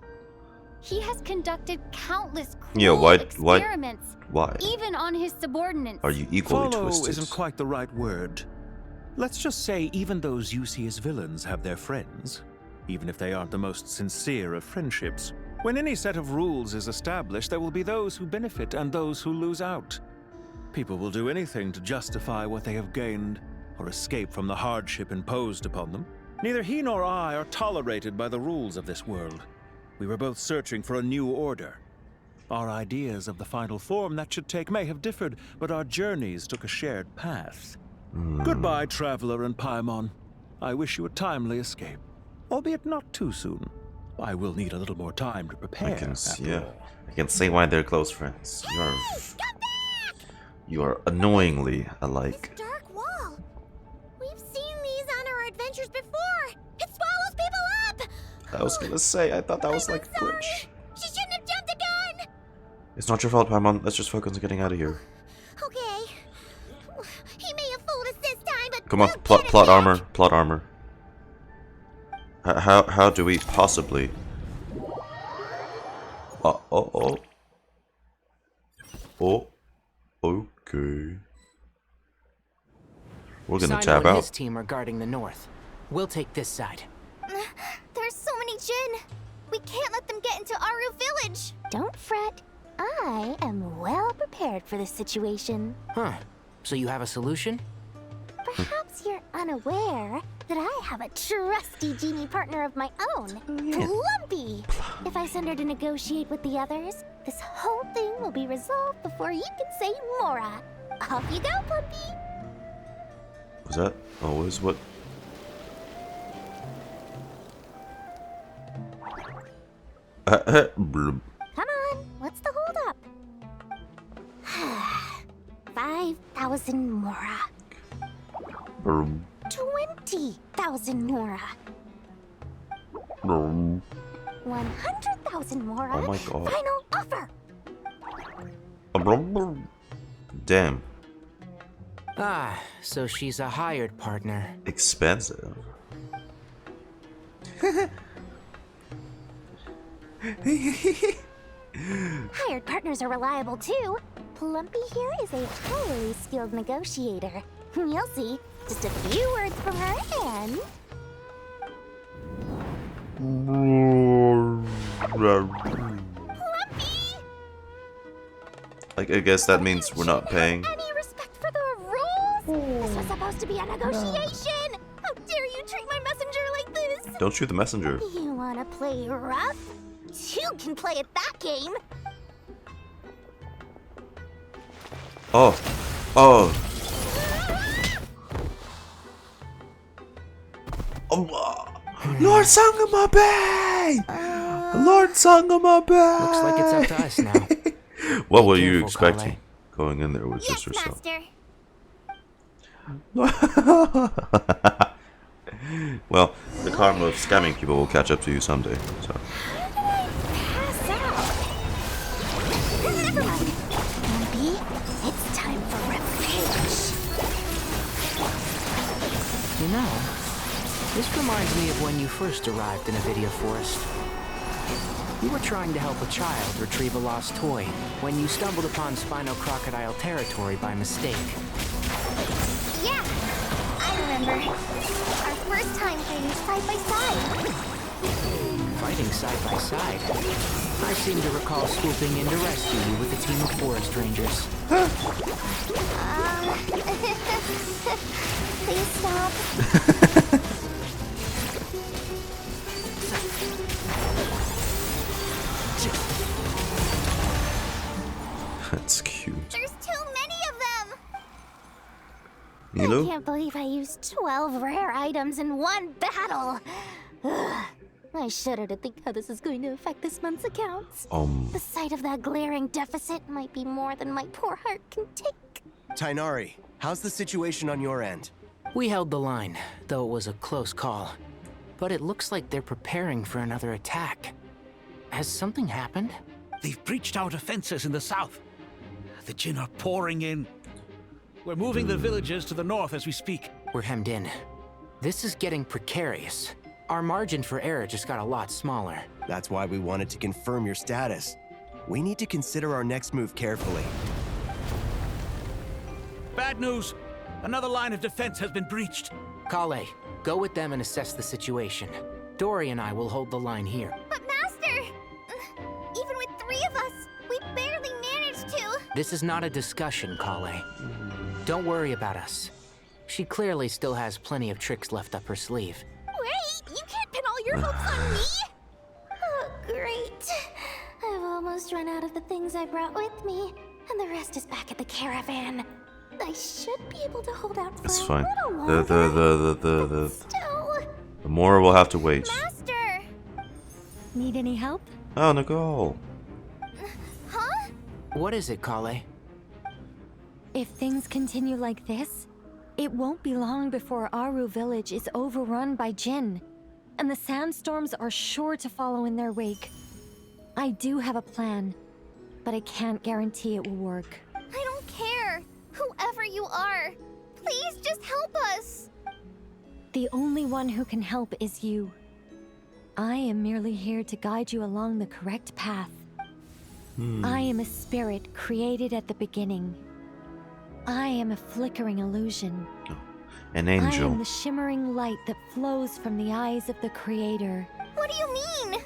He has conducted countless cruel experiments, why? even on his subordinates. Are you equally Follow twisted? isn't quite the right word. Let's just say even those you see as villains have their friends, even if they aren't the most sincere of friendships. When any set of rules is established, there will be those who benefit and those who lose out. People will do anything to justify what they have gained or escape from the hardship imposed upon them. Neither he nor I are tolerated by the rules of this world. We were both searching for a new order. Our ideas of the final form that should take may have differed, but our journeys took a shared path. Goodbye, Traveler and Paimon. I wish you a timely escape, albeit not too soon. I will need a little more time to prepare. I can see why they're close friends. You are annoyingly alike. This dark wall. We've seen these on our adventures before. It swallows people up. I was gonna say, I thought that was like a glitch. She shouldn't have jumped the gun. It's not your fault, Paimon. Let's just focus on getting out of here. Okay. He may have fooled us this time, but Come on, plot armor. How do we possibly? Oh. Okay. We're gonna tab Sino and out. his team are guarding the north. We'll take this side. There's so many Jinn. We can't let them get into Aru Village. Don't fret. I am well prepared for this situation. Huh. So you have a solution? Perhaps you're unaware that I have a trusty genie partner of my own, Plumpy. If I send her to negotiate with the others, this whole thing will be resolved before you can say Mora. Off you go, Plumpy. Was that always what? Come on, what's the holdup? 5,000 Mora. 20,000 Mora. 100,000 Mora. Oh my god. Final offer. Damn. Ah, so she's a hired partner. Expensive. Hired partners are reliable too. Plumpy here is a highly skilled negotiator. You'll see. Just a few words from her and... I guess that means we're not paying. Any respect for the rules? This was supposed to be a negotiation. How dare you treat my messenger like this? Don't shoot the messenger. You wanna play rough? You can play at that game. Oh. Lord Sangamabe! Lord Sangamabe! Looks like it's up to us now. What were you expecting? Going in there with just yourself. Well, the karma of scamming people will catch up to you someday. So. Plumpy, it's time for revenge. You know, this reminds me of when you first arrived in Avidia Forest. You were trying to help a child retrieve a lost toy when you stumbled upon Spino Crocodile territory by mistake. Yeah, I remember. Our first time fighting side by side. Fighting side by side? I seem to recall swooping in to rescue you with a team of forest rangers. Please stop. That's cute. There's too many of them. Milo? I can't believe I used 12 rare items in one battle. Ugh. I shudder to think how this is going to affect this month's accounts. The sight of that glaring deficit might be more than my poor heart can take. Tainari, how's the situation on your end? We held the line, though it was a close call. But it looks like they're preparing for another attack. Has something happened? They've breached our defenses in the south. The Jinn are pouring in. We're moving the villagers to the north as we speak. We're hemmed in. This is getting precarious. Our margin for error just got a lot smaller. That's why we wanted to confirm your status. We need to consider our next move carefully. Bad news! Another line of defense has been breached. Kale, go with them and assess the situation. Dory and I will hold the line here. But Master! Even with 3 of us, we barely managed to. This is not a discussion, Kale. Don't worry about us. She clearly still has plenty of tricks left up her sleeve. Wait, you can't pin all your hopes on me! Oh, great. I've almost run out of the things I brought with me, and the rest is back at the caravan. I should be able to hold out for It's a fine. little longer. The more will have to wait. Master! Need any help? Oh, Nicole. Huh? What is it, Kale? If things continue like this, it won't be long before Aru Village is overrun by Jinn, and the sandstorms are sure to follow in their wake. I do have a plan, but I can't guarantee it will work. I don't care. Whoever you are, Please just help us. The only one who can help is you. I am merely here to guide you along the correct path. I am a spirit created at the beginning. I am a flickering illusion. An I angel. am the shimmering light that flows from the eyes of the Creator. What do you mean?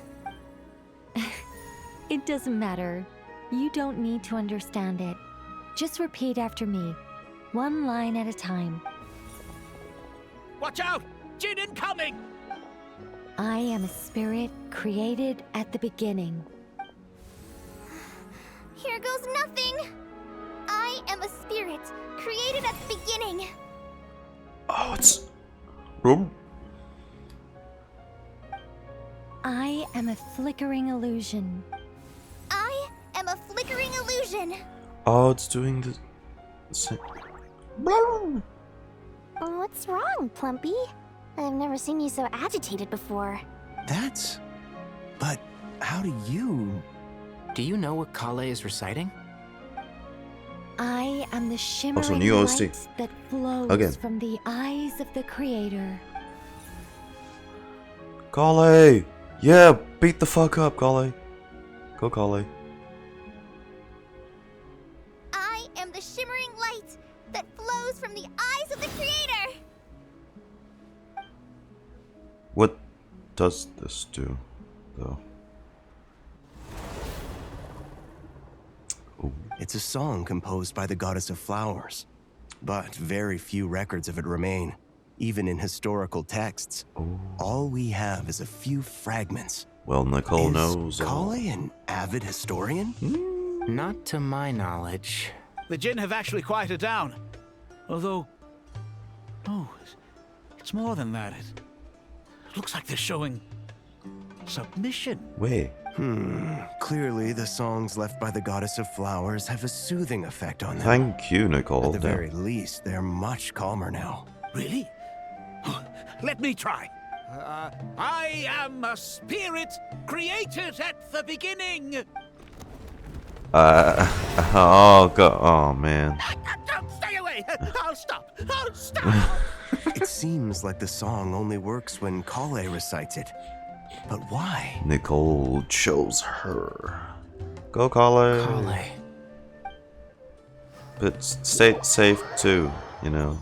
It doesn't matter. You don't need to understand it. Just repeat after me, one line at a time. Watch out! Jin incoming! I am a spirit created at the beginning. Here goes nothing. I am a spirit created at the beginning. Oh, it's... Room? I am a flickering illusion. I am a flickering illusion. Oh, it's doing the... same. What's wrong, Plumpy? I've never seen you so agitated before. That's... But how do you... Do you know what Kale is reciting? I am the shimmering new OST. light that flows Again. from the eyes of the Creator. Kale! Yeah, beat the fuck up, Kale. Go, Kale. I am the shimmering light that flows from the eyes of the Creator. What does this do, though? It's a song composed by the goddess of flowers, but very few records of it remain, even in historical texts. All we have is a few fragments. Well, Nicole Is knows. Kale an avid historian? Not to my knowledge. The Jin have actually quieted down. Although... Oh, it's more than that. It looks like they're showing... submission. Wait. Clearly, the songs left by the goddess of flowers have a soothing effect on them. Thank you, Nicole. At the very least, they're much calmer now. Really? Let me try. I am a spirit created at the beginning. Oh, God. Oh, man. Don't stay away. I'll stop. I'll stop. It seems like the song only works when Kale recites it. But why? Nicole chose her. Go, Kale. Kale. But stay safe, too, you know.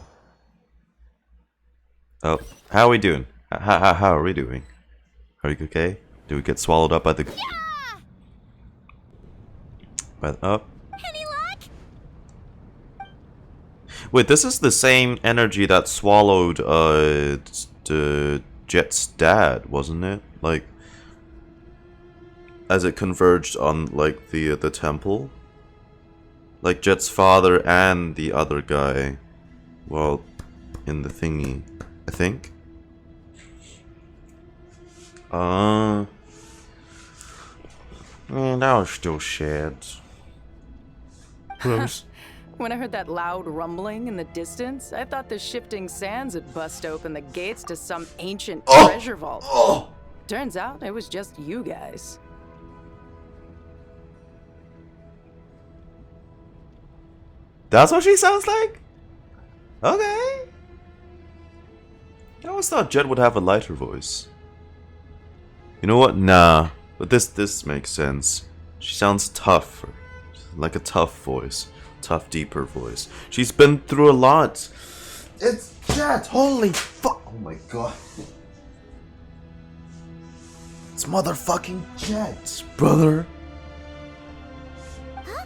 Oh, how are we doing? How are we doing? Are you okay? Do we get swallowed up by the... Yeah! By the... Oh. Any luck? Wait, this is the same energy that swallowed, the Jet's dad, wasn't it? Like, as it converged on, like, the temple? Like, Jet's father and the other guy, well, in the thingy, I think? Man, that was still shit. When I heard that loud rumbling in the distance, I thought the shifting sands had bust open the gates to some ancient treasure vault. Turns out it was just you guys. That's what she sounds like? Okay. I always thought Jet would have a lighter voice. You know what? Nah. But this makes sense. She sounds tough. Like a tough voice. Tough, deeper voice. She's been through a lot. It's Jet! Holy fuck! Oh my god. It's motherfucking Jet, brother. Huh?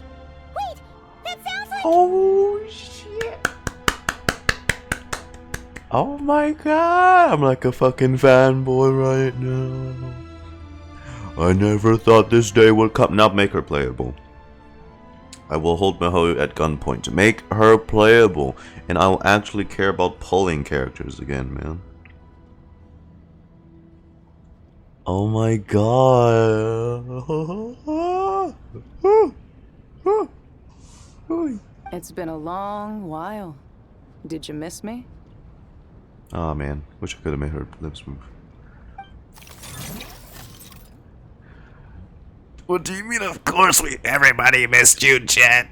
Wait, that sounds like... Oh shit. Oh my god. I'm like a fucking fanboy right now. I never thought this day would come. Now make her playable. I will hold Miho at gunpoint to make her playable, and I will actually care about pulling characters again, man. Oh my god. It's been a long while. Did you miss me? Oh man, wish I could have made her lips move. What do you mean? Of course everybody missed you, Jet.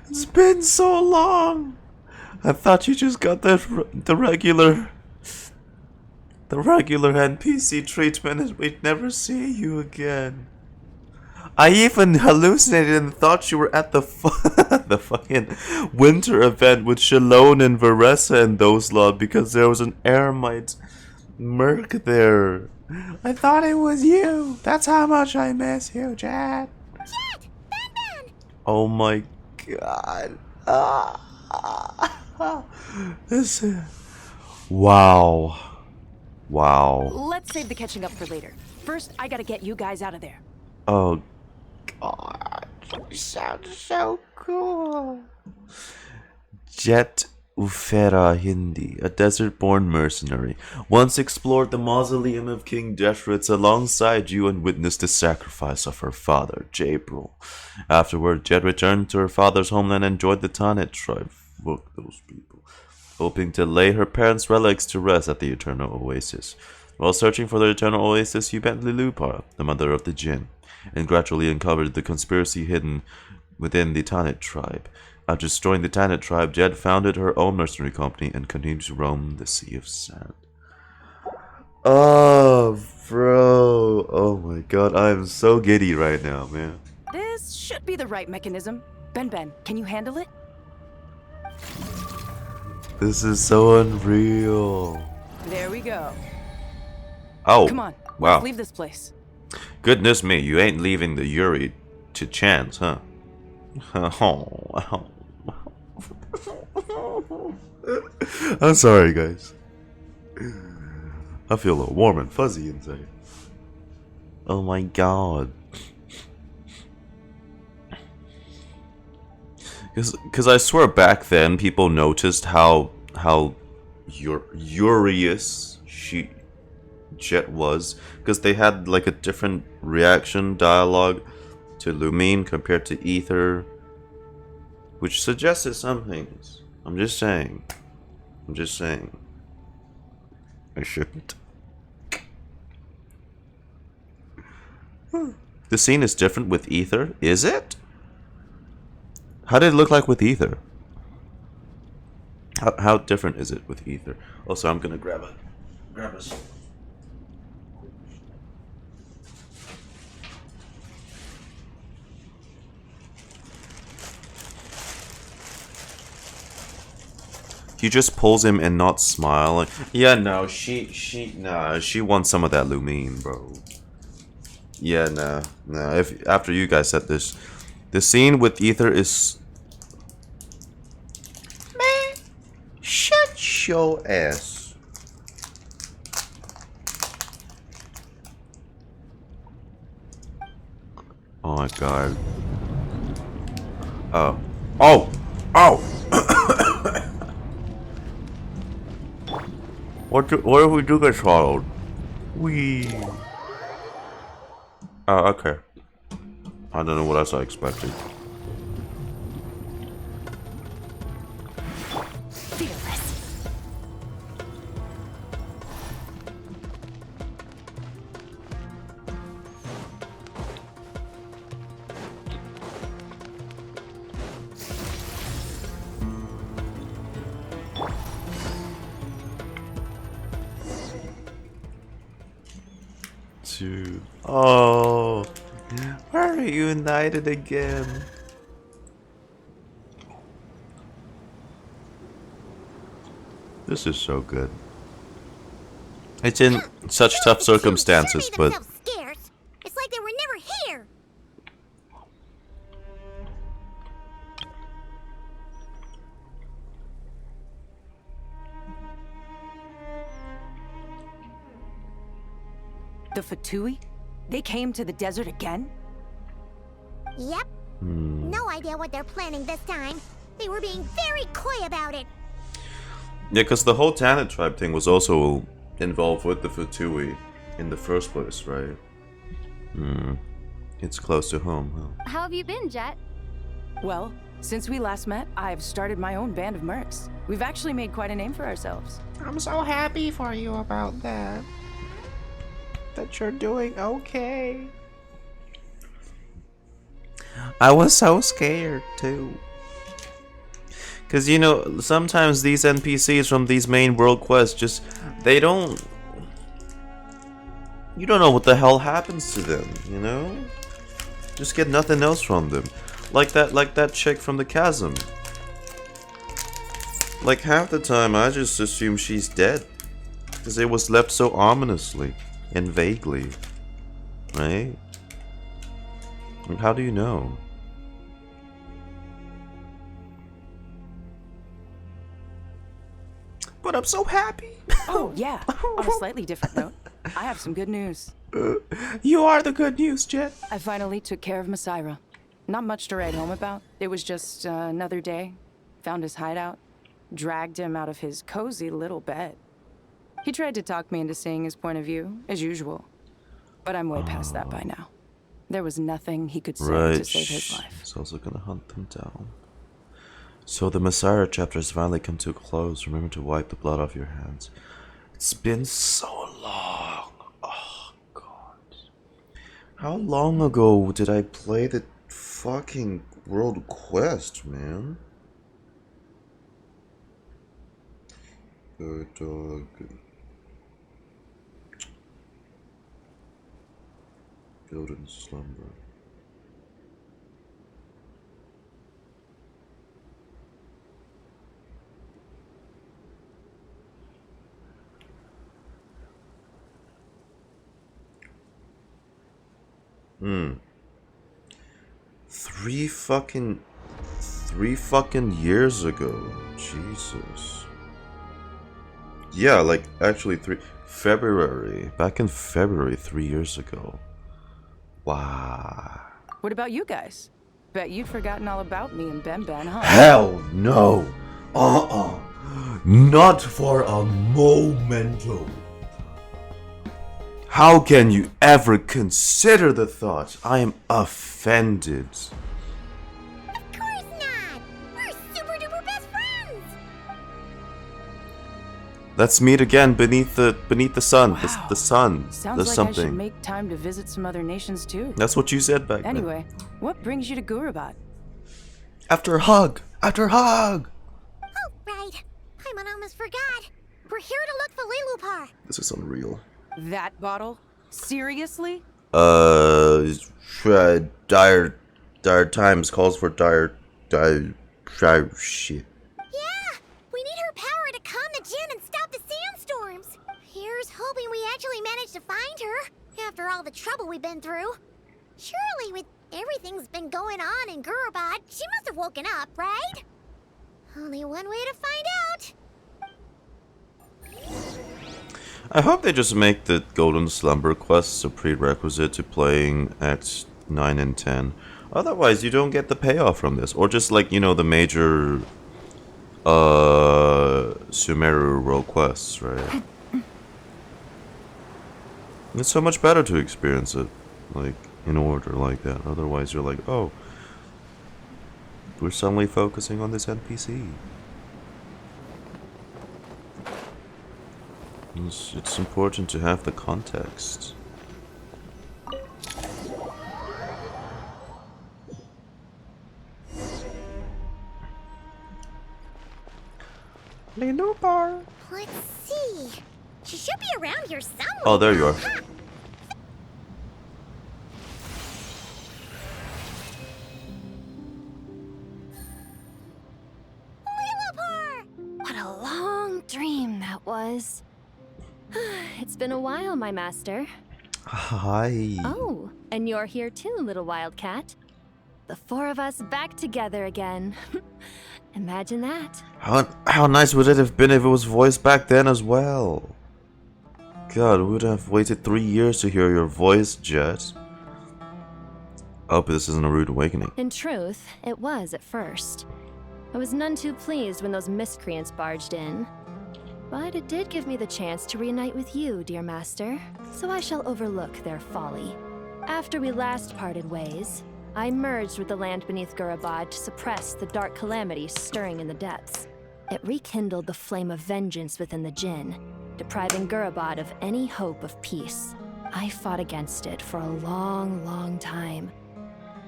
It's been so long. I thought you just got the regular NPC treatment and we'd never see you again. I even hallucinated and thought you were at the the fucking winter event with Shalone and Varessa and those lot because there was an Eremite merc there. I thought it was you. That's how much I miss you, Chad. Jet! Ben! Oh my god. This is... Wow. Wow. Let's save the catching up for later. First, I gotta get you guys out of there. Oh god. You sound so cool. Jet Ufera Hindi, a desert-born mercenary, once explored the mausoleum of King Deshretz alongside you and witnessed the sacrifice of her father, Jabril. Afterward, Jet returned to her father's homeland and joined the Tanit tribe. Fuck those people. Hoping to lay her parents' relics to rest at the Eternal Oasis. While searching for the Eternal Oasis, you met Lilupar, the mother of the Jinn, and gradually uncovered the conspiracy hidden within the Tanit tribe. After destroying the Tanit tribe, Jed founded her own mercenary company and continued to roam the Sea of Sand. Oh, bro. Oh my god, I am so giddy right now, man. This should be the right mechanism. Ben, can you handle it? This is so unreal. There we go. Oh, Come on, wow. let's leave this place. Goodness me, you ain't leaving the Yuri to chance, huh? Oh. I'm sorry, guys. I feel all warm and fuzzy inside. Oh my god. Because I swear back then people noticed how Urious Jet was, because they had like a different reaction dialogue to Lumine compared to Ether, which suggested some things. I'm just saying. I shouldn't. The scene is different with Ether, is it? How did it look like with Ether? How different is it with Ether? Also, I'm gonna grab a He just pulls him and not smile. Like, yeah, no, she wants some of that Lumine, bro. Yeah, no. If after you guys said this, the scene with Ether is. Man, shut your ass. Oh my god. Oh. What if we do get swallowed? Oh, okay. I don't know what else I expected. Oh, we're reunited again. This is so good. It's in such tough circumstances, but Scarce. It's like they were never here. The Fatui? They came to the desert again? Yep. No idea what they're planning this time. They were being very coy about it. yeah, because the whole Tanit tribe thing was also involved with the Fatui in the first place, right? It's close to home, huh? How have you been, Jet? Well, since we last met, I've started my own band of mercs. We've actually made quite a name for ourselves. I'm so happy for you about that. That you're doing okay. I was so scared too. Because, you know, sometimes these NPCs from these main world quests just... They don't... You don't know what the hell happens to them, you know? Just get nothing else from them. Like that chick from the chasm. Like, half the time I just assume she's dead. Because it was left so ominously and vaguely. Right? Like, how do you know? But I'm so happy. Oh, yeah. On a slightly different note, I have some good news. You are the good news, Jet. I finally took care of Masira. Not much to write home about. It was just another day. Found his hideout. Dragged him out of his cozy little bed. He tried to talk me into seeing his point of view, as usual. But I'm way past that by now. There was nothing he could say to save his life. He's also gonna hunt them down. So the Messiah chapter has finally come to a close. Remember to wipe the blood off your hands. It's been so long. Oh, God. How long ago did I play the fucking World Quest, man? Good dog. Golden slumber. Three fucking years ago. Jesus. Yeah, like actually February. Back in February 3 years ago. Wow. What about you guys? Bet you'd forgotten all about me and Ben, huh? Hell no. Not for a momento. How can you ever consider the thought? I am offended. Of course not! We're super duper best friends! Let's meet again beneath the sun. Wow. The sun. Sounds There's like something. I should make time to visit some other nations too. That's what you said back then. Anyway, what brings you to Gurabat? After a hug. After a hug. Oh, right. I almost forgot. We're here to look for Lilupar. This is unreal. That bottle? Seriously? Dire times calls for dire shit. Yeah, we need her power to calm the Jinn and stop the sandstorms. Here's hoping we actually manage to find her, after all the trouble we've been through. Surely with everything's been going on in Gurubad, she must have woken up, right? Only one way to find out. I hope they just make the Golden Slumber quests a prerequisite to playing Acts 9 and 10. Otherwise, you don't get the payoff from this. Or just like, you know, the major Sumeru world quests, right? It's so much better to experience it, like, in order like that. Otherwise, you're like, oh, we're suddenly focusing on this NPC. It's important to have the context. Lilupar. Let's see. She should be around here somewhere. Oh, there you are. Lilupar! What a long dream that was. It's been a while, my master. Hi. Oh, and you're here too, little wildcat. The four of us back together again. Imagine that. How nice would it have been if it was voiced back then as well? God, we would have waited 3 years to hear your voice, Jet. I hope this isn't a rude awakening. In truth, it was at first. I was none too pleased when those miscreants barged in. But it did give me the chance to reunite with you, dear master, so I shall overlook their folly. After we last parted ways, I merged with the land beneath Gurubad to suppress the dark calamities stirring in the depths. It rekindled the flame of vengeance within the Jinn, depriving Gurubad of any hope of peace. I fought against it for a long, long time.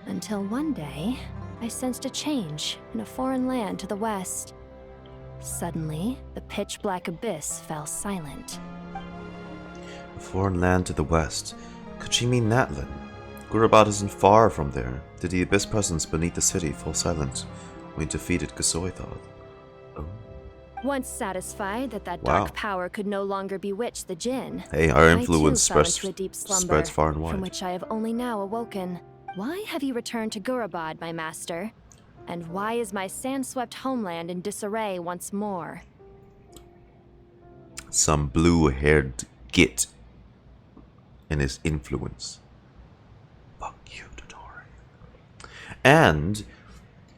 Until one day, I sensed a change in a foreign land to the west. Suddenly, the pitch-black abyss fell silent. A foreign land to the west. Could she mean that then? Gurabad isn't far from there. Did the abyss presence beneath the city fall silent when he defeated Kusoithad? Oh. Once satisfied that Wow. dark power could no longer bewitch the Jinn, Hey, our I too influence fell spreads, into a deep slumber, spreads far and wide. from which I have only now awoken. Why have you returned to Gurabad, my master? And why is my sand-swept homeland in disarray once more? Some blue-haired git and his influence. Fuck you, dottore. And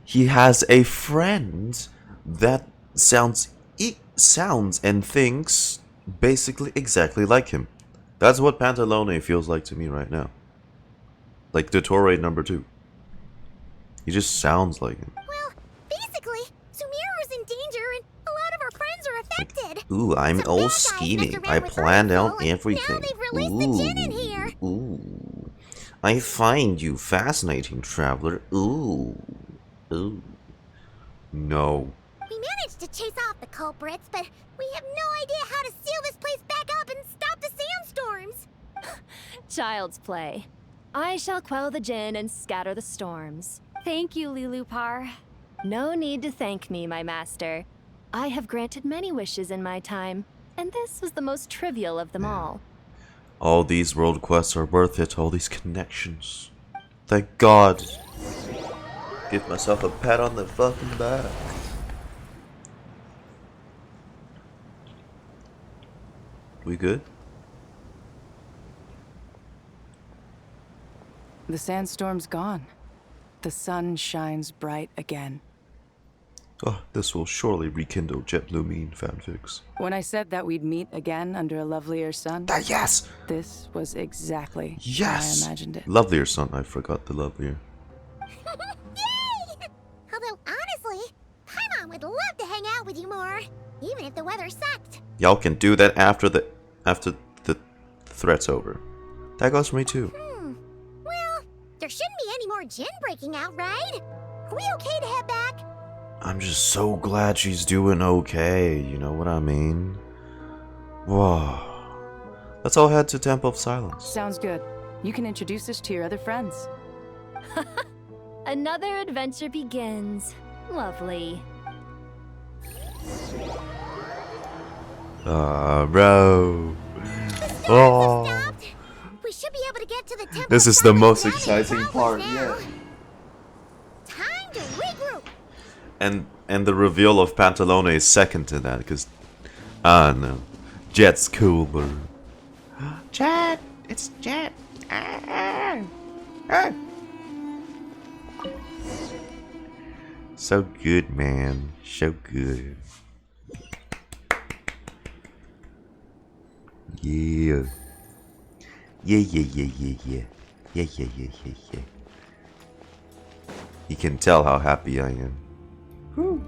he has a friend that sounds and thinks basically exactly like him. That's what Pantalone feels like to me right now. Like dottore number 2. He just sounds like him. Well, basically, Sumeru's in danger and a lot of our friends are affected. Ooh, I'm all scheming. I planned out everything. Now they've released the Jinn in here. Ooh. I find you fascinating, traveler. Ooh. Ooh. No. We managed to chase off the culprits, but we have no idea how to seal this place back up and stop the sandstorms. Child's play. I shall quell the Jinn and scatter the storms. Thank you, Lilupar. No need to thank me, my master. I have granted many wishes in my time, and this was the most trivial of them all. All these world quests are worth it, all these connections. Thank God. Give myself a pat on the fucking back. We good? The sandstorm's gone. The sun shines bright again. Oh, this will surely rekindle JetBlue Mean fanfics. When I said that we'd meet again under a lovelier sun, yes! This was exactly Yes! how I imagined it. Lovelier son, I forgot the lovelier. Yay! Although, honestly, Paimon would love to hang out with you more, even if the weather sucked. Y'all can do that after the threat's over. That goes for me too. Well, there shouldn't be any more Jinn breaking out, right? Are we okay to head back? I'm just so glad she's doing okay, you know what I mean? Whoa. Let's all head to Temple of Silence. Sounds good. You can introduce us to your other friends. Another adventure begins. Lovely. Bro. Oh. We should be able to get to the temple. This is the most exciting part yet. Time to regroup. And the reveal of Pantalone is second to that, because I don't know. Jet's cool, bro. Jet! It's Jet! So good, man. So good. Yeah. Yeah. Yeah. You can tell how happy I am. Whew.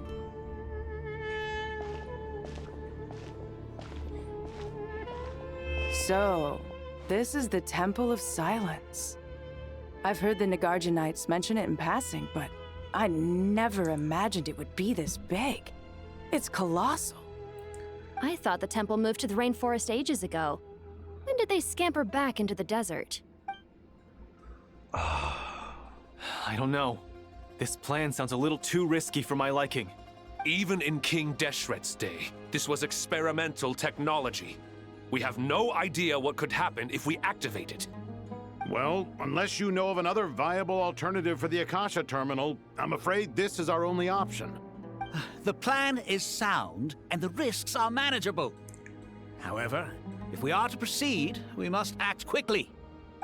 So, this is the Temple of Silence. I've heard the Nagarjanites mention it in passing, but I never imagined it would be this big. It's colossal. I thought the temple moved to the rainforest ages ago. When did they scamper back into the desert? I don't know. This plan sounds a little too risky for my liking. Even in King Deshret's day, this was experimental technology. We have no idea what could happen if we activate it. Well, unless you know of another viable alternative for the Akasha terminal, I'm afraid this is our only option. The plan is sound, and the risks are manageable. However, if we are to proceed, we must act quickly.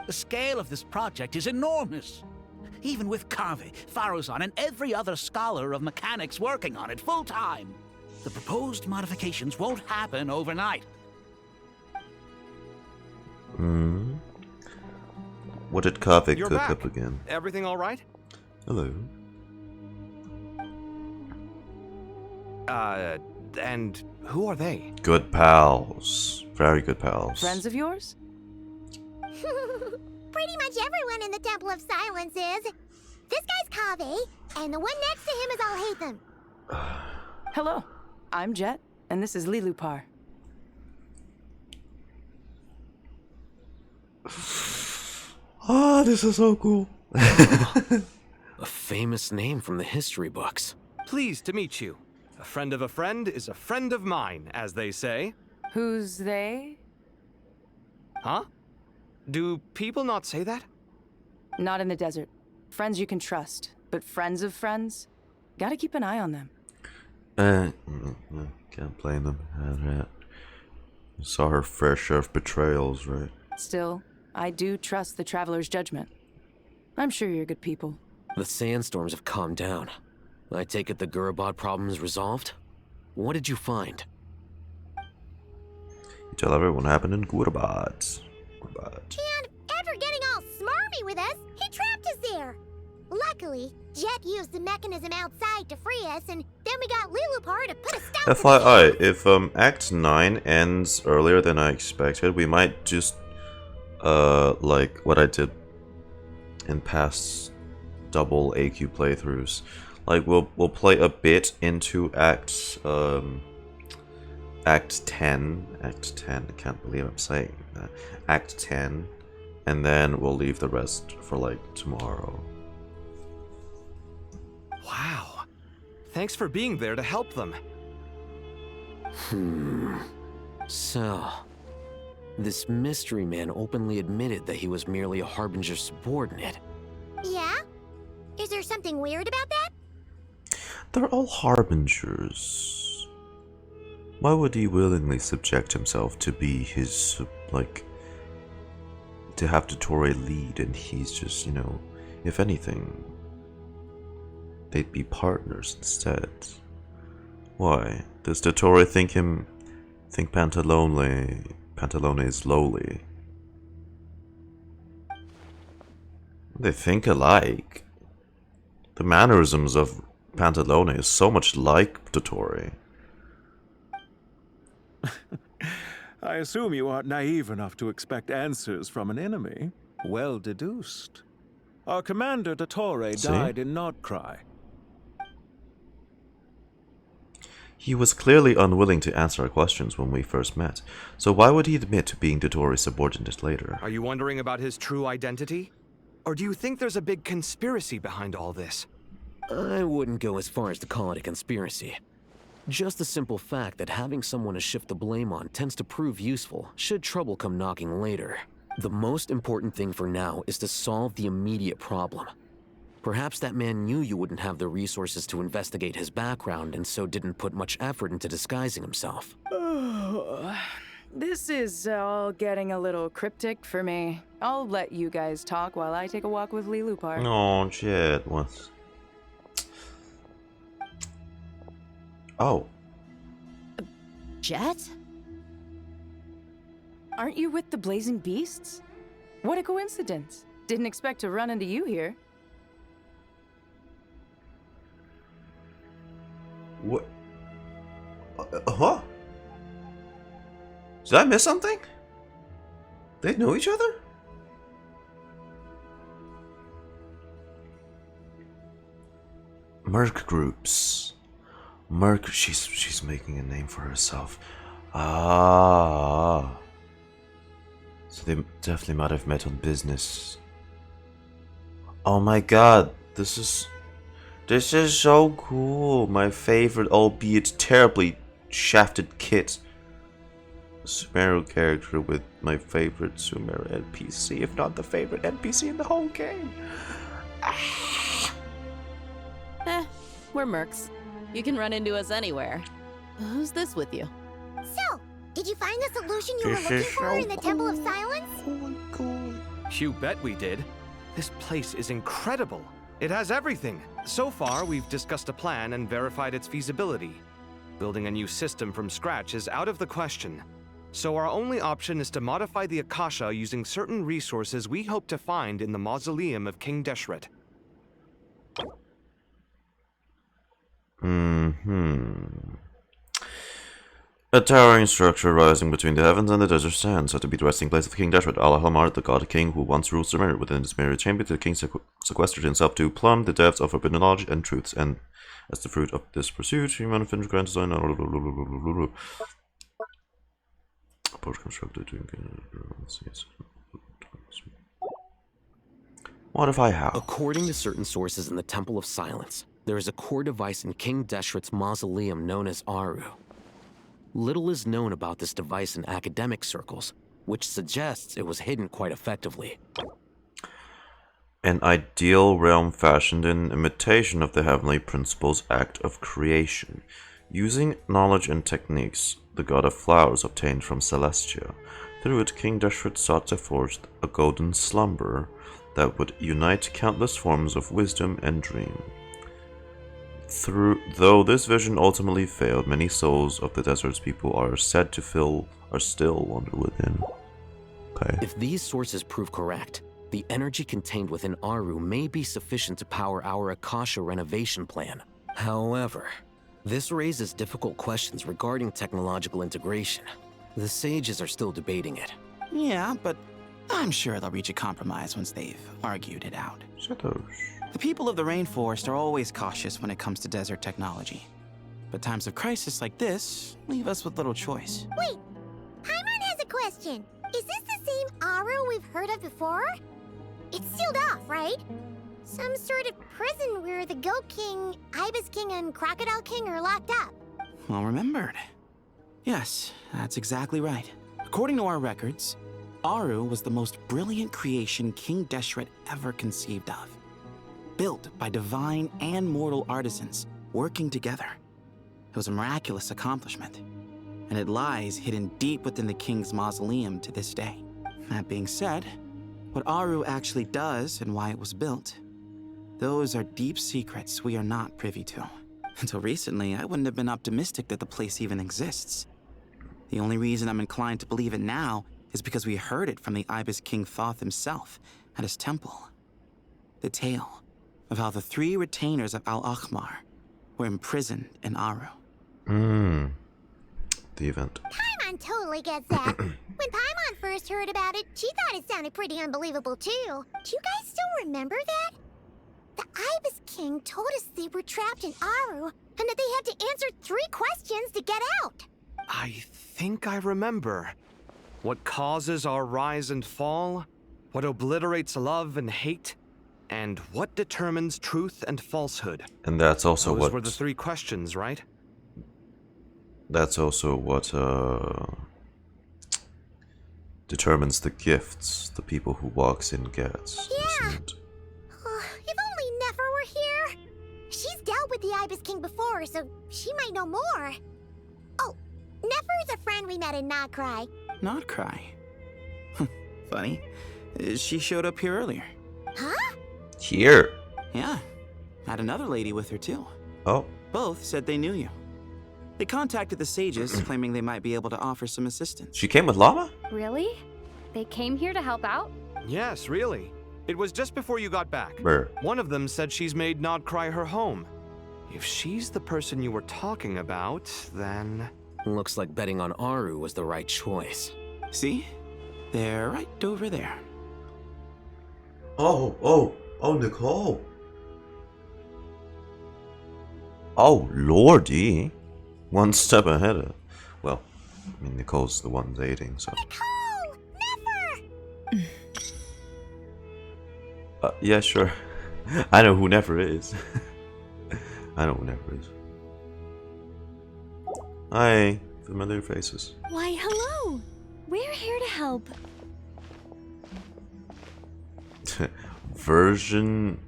The scale of this project is enormous. Even with Carvey, Faruzan, and every other scholar of mechanics working on it full-time, the proposed modifications won't happen overnight. Hmm. What did Kavik You're cook back. up again? Everything all right? Hello. And who are they? Good pals. Very good pals. Friends of yours? Pretty much everyone in the Temple of Silence is. This guy's Kaveh, and the one next to him is Alhaitham. Hello, I'm Jet, and this is Lilupar. Ah, this is so cool. A famous name from the history books. Pleased to meet you. A friend of a friend is a friend of mine, as they say. Who's they? Huh? Do people not say that? Not in the desert. Friends you can trust, but friends of friends? Gotta keep an eye on them. Can't blame them. Saw her fair share of betrayals, right? Still, I do trust the Traveler's judgment. I'm sure you're good people. The sandstorms have calmed down. I take it the Gurabad problem is resolved? What did you find? You tell everyone what happened in Gurabad. And after getting all smarmy with us, he trapped us there. Luckily, Jet used the mechanism outside to free us, and then we got Lilupar to put a stop to FYI, if Act 9 ends earlier than I expected, we might just like what I did in past double AQ playthroughs. Like we'll play a bit into Act 10. Act 10. I can't believe I'm saying that. Act 10, and then we'll leave the rest for like tomorrow. Wow. Thanks for being there to help them. So, this mystery man openly admitted that he was merely a Harbinger subordinate. Yeah? Is there something weird about that? They're all Harbingers. Why would he willingly subject himself to be his, like, to have dottore lead and he's just, you know, if anything, they'd be partners instead. Why? Does dottore think Pantalone is lowly? They think alike. The mannerisms of Pantalone is so much like dottore. I assume you aren't naive enough to expect answers from an enemy. Well deduced. Our commander, dottore, died in Nordcry. He was clearly unwilling to answer our questions when we first met, so why would he admit to being dottore's subordinate later? Are you wondering about his true identity? Or do you think there's a big conspiracy behind all this? I wouldn't go as far as to call it a conspiracy. Just the simple fact that having someone to shift the blame on tends to prove useful should trouble come knocking later. The most important thing for now is to solve the immediate problem. Perhaps that man knew you wouldn't have the resources to investigate his background and so didn't put much effort into disguising himself. This is all getting a little cryptic for me. I'll let you guys talk while I take a walk with Lilupar. Oh, shit. What? Oh. Jet? Aren't you with the Blazing Beasts? What a coincidence. Didn't expect to run into you here. What? Huh? Did I miss something? They know each other? Merc groups. Merc, she's making a name for herself. Ah. So they definitely might have met on business. Oh my god, this is so cool. My favorite, albeit terribly shafted kit. Sumeru character with my favorite Sumeru NPC, if not the favorite NPC in the whole game. We're mercs. You can run into us anywhere. Who's this with you? So, did you find the solution you were looking for in the Temple of Silence? Oh my god. You bet we did. This place is incredible. It has everything. So far, we've discussed a plan and verified its feasibility. Building a new system from scratch is out of the question. So our only option is to modify the Akasha using certain resources we hope to find in the mausoleum of King Deshret. A towering structure rising between the heavens and the desert sands, said to be the resting place of King Deshret, Al-Hamar, the god king who once ruled Sumeru. Within his mirror chamber, the king sequestered himself to plumb the depths of forbidden knowledge and truths, and as the fruit of this pursuit, human finished grand design. Post-constructed. What if I have? According to certain sources in the Temple of Silence, there is a core device in King Deshret's mausoleum known as Aru. Little is known about this device in academic circles, which suggests it was hidden quite effectively. An ideal realm fashioned in imitation of the heavenly principles act of creation, using knowledge and techniques the god of flowers obtained from Celestia. Through it, King Deshret sought to forge a golden slumber that would unite countless forms of wisdom and dream. Though this vision ultimately failed, many souls of the desert's people are said to still wander within. Okay. If these sources prove correct, the energy contained within Aru may be sufficient to power our Akasha renovation plan. However, this raises difficult questions regarding technological integration. The sages are still debating it. Yeah, but I'm sure they'll reach a compromise once they've argued it out. The people of the rainforest are always cautious when it comes to desert technology. But times of crisis like this leave us with little choice. Wait, Paimon has a question. Is this the same Aru we've heard of before? It's sealed off, right? Some sort of prison where the Goat King, Ibis King, and Crocodile King are locked up. Well remembered. Yes, that's exactly right. According to our records, Aru was the most brilliant creation King Deshret ever conceived of. Built by divine and mortal artisans working together. It was a miraculous accomplishment, and it lies hidden deep within the king's mausoleum to this day. That being said, what Aru actually does and why it was built, those are deep secrets we are not privy to. Until recently, I wouldn't have been optimistic that the place even exists. The only reason I'm inclined to believe it now is because we heard it from the Ibis King Thoth himself at his temple. The tale of how the 3 retainers of Al-Akhmar were imprisoned in Aru. The event. Paimon totally gets that. When Paimon first heard about it, she thought it sounded pretty unbelievable too. Do you guys still remember that? The Ibis King told us they were trapped in Aru, and that they had to answer 3 questions to get out. I think I remember. What causes our rise and fall? What obliterates love and hate? And what determines truth and falsehood? And that's also Those what were the 3 questions, right? That's also what determines the gifts the people who walks in gets. Yeah. Isn't it? If only Nefer were here. She's dealt with the Ibis King before, so she might know more. Oh, Nefer's a friend we met in Notcry. Not cry. Funny. She showed up here earlier. Huh? Here. Yeah. Had another lady with her too. Oh. Both said they knew you. They contacted the sages, claiming they might be able to offer some assistance. She came with Llama? Really? They came here to help out? Yes, really. It was just before you got back. Where? One of them said she's made Nodcry her home. If she's the person you were talking about, then... Looks like betting on Aru was the right choice. See? They're right over there. Oh, Nicole. Oh, lordy. One step ahead of... Well, I mean, Nicole's the one dating, so... Nicole! Nefer! Yeah, sure. I know who Nefer is. I know who Nefer is. Hi, familiar faces. Why, hello! We're here to help. Version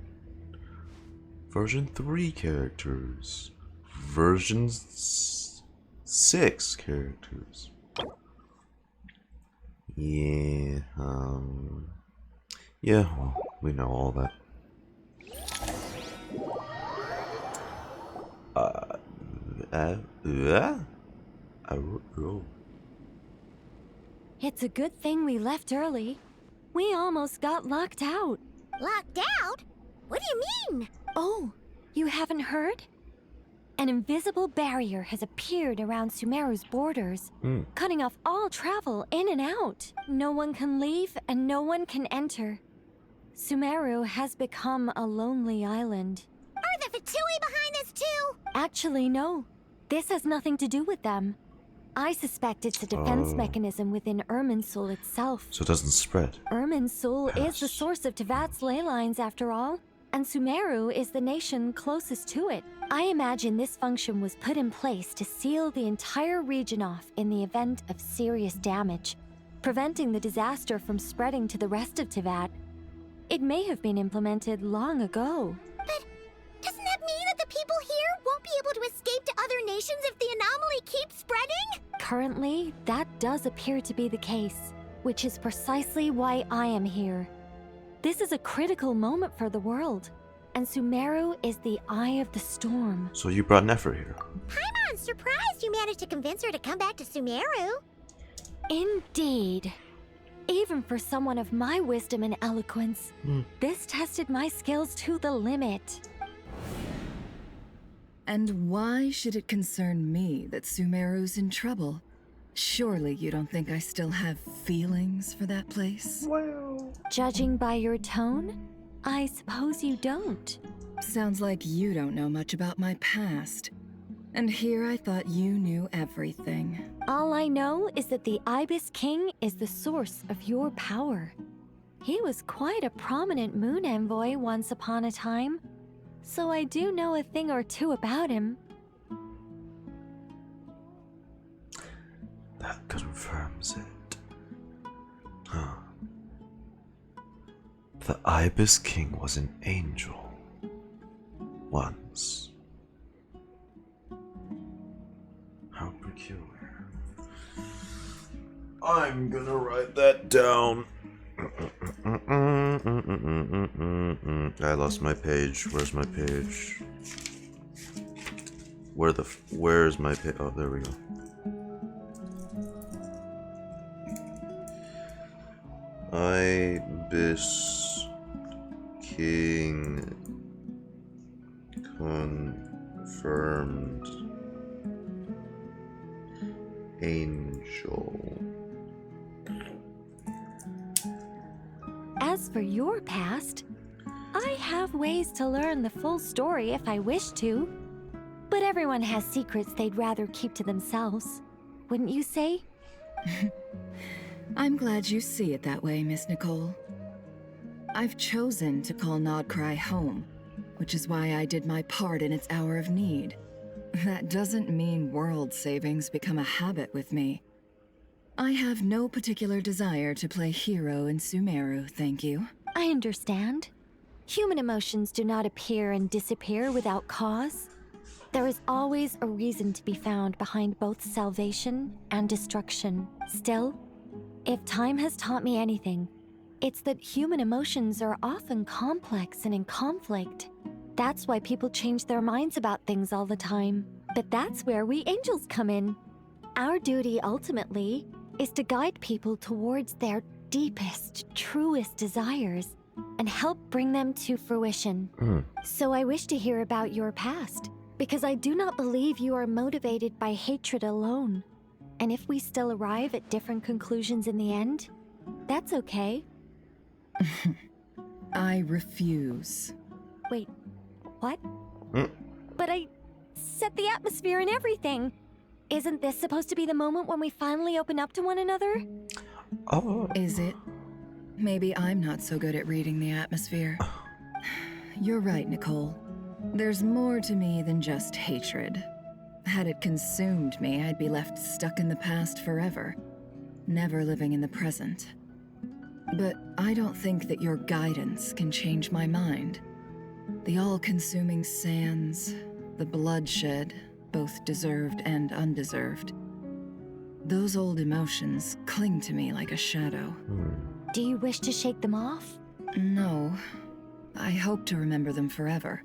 3 characters. Version 6 characters. Yeah, yeah, well, we know all that. It's a good thing we left early. We almost got locked out. Locked out? What do you mean? Oh, you haven't heard? An invisible barrier has appeared around Sumeru's borders, cutting off all travel in and out. No one can leave and no one can enter. Sumeru has become a lonely island. Are the Fatui behind this too? Actually, no. This has nothing to do with them. I suspect it's a defense mechanism within Irminsul itself. So it doesn't spread. Irminsul is the source of Tevat's ley lines, after all, and Sumeru is the nation closest to it. I imagine this function was put in place to seal the entire region off in the event of serious damage, preventing the disaster from spreading to the rest of Tevat. It may have been implemented long ago. But doesn't that mean that the people here won't be able to escape to other nations if the anomaly keeps spreading? Currently, that does appear to be the case, which is precisely why I am here. This is a critical moment for the world, and Sumeru is the eye of the storm. So you brought Nefer here. I'm surprised you managed to convince her to come back to Sumeru. Indeed. Even for someone of my wisdom and eloquence, this tested my skills to the limit. And why should it concern me that Sumeru's in trouble? Surely you don't think I still have feelings for that place? Well, judging by your tone, I suppose you don't. Sounds like you don't know much about my past. And here I thought you knew everything. All I know is that the Ibis King is the source of your power. He was quite a prominent moon envoy once upon a time, so I do know a thing or two about him. That confirms it. Huh. The Ibis King was an angel. Once. How peculiar. I'm gonna write that down. I lost my page. Where's my page? Where's my page? Oh, there we go. Ibis King confirmed angel. As for your past, I have ways to learn the full story if I wish to. But everyone has secrets they'd rather keep to themselves. Wouldn't you say? I'm glad you see it that way, Miss Nicole. I've chosen to call Nodcry home, which is why I did my part in its hour of need. That doesn't mean world savings become a habit with me. I have no particular desire to play hero in Sumeru, thank you. I understand. Human emotions do not appear and disappear without cause. There is always a reason to be found behind both salvation and destruction. Still, if time has taught me anything, it's that human emotions are often complex and in conflict. That's why people change their minds about things all the time. But that's where we angels come in. Our duty, ultimately, is to guide people towards their deepest, truest desires and help bring them to fruition. So I wish to hear about your past, because I do not believe you are motivated by hatred alone. And if we still arrive at different conclusions in the end, that's okay. I refuse. Wait, what? But I set the atmosphere and everything. Isn't this supposed to be the moment when we finally open up to one another? Oh. Is it? Maybe I'm not so good at reading the atmosphere. You're right, Nicole. There's more to me than just hatred. Had it consumed me, I'd be left stuck in the past forever, never living in the present. But I don't think that your guidance can change my mind. The all-consuming sands, the bloodshed, both deserved and undeserved. Those old emotions cling to me like a shadow. Do you wish to shake them off? No. I hope to remember them forever.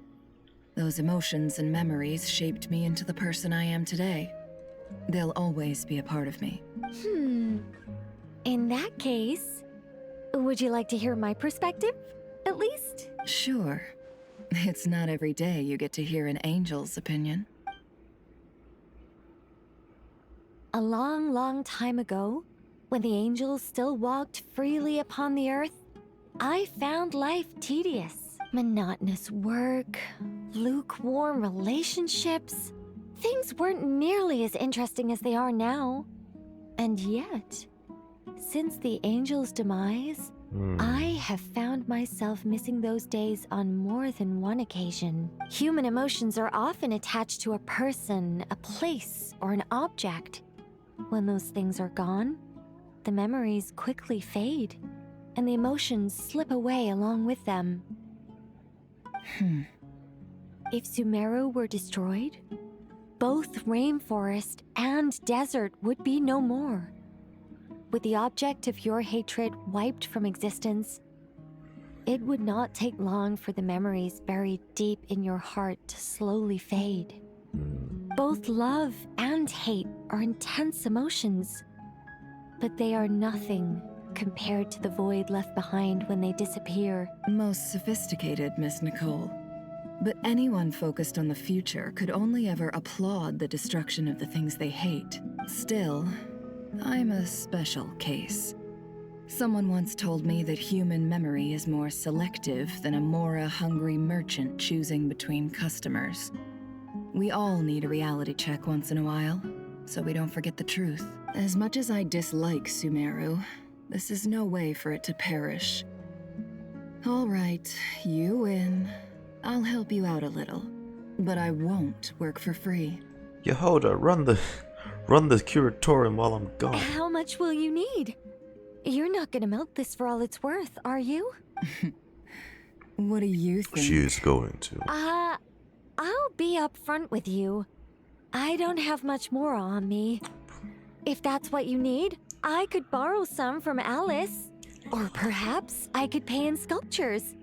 Those emotions and memories shaped me into the person I am today. They'll always be a part of me. In that case, would you like to hear my perspective, at least? Sure. It's not every day you get to hear an angel's opinion. A long, long time ago, when the angels still walked freely upon the earth, I found life tedious. Monotonous work, lukewarm relationships. Things weren't nearly as interesting as they are now. And yet, since the angels' demise, I have found myself missing those days on more than one occasion. Human emotions are often attached to a person, a place, or an object. When those things are gone, the memories quickly fade, and the emotions slip away along with them. If Sumeru were destroyed, both rainforest and desert would be no more. With the object of your hatred wiped from existence, it would not take long for the memories buried deep in your heart to slowly fade. Both love and hate are intense emotions, but they are nothing compared to the void left behind when they disappear. Most sophisticated, Miss Nicole. But anyone focused on the future could only ever applaud the destruction of the things they hate. Still, I'm a special case. Someone once told me that human memory is more selective than a Mora-hungry merchant choosing between customers. We all need a reality check once in a while, so we don't forget the truth. As much as I dislike Sumeru, this is no way for it to perish. All right, you win. I'll help you out a little, but I won't work for free. Yehoda, run the curatorium while I'm gone. How much will you need? You're not gonna milk this for all it's worth, are you? What do you think? She's going to. I'll be upfront with you. I don't have much more on me. If that's what you need, I could borrow some from Alice. Or perhaps I could pay in sculptures.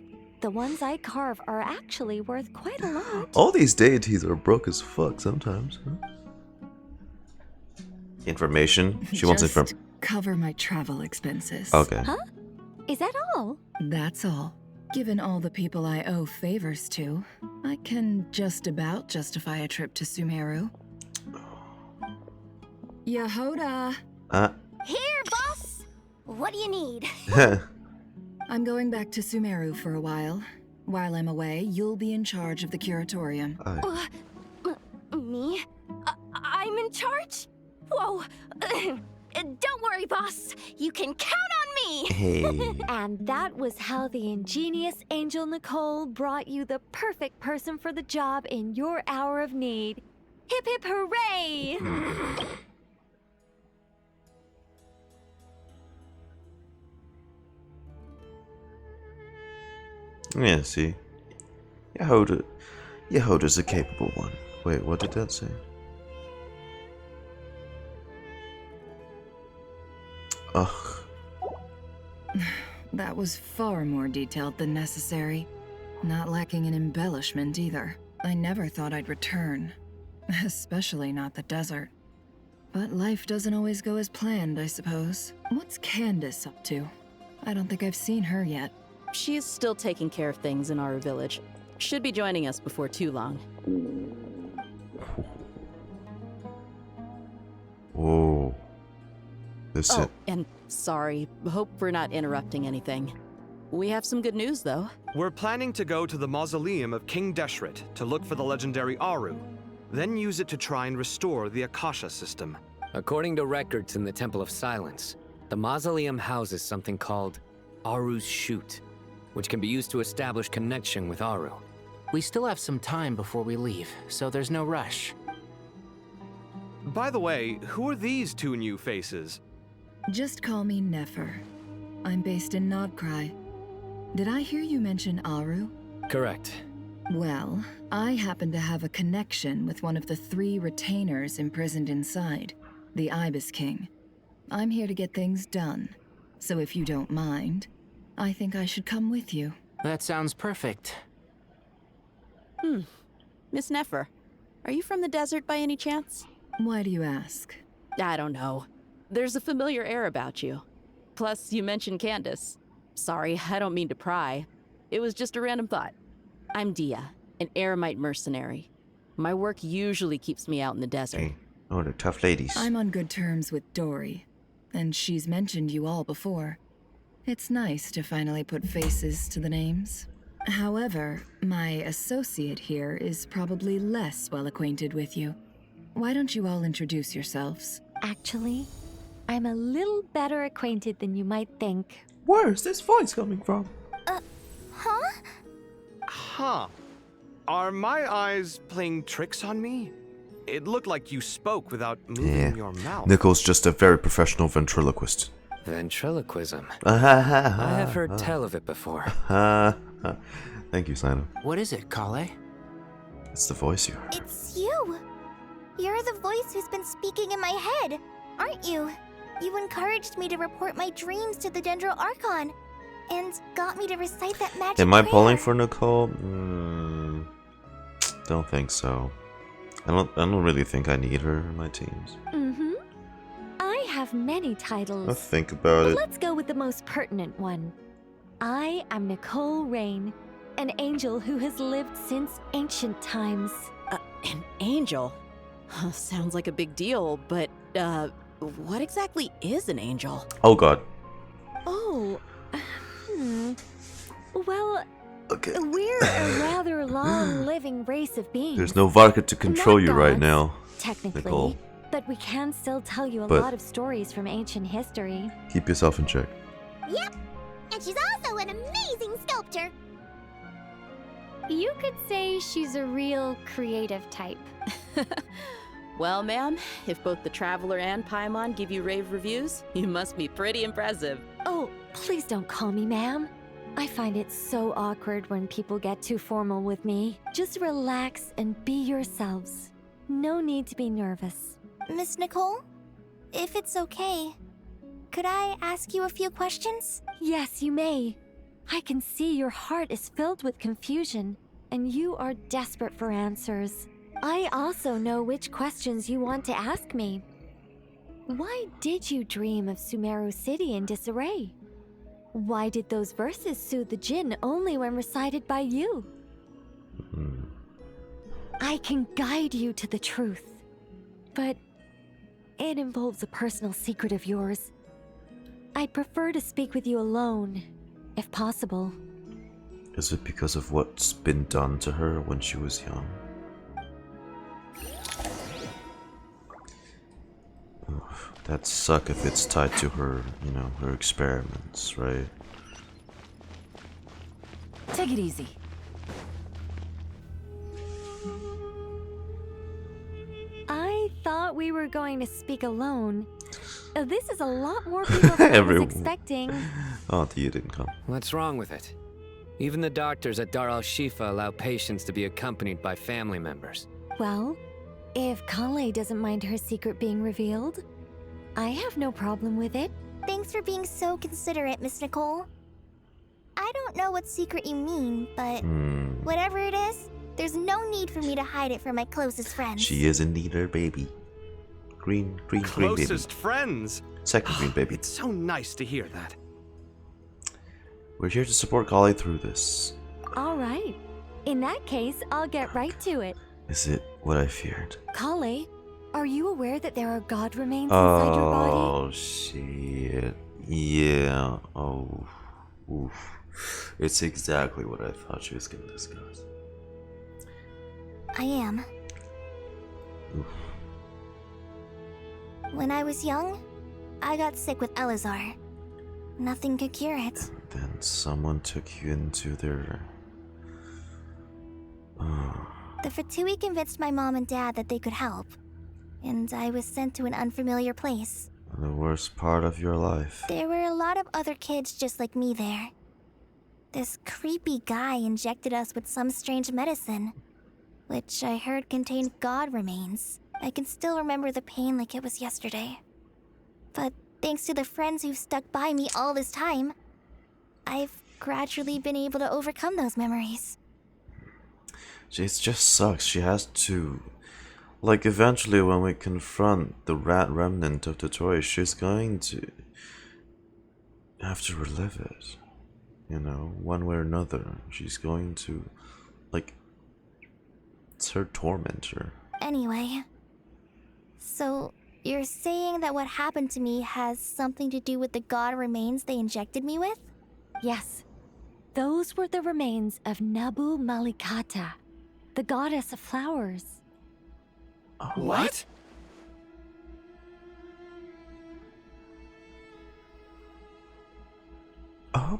The ones I carve are actually worth quite a lot. All these deities are broke as fuck sometimes. Huh? Information? She wants Just cover my travel expenses. Okay. Huh? Is that all? That's all. Given all the people I owe favors to, I can just about justify a trip to Sumeru. Yehoda! Here, boss! What do you need? I'm going back to Sumeru for a while. While I'm away, you'll be in charge of the curatorium. Me? I'm in charge? Whoa! Don't worry, boss. You can count on me! Hey. And that was how the ingenious Angel Nicole brought you the perfect person for the job in your hour of need. Hip hip hooray! Yeah, see. Yehoda's a capable one. Wait, what did that say? Ugh. That was far more detailed than necessary. Not lacking in embellishment either. I never thought I'd return. Especially not the desert. But life doesn't always go as planned, I suppose. What's Candace up to? I don't think I've seen her yet. She is still taking care of things in our village. Should be joining us before too long. Whoa. Listen. Oh, and sorry. Hope we're not interrupting anything. We have some good news, though. We're planning to go to the mausoleum of King Deshret to look for the legendary Aru, then use it to try and restore the Akasha system. According to records in the Temple of Silence, the mausoleum houses something called Aru's Chute, which can be used to establish connection with Aru. We still have some time before we leave, so there's no rush. By the way, who are these two new faces? Just call me Nefer. I'm based in Nodcry. Did I hear you mention Aru? Correct. Well, I happen to have a connection with one of the 3 retainers imprisoned inside, the Ibis King. I'm here to get things done, so if you don't mind, I think I should come with you. That sounds perfect. Miss Nefer, are you from the desert by any chance? Why do you ask? I don't know. There's a familiar air about you. Plus, you mentioned Candace. Sorry, I don't mean to pry. It was just a random thought. I'm Dia, an eremite mercenary. My work usually keeps me out in the desert. Oh, they're tough ladies. I'm on good terms with Dory, and she's mentioned you all before. It's nice to finally put faces to the names. However, my associate here is probably less well acquainted with you. Why don't you all introduce yourselves? Actually, I'm a little better acquainted than you might think. Where is this voice coming from? Huh? Huh. Are my eyes playing tricks on me? It looked like you spoke without moving your mouth. Nicole's just a very professional ventriloquist. Ventriloquism. I have heard tell of it before. Thank you, Simon. What is it, Kale? It's the voice you heard. It's you. You're the voice who's been speaking in my head, aren't you? You encouraged me to report my dreams to the Dendro Archon, and got me to recite that magic Am I prayer. pulling for Nicole? Don't think so. I don't really think I need her in my teams. I have many titles. I'll think about it. Let's go with the most pertinent one. I am Nicole Rain, an angel who has lived since ancient times. An angel? Sounds like a big deal, but, what exactly is an angel? Oh god. Oh, well, okay. We're a rather long-living race of beings. There's no vodka to control Not you right gods, now, technically, Nicole. but we can still tell you a But- lot of stories from ancient history. Keep yourself in check. Yep. And she's also an amazing sculptor. You could say she's a real creative type. Well, ma'am, if both the Traveler and Paimon give you rave reviews, you must be pretty impressive. Oh, please don't call me ma'am. I find it so awkward when people get too formal with me. Just relax and be yourselves. No need to be nervous. Miss Nicole, if it's okay, could I ask you a few questions? Yes, you may. I can see your heart is filled with confusion, and you are desperate for answers. I also know which questions you want to ask me. Why did you dream of Sumeru City in disarray? Why did those verses soothe the Jinn only when recited by you? I can guide you to the truth, but it involves a personal secret of yours. I'd prefer to speak with you alone, if possible. Is it because of what's been done to her when she was young? That'd suck if it's tied to her, you know, her experiments, right? Take it easy. I thought we were going to speak alone. This is a lot more people than I was expecting. Oh, you didn't come. What's wrong with it? Even the doctors at Dar al-Shifa allow patients to be accompanied by family members. Well, if Kale doesn't mind her secret being revealed, I have no problem with it. Thanks for being so considerate, Miss Nicole. I don't know what secret you mean, but whatever it is, there's no need for me to hide it from my closest friends. She is indeed her baby. Green baby. Closest friends. Second green baby. It's so nice to hear that. We're here to support Kale through this. All right. In that case, I'll get right to it. Is it what I feared? Kale, are you aware that there are god remains inside your body? Oh shit. Yeah. Oh. Oof. It's exactly what I thought she was gonna discuss. I am. Oof. When I was young, I got sick with Elazar. Nothing could cure it. Then someone took you into their... The Fatui convinced my mom and dad that they could help, and I was sent to an unfamiliar place. The worst part of your life. There were a lot of other kids just like me there. This creepy guy injected us with some strange medicine, which I heard contained god remains. I can still remember the pain like it was yesterday. But thanks to the friends who've stuck by me all this time, I've gradually been able to overcome those memories. It just sucks. She has to... Like, eventually when we confront the rat remnant of dottore, she's going to... have to relive it. You know, one way or another. She's going to... Like... It's her tormentor. Anyway, So, you're saying that what happened to me has something to do with the god remains they injected me with? Yes. Those were the remains of Nabu Malikata, the goddess of flowers. What? Oh.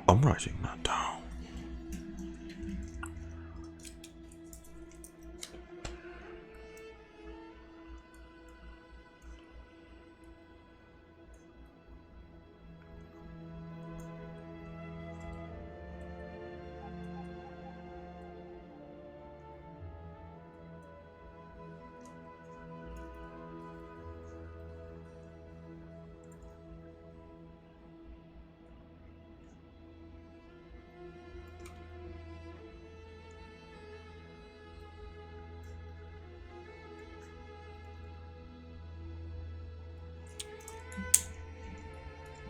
I'm writing that down.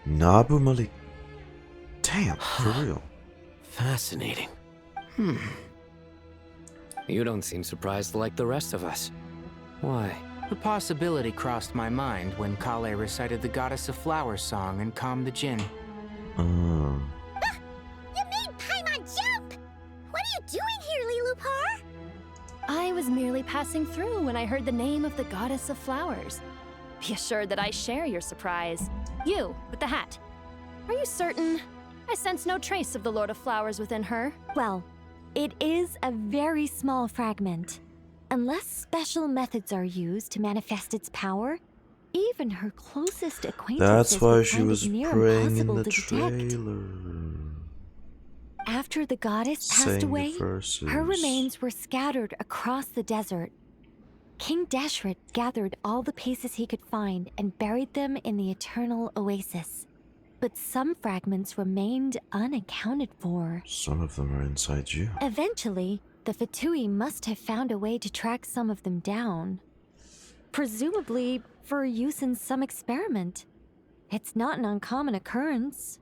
Nabu Malik. Damn, for real. Fascinating. You don't seem surprised like the rest of us. Why? The possibility crossed my mind when Kale recited the Goddess of Flowers song and calmed the Jinn. You made Paimon jump! What are you doing here, Lilupar? I was merely passing through when I heard the name of the Goddess of Flowers. Be assured that I share your surprise. You, with the hat. Are you certain? I sense no trace of the Lord of Flowers within her. Well, it is a very small fragment. Unless special methods are used to manifest its power, even her closest acquaintances That's why would she find was it near praying in impossible the to detect. trailer. After the goddess passed Sang the away, verses. her remains were scattered across the desert. King Deshret gathered all the pieces he could find and buried them in the eternal oasis. But some fragments remained unaccounted for. Some of them are inside you. Eventually, the Fatui must have found a way to track some of them down. Presumably for use in some experiment. It's not an uncommon occurrence.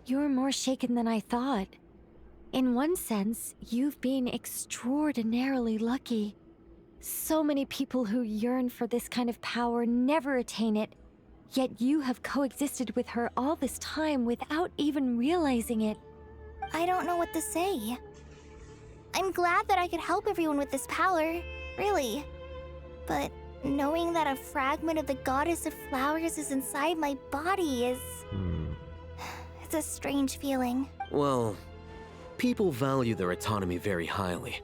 You're more shaken than I thought. In one sense, you've been extraordinarily lucky. So many people who yearn for this kind of power never attain it, yet you have coexisted with her all this time without even realizing it. I don't know what to say. I'm glad that I could help everyone with this power, really. But knowing that a fragment of the Goddess of Flowers is inside my body is... It's a strange feeling. Well, people value their autonomy very highly.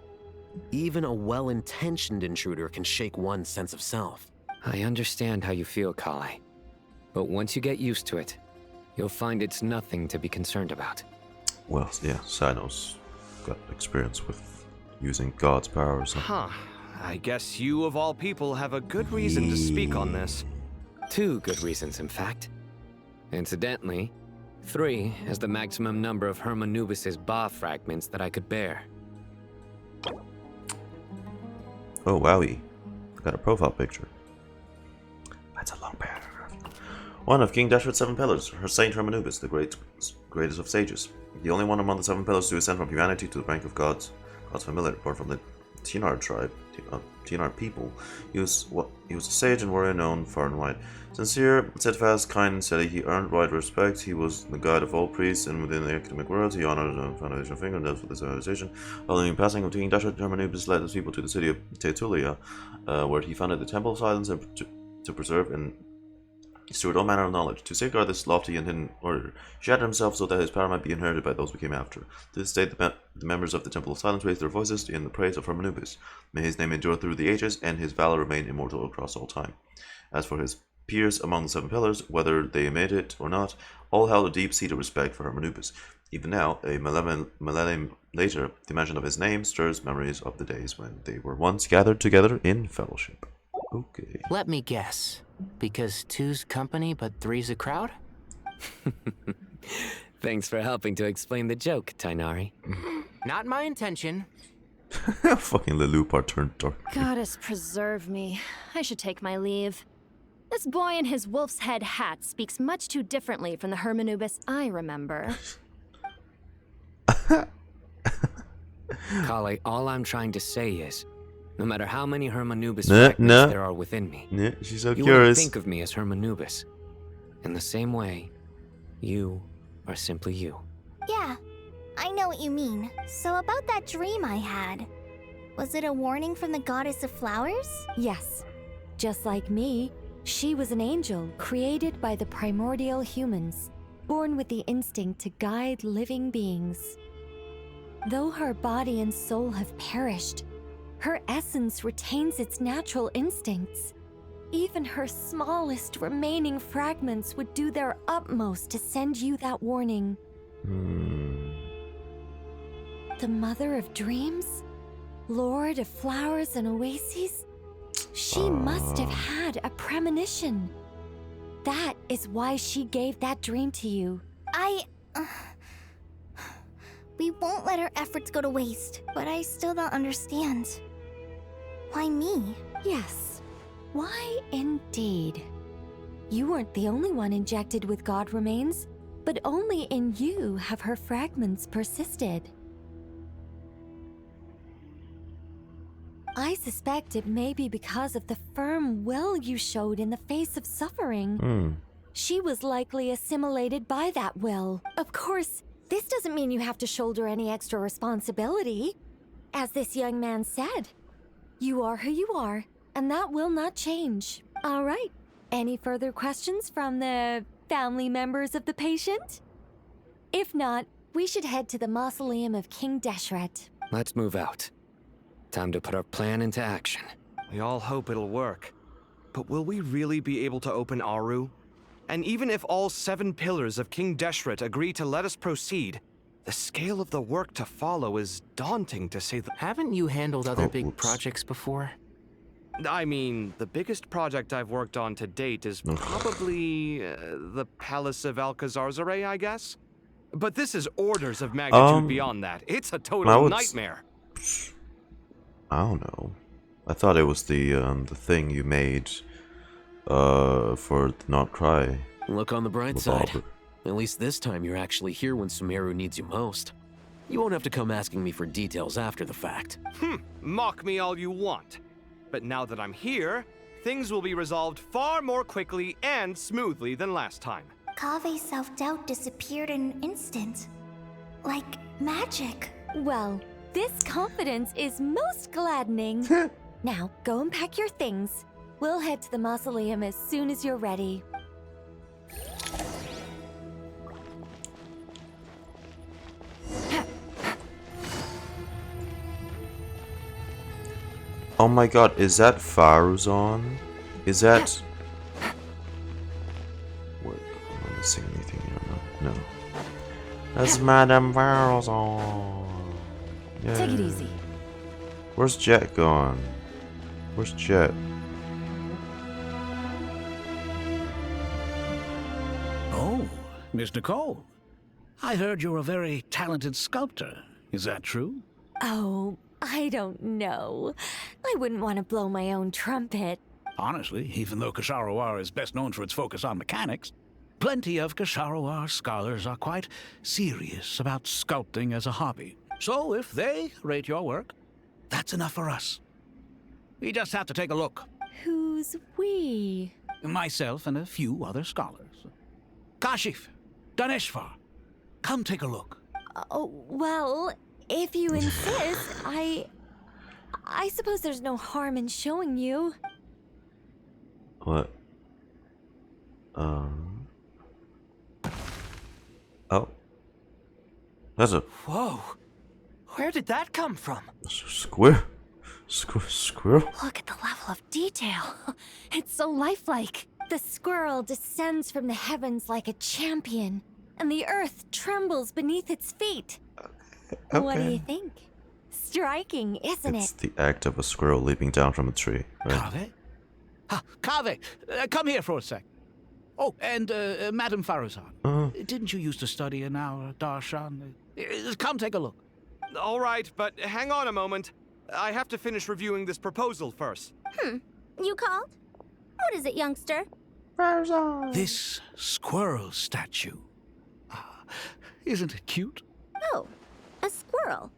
Even a well-intentioned intruder can shake one's sense of self. I understand how you feel, Kale. But once you get used to it, you'll find it's nothing to be concerned about. Well, yeah, Sino's got experience with using God's powers. Huh. I guess you, of all people, have a good reason to speak on this. 2 good reasons, in fact. Incidentally, 3 is the maximum number of Hermanubis' Ba fragments that I could bear. Oh, wowie. Got a profile picture. That's a long paragraph. One of King Deshret's 7 pillars, her Saint Hermanubis, the greatest of sages. The only one among the 7 pillars to ascend from humanity to the rank of God's familiar, apart from the Tinar tribe. Tinar people. He was a sage and warrior known far and wide. Sincere, steadfast, kind, and steady, he earned wide respect. He was the guide of all priests, and within the academic world, he honored the foundation of finger and dealt with his civilization. Following the passing of King Deshret, Hermanubis led his people to the city of Tetulia, where he founded the Temple of Silence to preserve and steward all manner of knowledge. To safeguard this lofty and hidden order, he shattered himself so that his power might be inherited by those who came after. To this day, the members of the Temple of Silence raised their voices in the praise of Hermanubis. May his name endure through the ages, and his valor remain immortal across all time. As for his peers among the 7 pillars, whether they admit it or not, all held a deep-seated respect for Hermanubis. Even now, a millennium later, the mention of his name stirs memories of the days when they were once gathered together in fellowship. Okay. Let me guess. Because 2's company, but 3's a crowd? Thanks for helping to explain the joke, Tainari. Not my intention. Fucking Lilupar turned dark. Goddess preserve me. I should take my leave. This boy in his wolf's head hat speaks much too differently from the Hermanubis I remember. Kale, all I'm trying to say is, no matter how many Hermanubis Nah, fragments nah. there are within me, Yeah, she's so you wouldn't curious. think of me as Hermanubis. In the same way, you are simply you. Yeah, I know what you mean. So about that dream I had, was it a warning from the goddess of flowers? Yes. Just like me, she was an angel created by the primordial humans, born with the instinct to guide living beings. Though her body and soul have perished, her essence retains its natural instincts. Even her smallest remaining fragments would do their utmost to send you that warning. The mother of dreams? Lord of flowers and oases? She must have had a premonition. That is why she gave that dream to you. We won't let our efforts go to waste, but I still don't understand. Why me? Yes. Why indeed? You weren't the only one injected with god remains, but only in you have her fragments persisted. I suspect it may be because of the firm will you showed in the face of suffering. She was likely assimilated by that will. Of course, this doesn't mean you have to shoulder any extra responsibility. As this young man said, you are who you are, and that will not change. All right. Any further questions from the family members of the patient? If not, we should head to the mausoleum of King Deshret. Let's move out. Time to put our plan into action. We all hope it'll work. But will we really be able to open Aru? And even if all 7 pillars of King Deshret agree to let us proceed, the scale of the work to follow is daunting, to say the... Haven't you handled other big projects before? I mean, the biggest project I've worked on to date is probably the Palace of Alcazarzaray, I guess? But this is orders of magnitude beyond that. It's a total nightmare. I don't know. I thought it was the thing you made for Not Cry. Look on the bright side. At least this time you're actually here when Sumeru needs you most. You won't have to come asking me for details after the fact. Mock me all you want. But now that I'm here, things will be resolved far more quickly and smoothly than last time. Kave's self-doubt disappeared in an instant. Like magic. Well, this confidence is most gladdening. Now, go and pack your things. We'll head to the mausoleum as soon as you're ready. Oh my god, is that Faruzan? Is that... What, am I missing anything here? No. No. That's Madame Faruzan. Yeah. Take it easy. Where's Jet gone? Where's Jet? Oh, Miss Nicole. I heard you're a very talented sculptor. Is that true? Oh, I don't know. I wouldn't want to blow my own trumpet. Honestly, even though Kasharawar is best known for its focus on mechanics, plenty of Kasharawar scholars are quite serious about sculpting as a hobby. So if they rate your work, that's enough for us. We just have to take a look. Who's we? Myself and a few other scholars. Kashif, Daneshvar, come take a look. Oh, well, if you insist, I suppose there's no harm in showing you. What? Oh. That's a... Whoa. Where did that come from? Squirrel? Look at the level of detail. It's so lifelike. The squirrel descends from the heavens like a champion, and the earth trembles beneath its feet. Okay. What do you think? Striking, isn't It's it? the act of a squirrel leaping down from a tree, right? Kave? Kave, come here for a sec. Oh, and Madame Faruzan, didn't you used to study in our darshan? Come take a look. All right, but hang on a moment. I have to finish reviewing this proposal first. You called? What is it, youngster? This squirrel statue. Isn't it cute? Oh, a squirrel.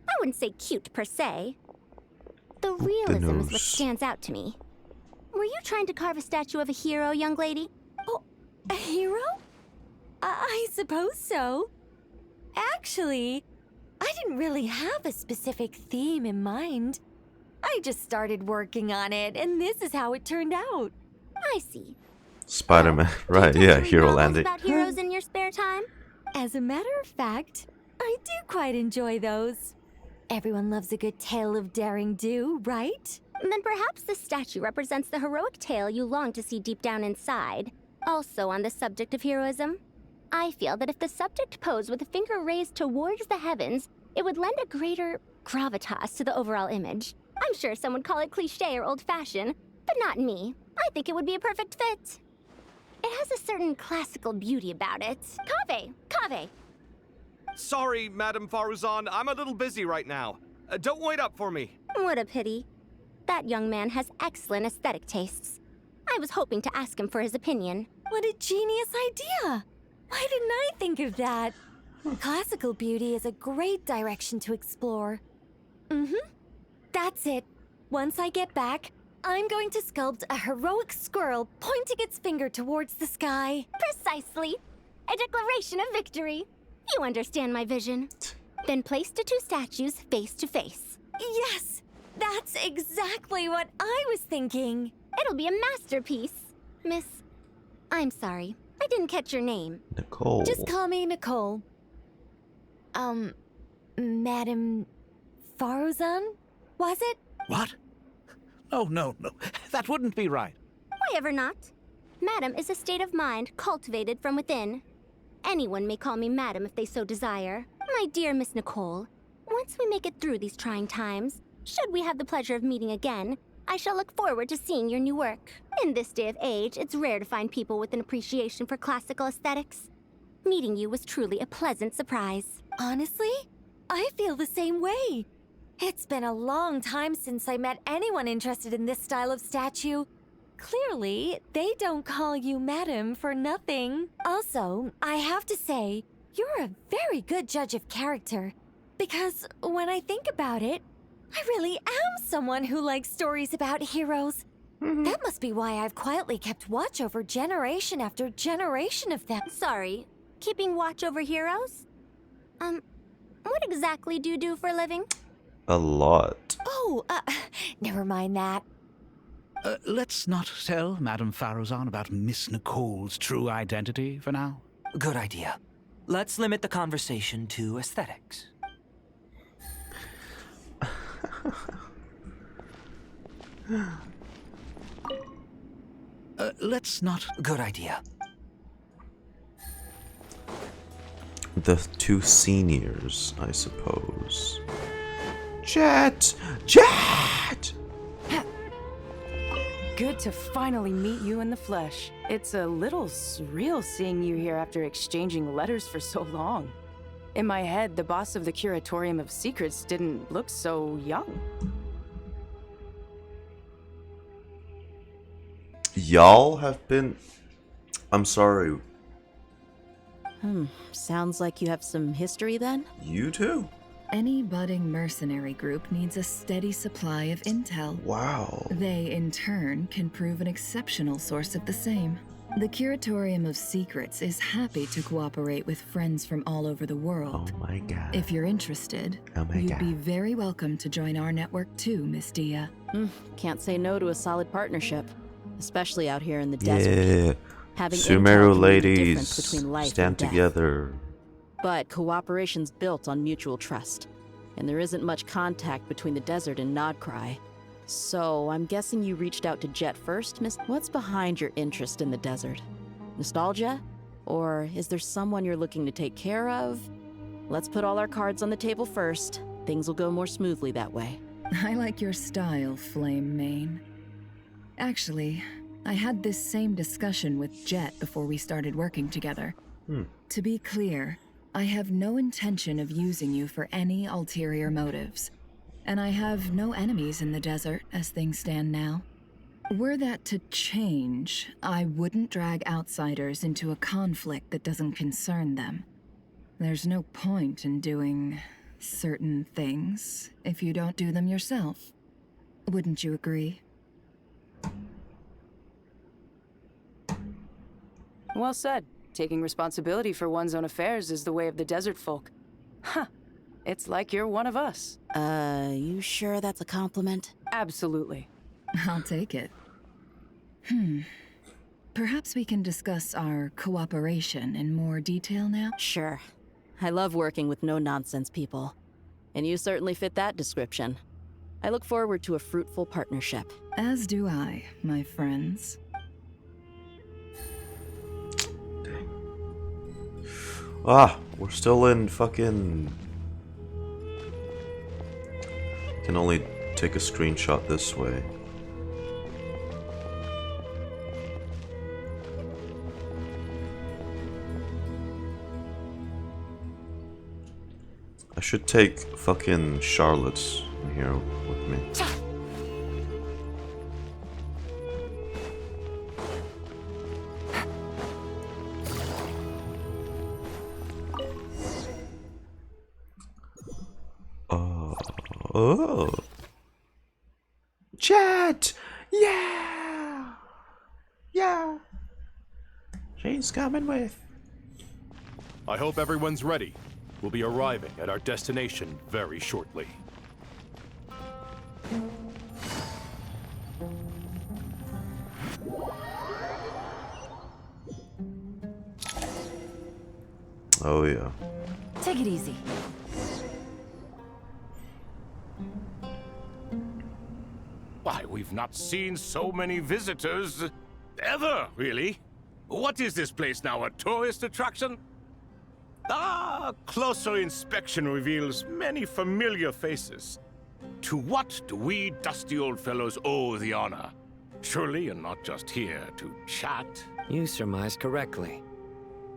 I wouldn't say cute per se. The realism is what stands out to me. Were you trying to carve a statue of a hero, young lady? Oh, a hero? I suppose so. Actually, I didn't really have a specific theme in mind. I just started working on it, and this is how it turned out. I see. Spider-Man, right? Yeah, hero landing. About heroes in your spare time? As a matter of fact, I do quite enjoy those. Everyone loves a good tale of daring do, right? Then perhaps this statue represents the heroic tale you long to see deep down inside. Also on the subject of heroism, I feel that if the subject posed with a finger raised towards the heavens, it would lend a greater gravitas to the overall image. I'm sure some would call it cliché or old-fashioned, but not me. I think it would be a perfect fit. It has a certain classical beauty about it. Kaveh! Sorry, Madame Faruzan, I'm a little busy right now. Don't wait up for me. What a pity. That young man has excellent aesthetic tastes. I was hoping to ask him for his opinion. What a genius idea! Why didn't I think of that? Classical beauty is a great direction to explore. That's it. Once I get back, I'm going to sculpt a heroic squirrel pointing its finger towards the sky. Precisely. A declaration of victory. You understand my vision. Then place the two statues face to face. Yes! That's exactly what I was thinking. It'll be a masterpiece. Miss, I'm sorry. I didn't catch your name. Nicole. Just call me Nicole. Madame Faruzan? Was it? What? Oh, no. That wouldn't be right. Why ever not? Madam is a state of mind cultivated from within. Anyone may call me Madam if they so desire. My dear Miss Nicole, once we make it through these trying times, should we have the pleasure of meeting again, I shall look forward to seeing your new work. In this day of age, it's rare to find people with an appreciation for classical aesthetics. Meeting you was truly a pleasant surprise. Honestly, I feel the same way. It's been a long time since I met anyone interested in this style of statue. Clearly, they don't call you Madam for nothing. Also, I have to say, you're a very good judge of character. Because when I think about it, I really am someone who likes stories about heroes. That must be why I've quietly kept watch over generation after generation of them. Sorry, keeping watch over heroes? What exactly do you do for a living? A lot. Oh, never mind that. Let's not tell Madame Faruzan about Miss Nicole's true identity for now. Good idea. Let's limit the conversation to aesthetics. Let's not... Good idea. The two seniors, I suppose. Jet! Good to finally meet you in the flesh. It's a little surreal seeing you here after exchanging letters for so long. In my head, the boss of the Curatorium of Secrets didn't look so young. Y'all have been... I'm sorry. Sounds like you have some history then? You too? Any budding mercenary group needs a steady supply of intel. Wow. They, in turn, can prove an exceptional source of the same. The Curatorium of Secrets is happy to cooperate with friends from all over the world. Oh my god. If you're interested, you'd be very welcome to join our network too, Miss Dia. Can't say no to a solid partnership, especially out here in the desert. Yeah. Having Sumeru intel can mean the difference ladies, between life stand and death. together. But cooperation's built on mutual trust, and there isn't much contact between the desert and Nodcry. So I'm guessing you reached out to Jet first, Miss. What's behind your interest in the desert? Nostalgia? Or is there someone you're looking to take care of? Let's put all our cards on the table first. Things will go more smoothly that way. I like your style, Flame Mane. Actually, I had this same discussion with Jet before we started working together. To be clear, I have no intention of using you for any ulterior motives. And I have no enemies in the desert as things stand now. Were that to change, I wouldn't drag outsiders into a conflict that doesn't concern them. There's no point in doing certain things if you don't do them yourself. Wouldn't you agree? Well said. Taking responsibility for one's own affairs is the way of the desert folk. Huh. It's like you're one of us. You sure that's a compliment? Absolutely. I'll take it. Perhaps we can discuss our cooperation in more detail now? Sure. I love working with no-nonsense people. And you certainly fit that description. I look forward to a fruitful partnership. As do I, my friends. Ah, we're still in fucking... Can only take a screenshot this way. I should take fucking Charlotte's in here with me. Oh. Jet! Yeah! Yeah! She's coming with. I hope everyone's ready. We'll be arriving at our destination very shortly. Oh yeah. Take it easy. Why, we've not seen so many visitors ever, really. What is this place now, a tourist attraction? Ah, closer inspection reveals many familiar faces. To what do we dusty old fellows owe the honor? Surely you're not just here to chat. You surmise correctly.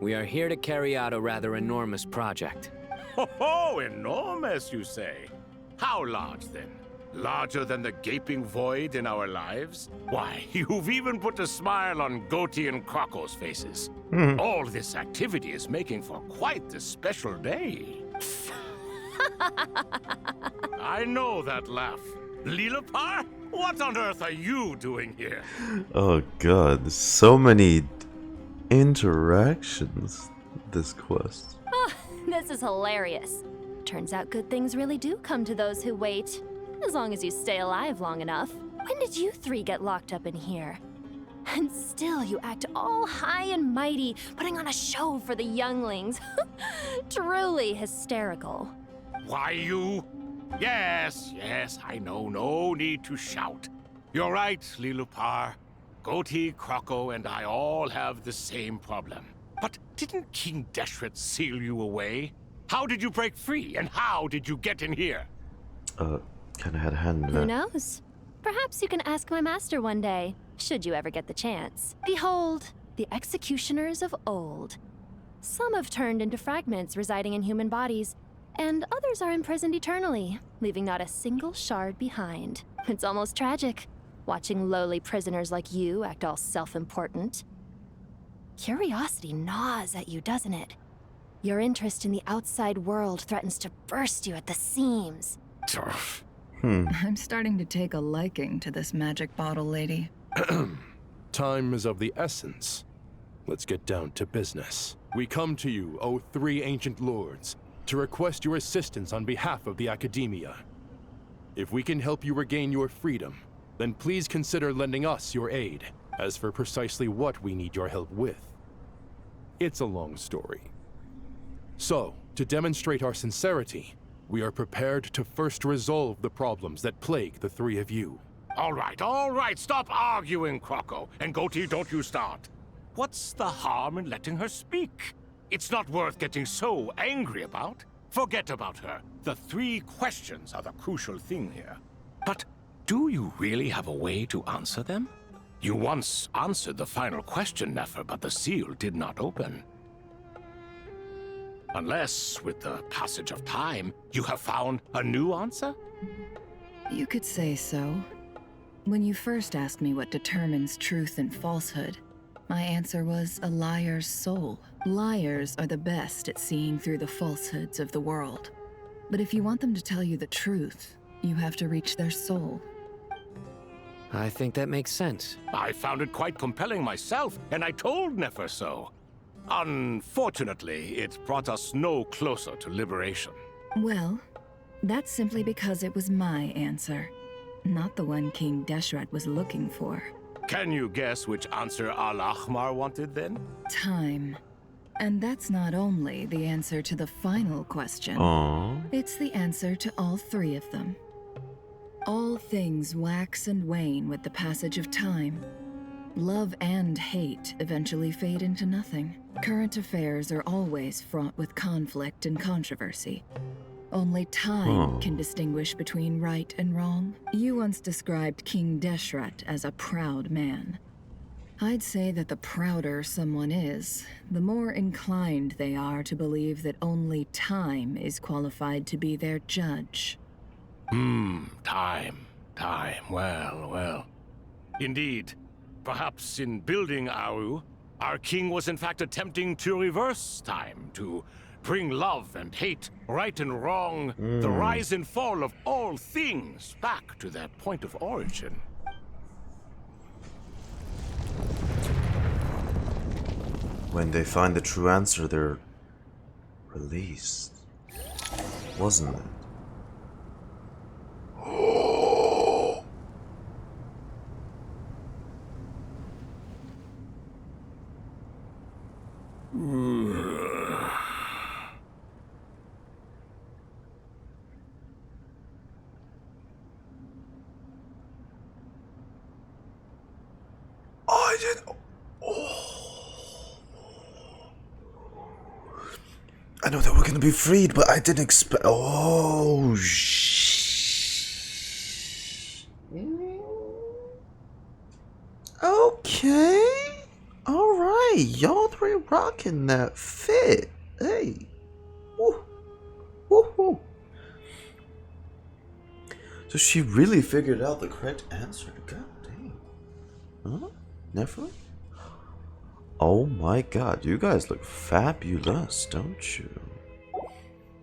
We are here to carry out a rather enormous project. Ho, enormous, you say? How large, then? Larger than the gaping void in our lives? Why, you've even put a smile on Goatee and Crocco's faces. All this activity is making for quite the special day. I know that laugh. Lilapar? What on earth are you doing here? Oh god, there's so many interactions this quest. Oh, this is hilarious. Turns out good things really do come to those who wait. As long as you stay alive long enough. When did you three get locked up in here? And still you act all high and mighty, putting on a show for the younglings. Truly hysterical. Why, you? Yes, I know. No need to shout. You're right, Lilupar. Goatee, Crocco, and I all have the same problem. But didn't King Deshret seal you away? How did you break free, and how did you get in here? Kinda had a hand in Who that. knows? Perhaps you can ask my master one day, should you ever get the chance. Behold, the executioners of old. Some have turned into fragments residing in human bodies, and others are imprisoned eternally, leaving not a single shard behind. It's almost tragic, watching lowly prisoners like you act all self-important. Curiosity gnaws at you, doesn't it? Your interest in the outside world threatens to burst you at the seams. I'm starting to take a liking to this magic bottle lady. Time is of the essence. Let's get down to business. We come to you, O three ancient lords, to request your assistance on behalf of the Academia. If we can help you regain your freedom, then please consider lending us your aid. As for precisely what we need your help with, it's a long story. So, to demonstrate our sincerity, we are prepared to first resolve the problems that plague the three of you. All right, stop arguing, Crocco. And Goatee, don't you start. What's the harm in letting her speak? It's not worth getting so angry about. Forget about her. The three questions are the crucial thing here. But do you really have a way to answer them? You once answered the final question, Nefer, but the seal did not open. Unless, with the passage of time, you have found a new answer? You could say so. When you first asked me what determines truth and falsehood, my answer was a liar's soul. Liars are the best at seeing through the falsehoods of the world. But if you want them to tell you the truth, you have to reach their soul. I think that makes sense. I found it quite compelling myself, and I told Nefer so. Unfortunately, it brought us no closer to liberation. Well, that's simply because it was my answer, not the one King Deshret was looking for. Can you guess which answer Al-Ahmar wanted then? Time. And that's not only the answer to the final question. Aww. It's the answer to all three of them. All things wax and wane with the passage of time. Love and hate eventually fade into nothing. Current affairs are always fraught with conflict and controversy. Only time can distinguish between right and wrong. You once described King Deshret as a proud man. I'd say that the prouder someone is, the more inclined they are to believe that only time is qualified to be their judge. Time. Well. Indeed. Perhaps in building Aru, our king was in fact attempting to reverse time, to bring love and hate, right and wrong, the rise and fall of all things back to their point of origin. When they find the true answer, they're released. Wasn't it? I didn't. I know that we're gonna be freed, but I didn't expect. Oh, okay. Alright. Y'all three rocking that fit. Hey. Woo. Woohoo. So she really figured out the correct answer. God damn. Huh? Never? Oh my god, you guys look fabulous, don't you?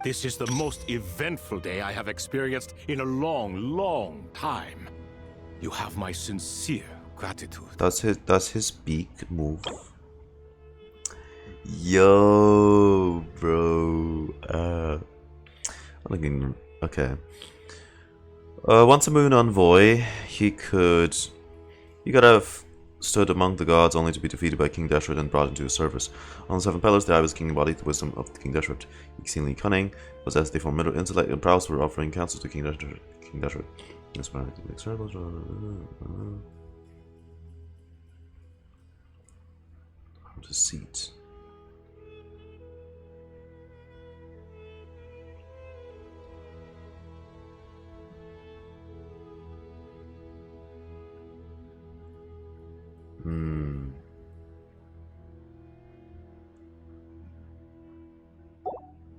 This is the most eventful day I have experienced in a long time. You have my sincere gratitude. Does his beak move? Yo, bro. Okay. Once a moon envoy, he could have stood among the gods only to be defeated by King Deshret and brought into his service. On the seven pillars, the eye was king embodied the wisdom of King Deshret. Exceedingly cunning, possessed the formidable intellect and prowess for offering counsel to King Deshret. This man to make circles. How to seat.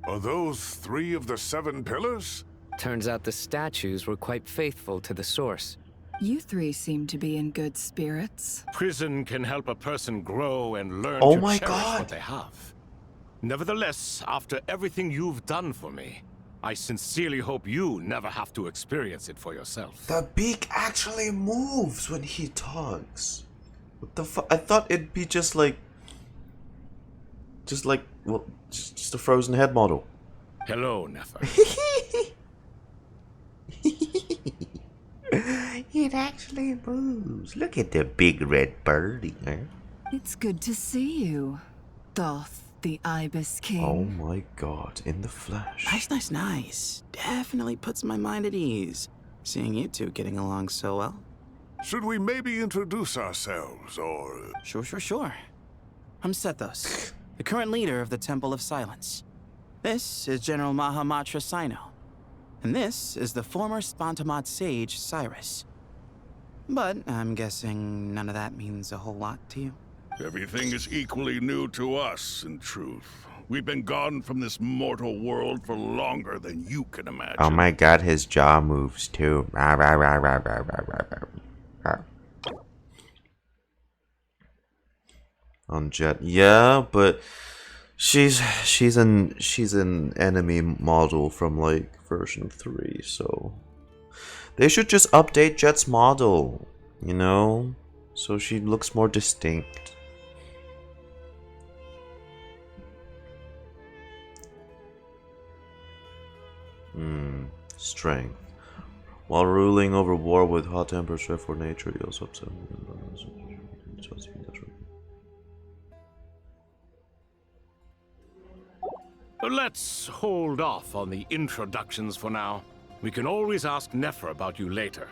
Are those 3 of the 7 pillars? Turns out the statues were quite faithful to the source. You three seem to be in good spirits. Prison can help a person grow and learn Oh to my cherish God. what they have. Nevertheless, after everything you've done for me, I sincerely hope you never have to experience it for yourself. The beak actually moves when he talks. What the fuck? I thought it'd be just like, well, just a frozen head model. Hello, Nefer. It actually moves. Look at the big red birdie. It's good to see you, Thoth, the Ibis King. Oh my god, in the flesh. Nice. Definitely puts my mind at ease, seeing you two getting along so well. Should we maybe introduce ourselves, or... Sure. I'm Sethos, the current leader of the Temple of Silence. This is General Mahamatra Sino, and this is the former Spantamad sage, Cyrus. But I'm guessing none of that means a whole lot to you. Everything is equally new to us, in truth. We've been gone from this mortal world for longer than you can imagine. Oh my god, his jaw moves too. Rah, rah, rah, rah, rah, rah, rah, rah, rah. On Jet, yeah, but She's an enemy model from like version 3, so they should just update Jet's model, you know, so she looks more distinct. Strength. While ruling over war with hot temperature for nature, he also upset. Let's hold off on the introductions for now. We can always ask Nefer about you later.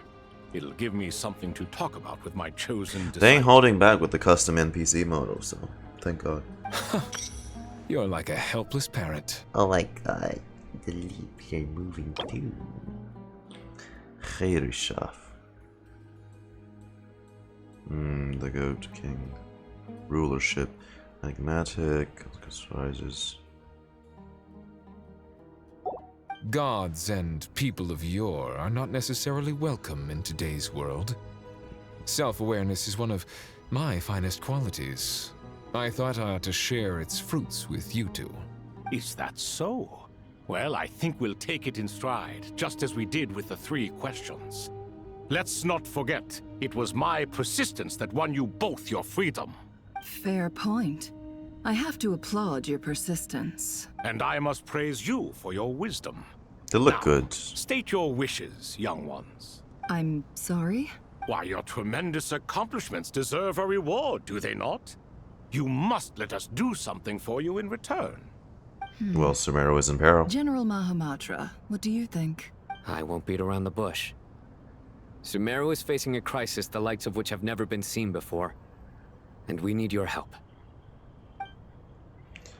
It'll give me something to talk about with my chosen disciple. They ain't holding back with the custom NPC model, so thank God. You're like a helpless parrot. Oh my God. The leaves are moving too. Khairishaf. The Goat King. Rulership. Enigmatic. Rises. Gods and people of yore are not necessarily welcome in today's world. Self-awareness is one of my finest qualities. I thought I ought to share its fruits with you two. Is that so? Well, I think we'll take it in stride, just as we did with the 3 questions. Let's not forget, it was my persistence that won you both your freedom. Fair point. I have to applaud your persistence. And I must praise you for your wisdom. They look Now, good. State your wishes, young ones. I'm sorry? Why, your tremendous accomplishments deserve a reward, do they not? You must let us do something for you in return. Well, sumeru is in peril. General Mahamatra, what do you think? I won't beat around the bush. Sumeru is facing a crisis the likes of which have never been seen before. And we need your help.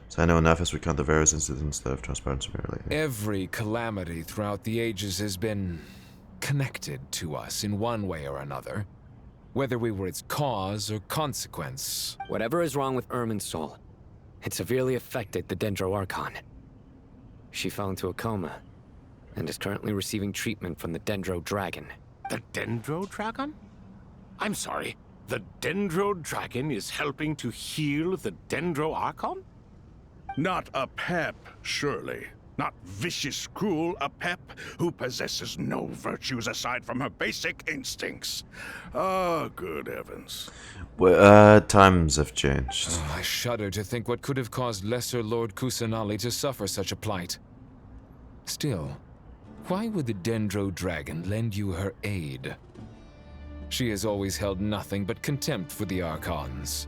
So I know enough as we count the various incidents that have transpired in Sumeru lately. Every calamity throughout the ages has been connected to us in one way or another, whether we were its cause or consequence. Whatever is wrong with Irminsul, it severely affected the Dendro Archon. She fell into a coma and is currently receiving treatment from the Dendro Dragon. The Dendro Dragon? I'm sorry, the Dendro Dragon is helping to heal the Dendro Archon? Not a pep, surely. Not vicious, cruel a pep who possesses no virtues aside from her basic instincts. Oh, good heavens. Well, times have changed. I shudder to think what could have caused Lesser Lord Kusanali to suffer such a plight. Still, why would the Dendro Dragon lend you her aid? She has always held nothing but contempt for the Archons.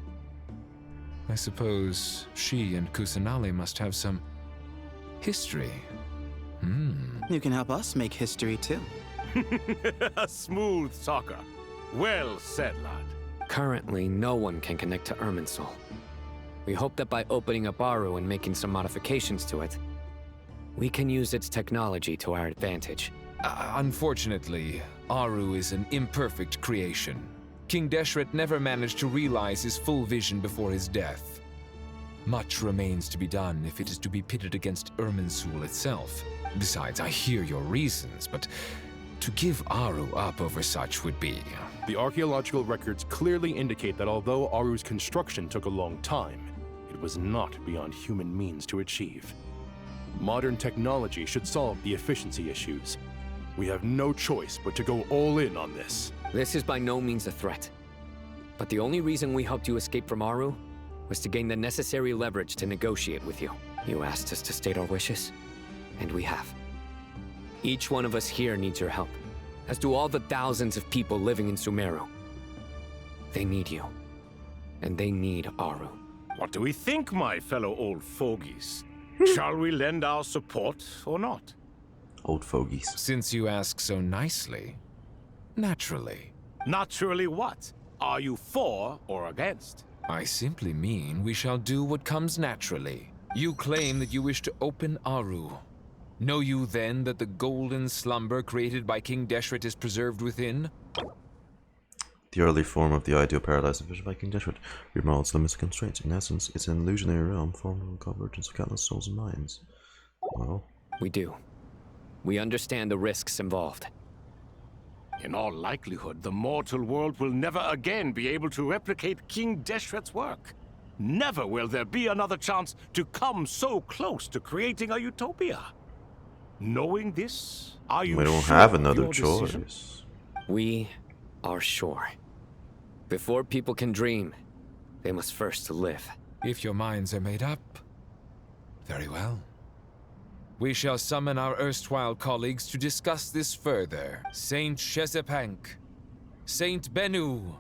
I suppose she and Kusanali must have some history. You can help us make history too. A smooth talker. Well said, lad. Currently, no one can connect to Irminsul. We hope that by opening up Aru and making some modifications to it, we can use its technology to our advantage. Unfortunately, Aru is an imperfect creation. King Deshret never managed to realize his full vision before his death. Much remains to be done if it is to be pitted against Irminsul itself. Besides, I hear your reasons, but to give Aru up over such would be... The archaeological records clearly indicate that although Aru's construction took a long time, it was not beyond human means to achieve. Modern technology should solve the efficiency issues. We have no choice but to go all in on this. This is by no means a threat. But the only reason we helped you escape from Aru was to gain the necessary leverage to negotiate with you. You asked us to state our wishes, and we have. Each one of us here needs your help, as do all the thousands of people living in Sumeru. They need you, and they need Aru. What do we think, my fellow old fogies? Shall we lend our support or not? Old fogies. Since you ask so nicely, naturally. Naturally what? Are you for or against? I simply mean we shall do what comes naturally. You claim that you wish to open Aru. Know you then that the golden slumber created by King Deshret is preserved within? The early form of the ideal paradise envisioned by King Deshret remodels limits and constraints. In essence, it's an illusionary realm formed from the convergence of countless souls and minds. Well, we do. We understand the risks involved. In all likelihood, the mortal world will never again be able to replicate King Deshret's work. Never will there be another chance to come so close to creating a utopia. Knowing this, are you We don't sure have of another your decision? choice. We are sure. Before people can dream, they must first live. If your minds are made up, very well. We shall summon our erstwhile colleagues to discuss this further. Saint Chesepank, Saint Bennu.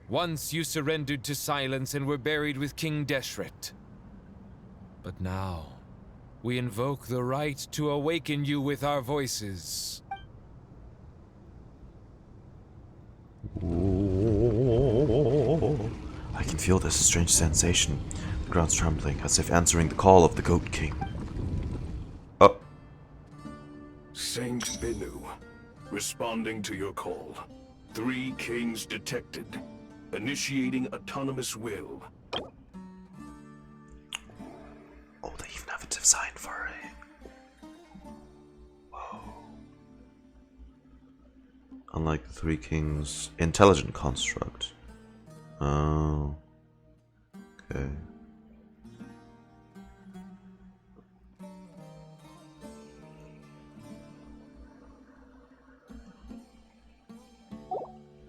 Once you surrendered to silence and were buried with King Deshret. But now, we invoke the right to awaken you with our voices. I can feel this strange sensation. The ground's trembling, as if answering the call of the Goat King. Oh. Saint Bennu, responding to your call. 3 kings detected. Initiating autonomous will. Oh, they even have a design for it. Whoa. Unlike the 3 kings, intelligent construct. Oh. Okay.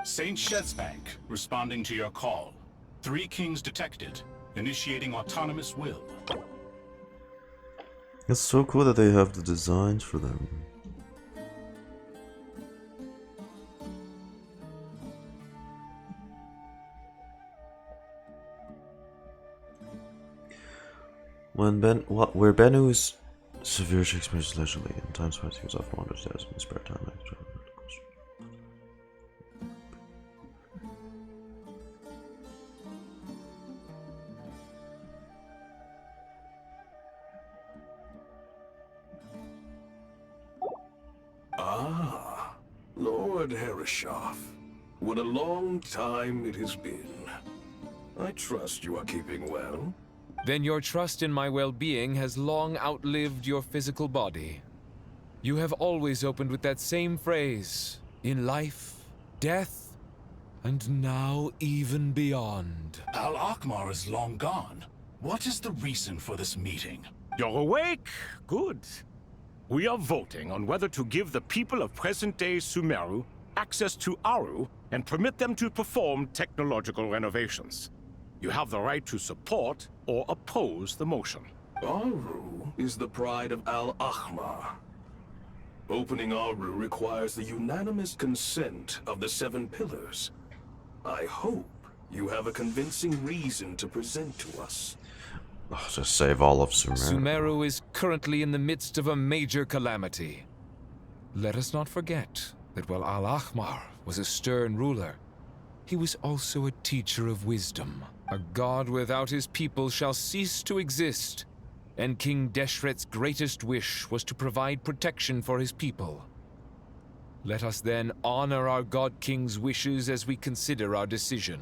Saint Chesepank, responding to your call. 3 kings detected. Initiating autonomous will. It's so cool that they have the designs for them. Where Bennu's severe experience leisurely, in times past he was often wandered as in his spare time. Ah, Lord Herreshoff. What a long time it has been. I trust you are keeping well. Then your trust in my well-being has long outlived your physical body. You have always opened with that same phrase, in life, death, and now even beyond. Al-Akhmar is long gone. What is the reason for this meeting? You're awake? Good. We are voting on whether to give the people of present-day Sumeru access to Aru and permit them to perform technological renovations. You have the right to support or oppose the motion. Aru is the pride of Al-Akhmar. Opening Aru requires the unanimous consent of the 7 pillars. I hope you have a convincing reason to present to us. Oh, just save all of Sumeru. Sumeru is currently in the midst of a major calamity. Let us not forget that while Al-Akhmar was a stern ruler, he was also a teacher of wisdom. A god without his people shall cease to exist, and King Deshret's greatest wish was to provide protection for his people. Let us then honor our God King's wishes as we consider our decision.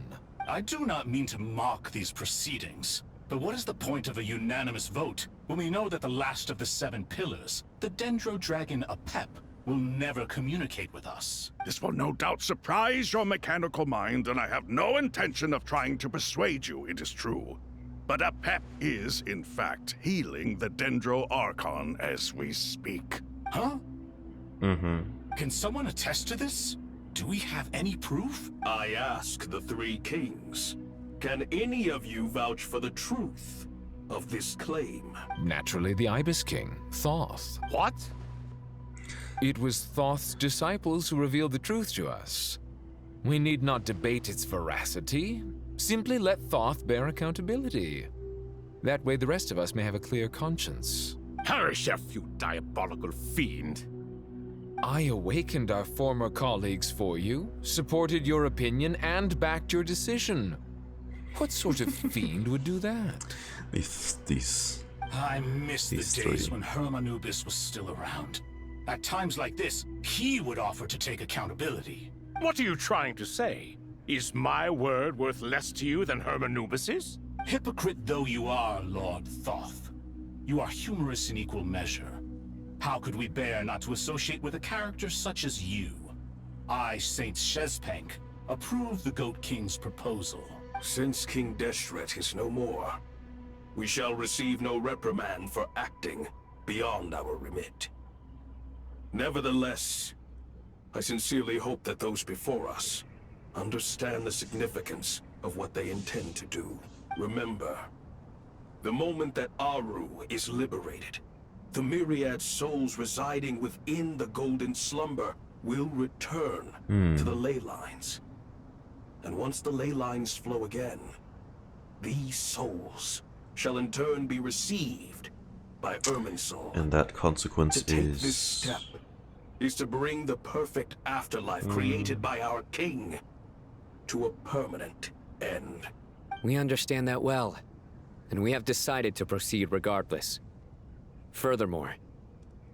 I do not mean to mock these proceedings, but what is the point of a unanimous vote when we know that the last of the 7 pillars, the Dendro Dragon Apep, will never communicate with us? This will no doubt surprise your mechanical mind, and I have no intention of trying to persuade you it is true. But Apep is, in fact, healing the Dendro Archon as we speak. Huh? Mm-hmm. Can someone attest to this? Do we have any proof? I ask the 3 kings. Can any of you vouch for the truth of this claim? Naturally, the Ibis King, Thoth. What? It was Thoth's disciples who revealed the truth to us. We need not debate its veracity. Simply let Thoth bear accountability. That way the rest of us may have a clear conscience. Herreshoff, you diabolical fiend. I awakened our former colleagues for you, supported your opinion, and backed your decision. What sort of fiend would do that? These I miss the days when Hermanubis was still around. At times like this, he would offer to take accountability. What are you trying to say? Is my word worth less to you than Hermanubis's? Hypocrite though you are, Lord Thoth, you are humorous in equal measure. How could we bear not to associate with a character such as you? I, Saint Chesepank, approve the Goat King's proposal. Since King Deshret is no more, we shall receive no reprimand for acting beyond our remit. Nevertheless, I sincerely hope that those before us understand the significance of what they intend to do. Remember, the moment that Aru is liberated, the myriad souls residing within the Golden Slumber will return to the ley lines. And once the ley lines flow again, these souls shall in turn be received by Irminsul. And that consequence To take is... this step is to bring the perfect afterlife created by our king to a permanent end. We understand that well, and we have decided to proceed regardless. Furthermore,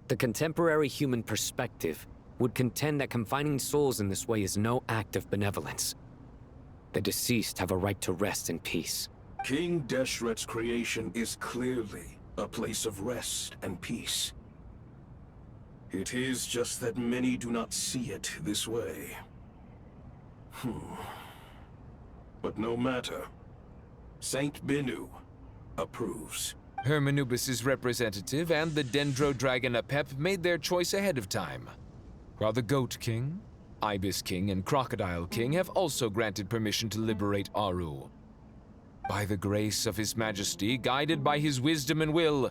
the contemporary human perspective would contend that confining souls in this way is no act of benevolence. The deceased have a right to rest in peace. King Deshret's creation is clearly a place of rest and peace. It is just that many do not see it this way. But no matter. Saint Binu approves. Hermanubis' representative and the Dendro Dragon Apep made their choice ahead of time, while the Goat King, Ibis King, and Crocodile King have also granted permission to liberate Aru. By the grace of His Majesty, guided by his wisdom and will,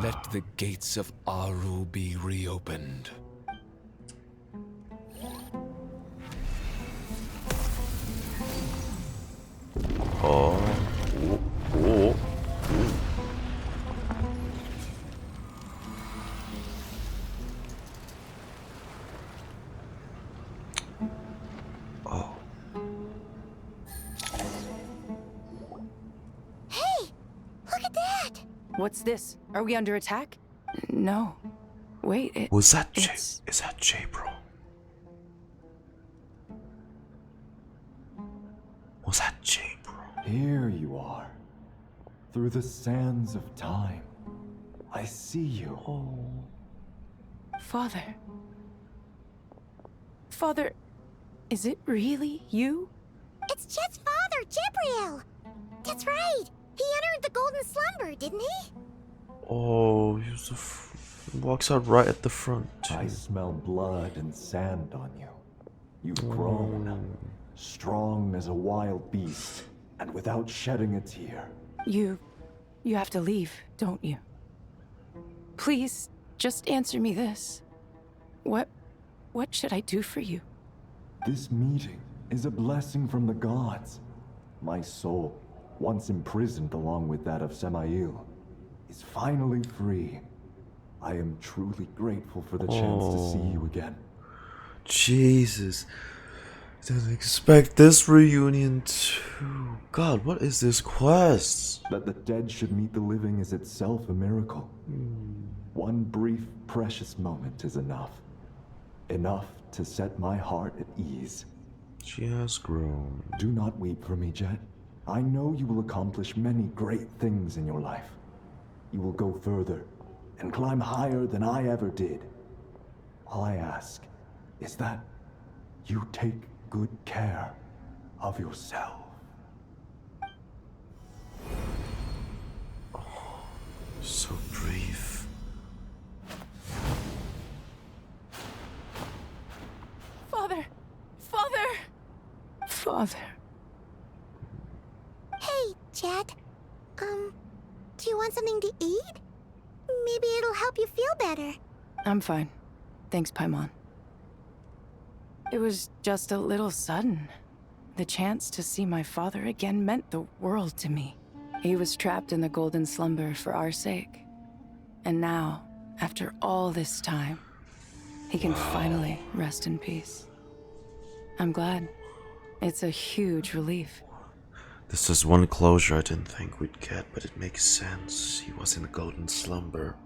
let the gates of Aru be reopened. Hey! Look at that! What's this? Are we under attack? No. Wait, Was that J? Is that J, bro? Was that J, bro? Here you are. Through the sands of time. I see you. Father. Father, is it really you? It's Jet's father, Jibriel! That's right! He entered the Golden Slumber, didn't he? Oh, he walks out right at the front. I smell blood and sand on you. You've grown. Strong as a wild beast, and without shedding a tear. You have to leave, don't you? Please, just answer me this. What should I do for you? This meeting is a blessing from the gods. My soul, once imprisoned along with that of Semail, is finally free. I am truly grateful for the chance to see you again. Jesus. Didn't expect this reunion too. God, what is this quest? That the dead should meet the living is itself a miracle. One brief, precious moment is enough. Enough to set my heart at ease. She has grown. Do not weep for me, Jet. I know you will accomplish many great things in your life. You will go further and climb higher than I ever did. All I ask is that you take good care of yourself. So brief. Father! Father! Father. Hey, Jet. Do you want something to eat? Maybe it'll help you feel better. I'm fine. Thanks, Paimon. It was just a little sudden. The chance to see my father again meant the world to me. He was trapped in the Golden Slumber for our sake. And now, after all this time, he can finally rest in peace. I'm glad. It's a huge relief. This is one closure I didn't think we'd get, but it makes sense. He was in a golden slumber.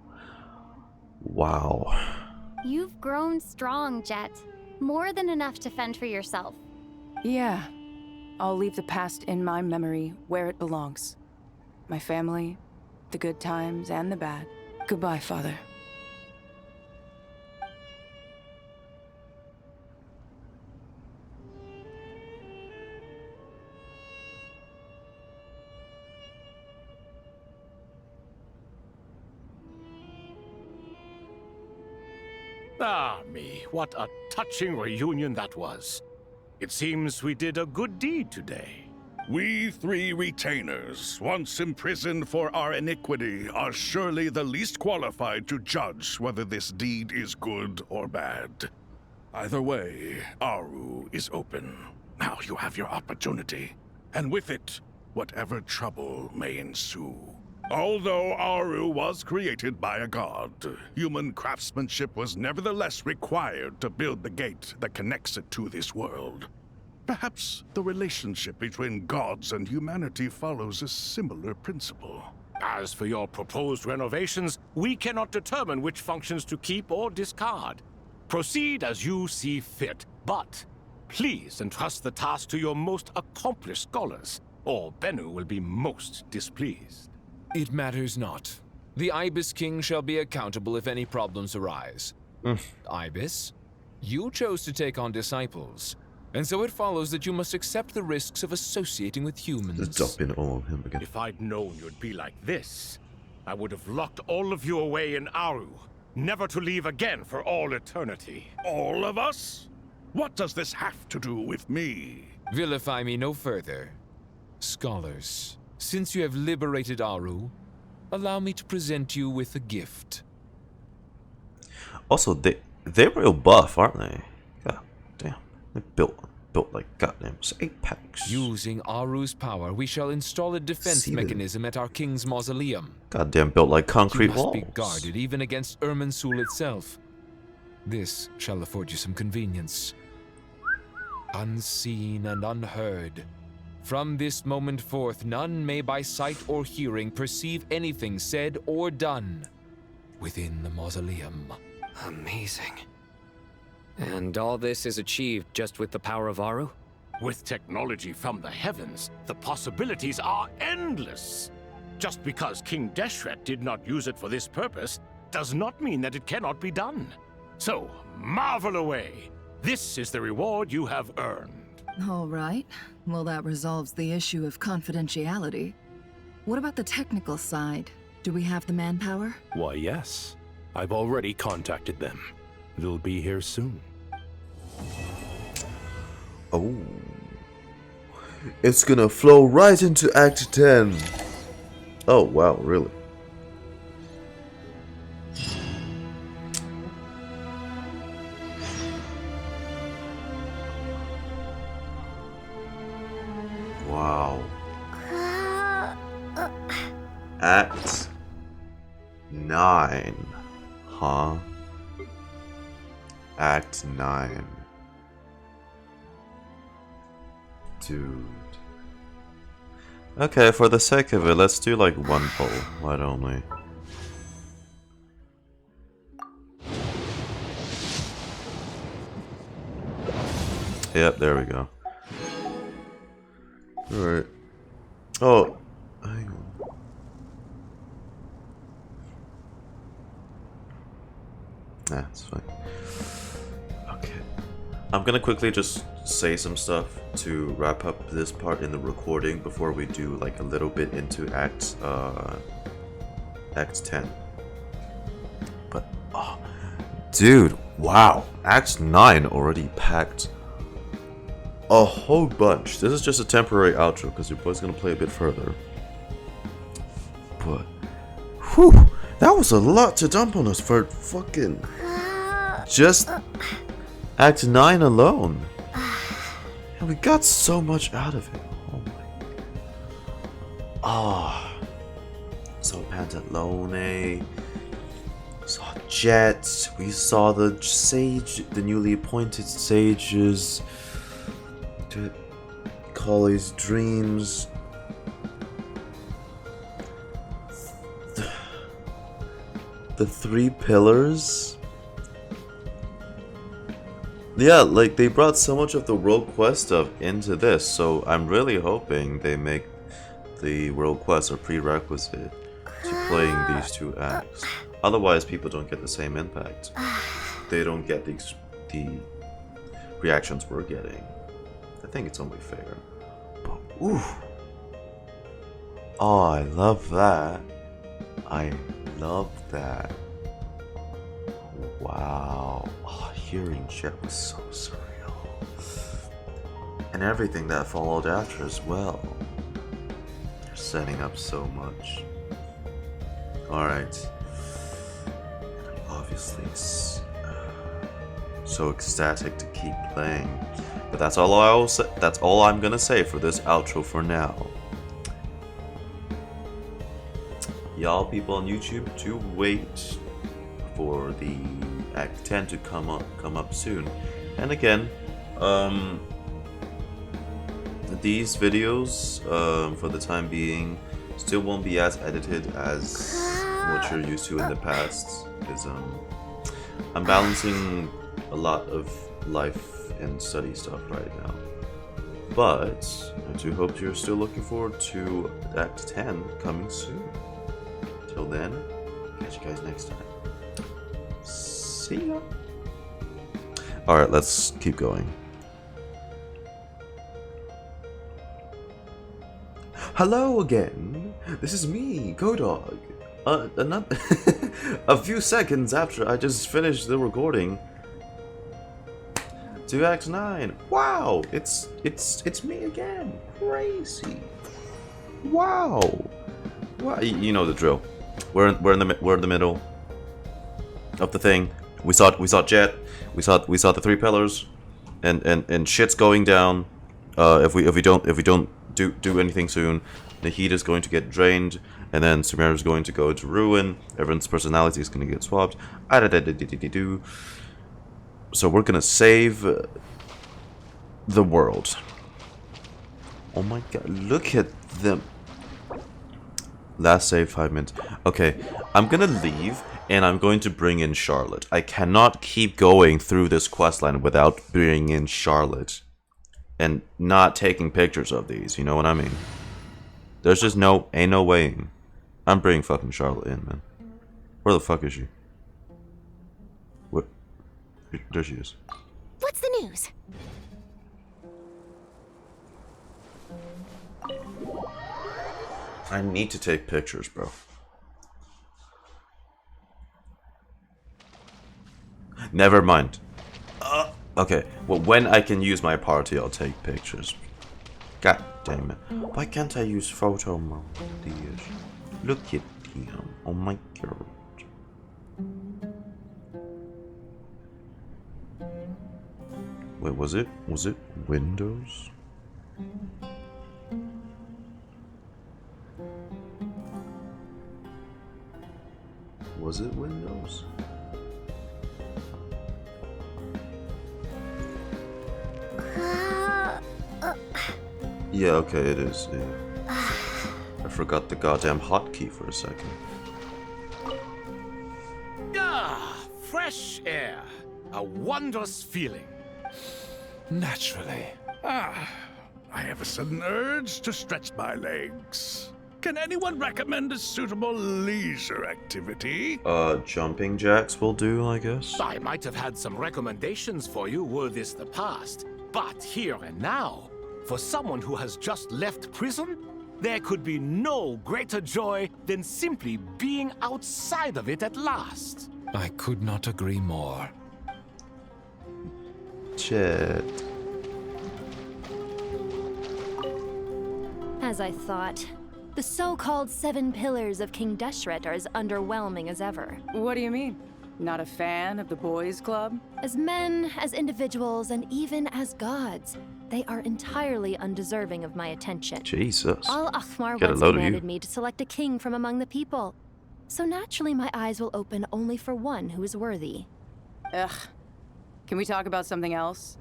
Wow. You've grown strong, Jet. More than enough to fend for yourself. Yeah. I'll leave the past in my memory where it belongs. My family, the good times and the bad. Goodbye, Father. Ah, me, what a touching reunion that was. It seems we did a good deed today. We three retainers, once imprisoned for our iniquity, are surely the least qualified to judge whether this deed is good or bad. Either way, Aru is open. Now you have your opportunity, and with it, whatever trouble may ensue. Although Aru was created by a god, human craftsmanship was nevertheless required to build the gate that connects it to this world. Perhaps the relationship between gods and humanity follows a similar principle. As for your proposed renovations, we cannot determine which functions to keep or discard. Proceed as you see fit, but please entrust the task to your most accomplished scholars, or Bennu will be most displeased. It matters not. The Ibis King shall be accountable if any problems arise. Ibis, you chose to take on disciples, and so it follows that you must accept the risks of associating with humans. Just dump in all of him again. If I'd known you'd be like this, I would have locked all of you away in Aru, never to leave again for all eternity. All of us? What does this have to do with me? Vilify me no further. Scholars, since you have liberated Aru, allow me to present you with a gift. Also, they're real buff, aren't they? God damn. They built like goddamn apex. Using Aru's power, we shall install a defense See mechanism at our king's mausoleum. Goddamn built like concrete you must walls. be guarded even against Irminsul itself. This shall afford you some convenience. Unseen and unheard. From this moment forth, none may by sight or hearing perceive anything said or done within the mausoleum. Amazing. And all this is achieved just with the power of Aru? With technology from the heavens, the possibilities are endless. Just because King Deshret did not use it for this purpose does not mean that it cannot be done. So, marvel away. This is the reward you have earned. All right. Well, that resolves the issue of confidentiality. What about the technical side? Do we have the manpower? Why, yes. I've already contacted them. They'll be here soon. Oh. It's gonna flow right into Act 10. Oh, wow, really? Wow. Act 9. Huh? Act 9. Dude. Okay, for the sake of it, let's do like one poll. Why don't we? Yep, there we go. Alright. Oh, hang on. Nah, it's fine. Okay. I'm gonna quickly just say some stuff to wrap up this part in the recording before we do like a little bit into Act 10. But, oh, dude, wow. Act 9 already packed a whole bunch. This is just a temporary outro because your boy's gonna play a bit further. But, whew, that was a lot to dump on us for fucking just Act 9 alone. And we got so much out of it. Oh my. Ah. So Pantalone. Saw Jet. We saw the sage, the newly appointed sages. Collie's dreams. The 3 pillars. Yeah, like they brought so much of the World Quest stuff into this, so I'm really hoping they make the World Quest a prerequisite to playing these 2 acts. Otherwise, people don't get the same impact. They don't get the reactions we're getting. I think it's only fair. But, ooh. Oh, I love that. I love that. Wow. Oh, hearing Jet was so surreal. And everything that followed after as well. They're setting up so much. Alright. Obviously, so ecstatic to keep playing. But that's all I'm gonna say for this outro for now. Y'all people on YouTube, do wait for the Act 10 to come up soon. And again, these videos, for the time being, still won't be as edited as what you're used to in the past, because I'm balancing a lot of life and study stuff right now. But I do hope you're still looking forward to Act 10 coming soon. Till then, catch you guys next time. See ya. Alright, let's keep going. Hello again. This is me, Godog. Another a few seconds after I just finished the recording to Act 9. Wow, it's me again. Crazy. Wow. Wow, you know the drill. We're in the middle of the thing. We saw Jet. We saw the three pillars, and shit's going down. If we don't do anything soon, the heat is going to get drained, and then sumeru is going to go into ruin. Everyone's personality is going to get swapped. So we're gonna save the world. Oh my god! Look at them. Last save 5 minutes. Okay, I'm gonna leave and I'm going to bring in Charlotte. I cannot keep going through this questline without bringing in Charlotte and not taking pictures of these. You know what I mean? There's just ain't no way. I'm bringing fucking Charlotte in, man. Where the fuck is she? What? There she is. What's the news? I need to take pictures, bro. Never mind. Okay, well, when I can use my party, I'll take pictures. God damn it. Why can't I use photo mode? Look at him. Oh my god. Wait, was it Windows? Was it Windows? Yeah, okay, it is. Yeah. I forgot the goddamn hotkey for a second. Ah, fresh air. A wondrous feeling. Naturally. I have a sudden urge to stretch my legs. Can anyone recommend a suitable leisure activity? Jumping jacks will do, I guess. I might have had some recommendations for you were this the past, but here and now, for someone who has just left prison, there could be no greater joy than simply being outside of it at last. I could not agree more. Chet. As I thought. The so-called 7 pillars of King Deshret are as underwhelming as ever. What do you mean? Not a fan of the boys' club? As men, as individuals, and even as gods, they are entirely undeserving of my attention. Jesus. Al-Akhmar Get a once load of commanded you. me to select a king from among the people. So naturally my eyes will open only for one who is worthy. Ugh. Can we talk about something else?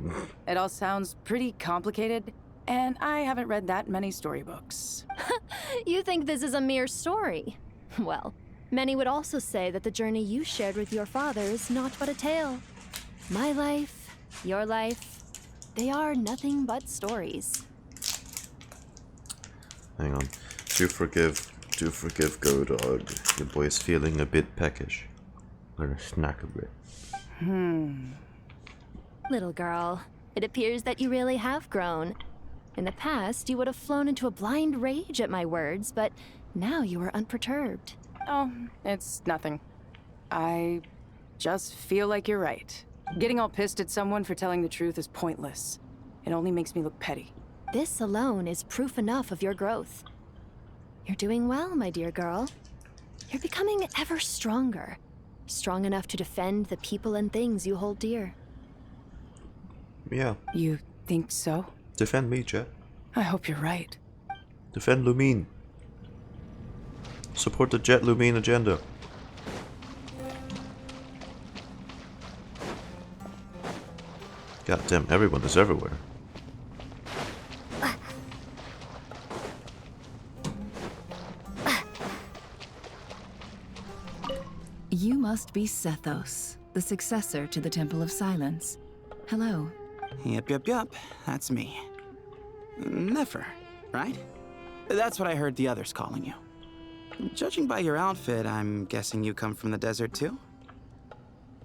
It all sounds pretty complicated, and I haven't read that many storybooks. You think this is a mere story? Well, many would also say that the journey you shared with your father is not but a tale. My life, your life, they are nothing but stories. Hang on. Do forgive Godog. Your boy is feeling a bit peckish. Let her snack a bit. Little girl, it appears that you really have grown. In the past, you would have flown into a blind rage at my words, but now you are unperturbed. Oh, it's nothing. I just feel like you're right. Getting all pissed at someone for telling the truth is pointless. It only makes me look petty. This alone is proof enough of your growth. You're doing well, my dear girl. You're becoming ever stronger. Strong enough to defend the people and things you hold dear. Yeah. You think so? Defend me, Jet. I hope you're right. Defend Lumine. Support the Jet Lumine agenda. God damn, everyone is everywhere. You must be Sethos, the successor to the Temple of Silence. Hello. Yep. That's me. Nefer, right? That's what I heard the others calling you. Judging by your outfit, I'm guessing you come from the desert too?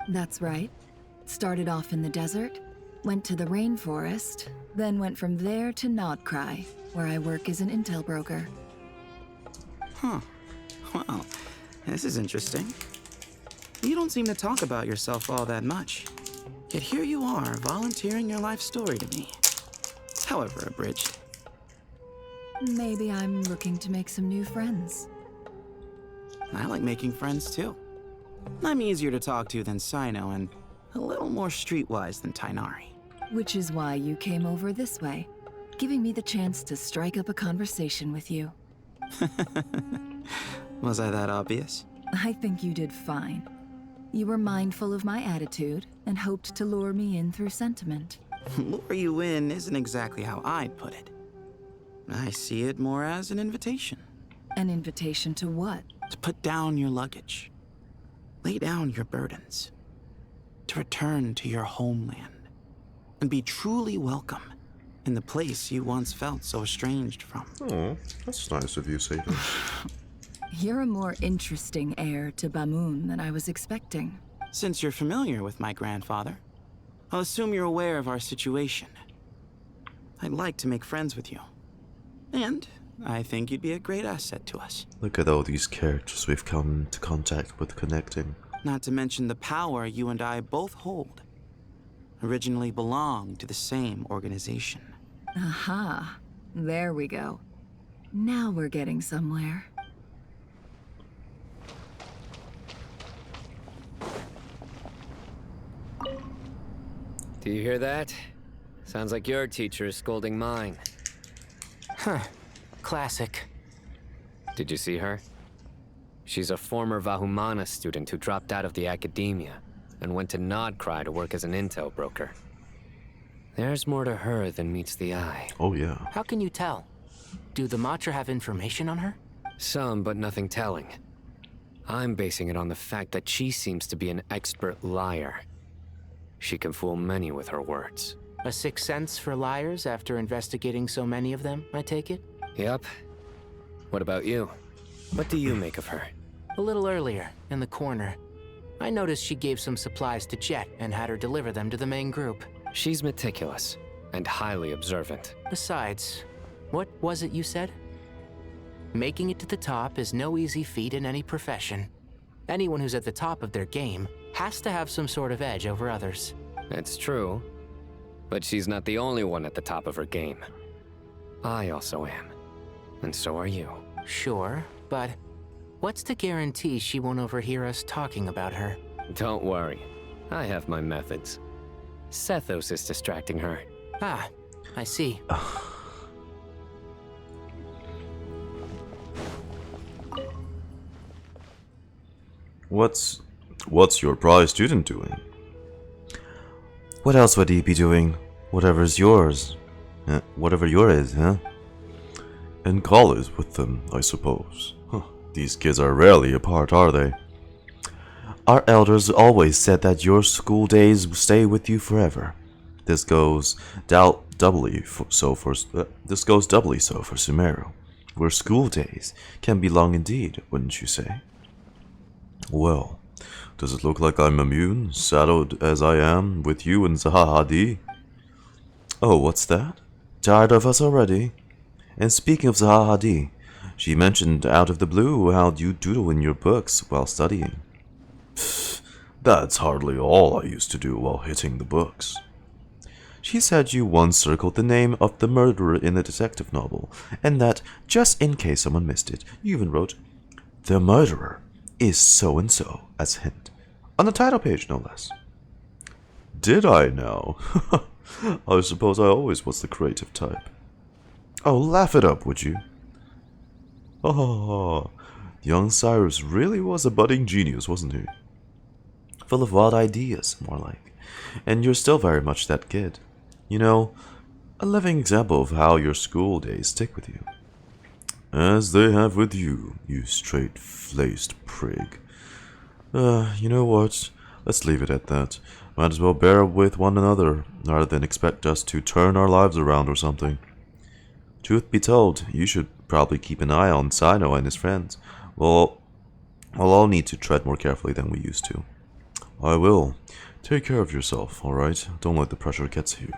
That's right. Started off in the desert, went to the rainforest, then went from there to Nodcry, where I work as an intel broker. Huh. Well, this is interesting. You don't seem to talk about yourself all that much. Yet here you are, volunteering your life story to me. However abridged. Maybe I'm looking to make some new friends. I like making friends too. I'm easier to talk to than Sino and a little more streetwise than Tainari. Which is why you came over this way, giving me the chance to strike up a conversation with you. Was I that obvious? I think you did fine. You were mindful of my attitude and hoped to lure me in through sentiment. Lure you in isn't exactly how I'd put it. I see it more as an invitation. An invitation to what? To put down your luggage. Lay down your burdens. To return to your homeland. And be truly welcome in the place you once felt so estranged from. Oh, that's nice of you, Satan. You're a more interesting heir to Bamun than I was expecting. Since you're familiar with my grandfather, I'll assume you're aware of our situation. I'd like to make friends with you. And I think you'd be a great asset to us. Look at all these characters we've come into contact with connecting. Not to mention the power you and I both hold. Originally belonged to the same organization. Aha. There we go. Now we're getting somewhere. Do you hear that? Sounds like your teacher is scolding mine. Huh. Classic. Did you see her? She's a former Vahumana student who dropped out of the academia and went to Nodcry to work as an intel broker. There's more to her than meets the eye. Oh yeah. How can you tell? Do the Matra have information on her? Some, but nothing telling. I'm basing it on the fact that she seems to be an expert liar. She can fool many with her words. A sixth sense for liars after investigating so many of them, I take it? Yep. What about you? What do you make of her? A little earlier, in the corner, I noticed she gave some supplies to Jet and had her deliver them to the main group. She's meticulous and highly observant. Besides, what was it you said? Making it to the top is no easy feat in any profession. Anyone who's at the top of their game has to have some sort of edge over others. It's true, but she's not the only one at the top of her game. I also am, and so are you. Sure, but what's to guarantee she won't overhear us talking about her? Don't worry, I have my methods. Sethos is distracting her. Ah, I see. What's your prize student doing? What else would he be doing? Whatever's yours. Whatever yours is, huh? In college with them, I suppose. Huh. These kids are rarely apart, are they? Our elders always said that your school days stay with you forever. This goes doubly so for Sumeru, where school days can be long indeed, wouldn't you say? Well, does it look like I'm immune, saddled as I am with you and Zaha Hadid? Oh, what's that? Tired of us already? And speaking of Zaha Hadid, she mentioned out of the blue how you doodle in your books while studying. Pfft, That's hardly all I used to do while hitting the books. She said you once circled the name of the murderer in a detective novel, and that, just in case someone missed it, you even wrote, "The murderer is so-and-so," as a hint. On the title page, no less. Did I now? I suppose I always was the creative type. Oh, laugh it up, would you? Oh, young Cyrus really was a budding genius, wasn't he? Full of wild ideas, more like. And you're still very much that kid. You know, a living example of how your school days stick with you. As they have with you, you straight-faced prig. You know what? Let's leave it at that. Might as well bear with one another, rather than expect us to turn our lives around or something. Truth be told, you should probably keep an eye on Sino and his friends. We'll all need to tread more carefully than we used to. I will. Take care of yourself, alright? Don't let the pressure get to you.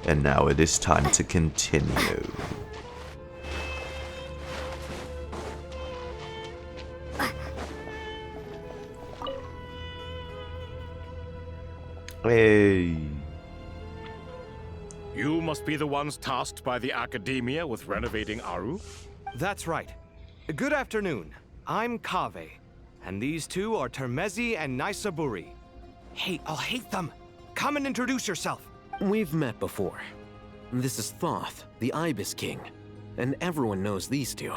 And now it is time to continue. Hey. You must be the ones tasked by the Academia with renovating Aru? That's right. Good afternoon. I'm Kaveh, and these two are Termezi and Naisaburi. Hey, I'll hate them. Come and introduce yourself. We've met before. This is Thoth, the Ibis King, and everyone knows these two.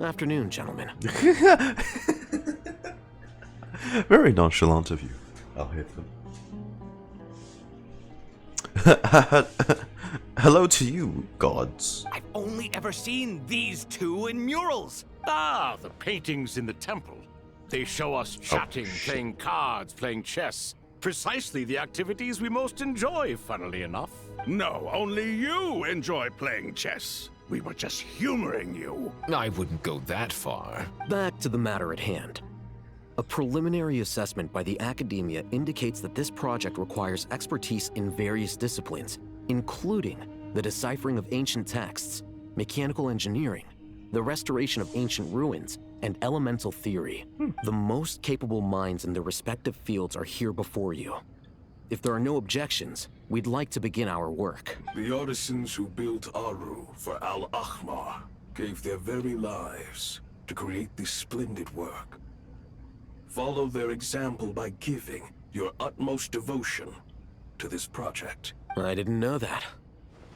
Afternoon, gentlemen. Very nonchalant of you. I'll hit them. Hello to you, gods. I've only ever seen these two in murals. Ah, the paintings in the temple. They show us chatting, playing cards, playing chess. Precisely the activities we most enjoy, funnily enough. No, only you enjoy playing chess. We were just humoring you. I wouldn't go that far. Back to the matter at hand. A preliminary assessment by the Academia indicates that this project requires expertise in various disciplines, including the deciphering of ancient texts, mechanical engineering, the restoration of ancient ruins, and elemental theory. The most capable minds in their respective fields are here before you. If there are no objections, we'd like to begin our work. The artisans who built Aru for Al-Ahmar gave their very lives to create this splendid work. Follow their example by giving your utmost devotion to this project. I didn't know that.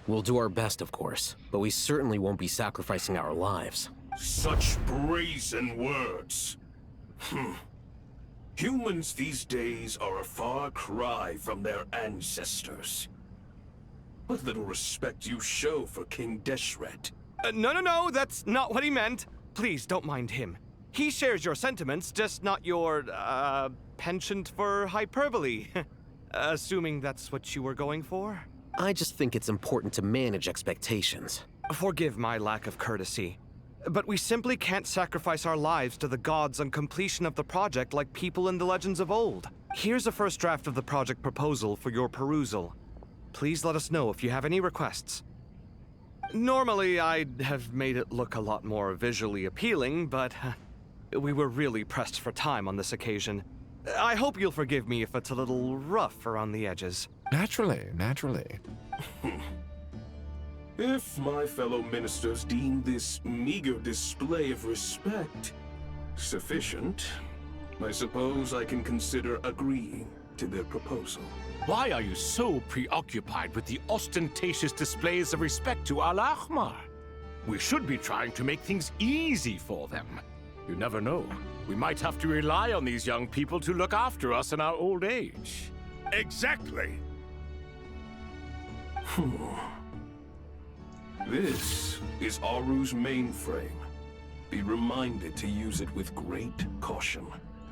We'll do our best, of course, but we certainly won't be sacrificing our lives. Such brazen words. Humans these days are a far cry from their ancestors. What little respect you show for King Deshret. No, that's not what he meant. Please don't mind him. He shares your sentiments, just not your, penchant for hyperbole. Assuming that's what you were going for? I just think it's important to manage expectations. Forgive my lack of courtesy, but we simply can't sacrifice our lives to the gods on completion of the project like people in the legends of old. Here's a first draft of the project proposal for your perusal. Please let us know if you have any requests. Normally, I'd have made it look a lot more visually appealing, but we were really pressed for time on this occasion. I hope you'll forgive me if it's a little rough around the edges. Naturally. If my fellow ministers deem this meager display of respect sufficient, I suppose I can consider agreeing to their proposal. Why are you so preoccupied with the ostentatious displays of respect to Al-Ahmar? We should be trying to make things easy for them. You never know. We might have to rely on these young people to look after us in our old age. Exactly. This is Aru's mainframe. Be reminded to use it with great caution.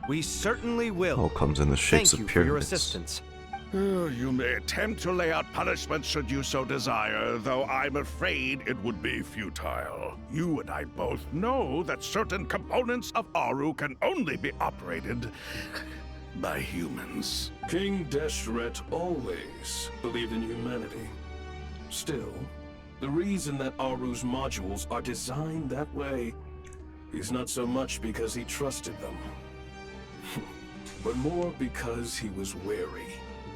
We certainly will. All comes in the shapes of Thank you for your pyramids. assistance. You may attempt to lay out punishment should you so desire, though I'm afraid it would be futile. You and I both know that certain components of Aru can only be operated by humans. King Deshret always believed in humanity. Still, the reason that Aru's modules are designed that way He's not so much because he trusted them, but more because he was wary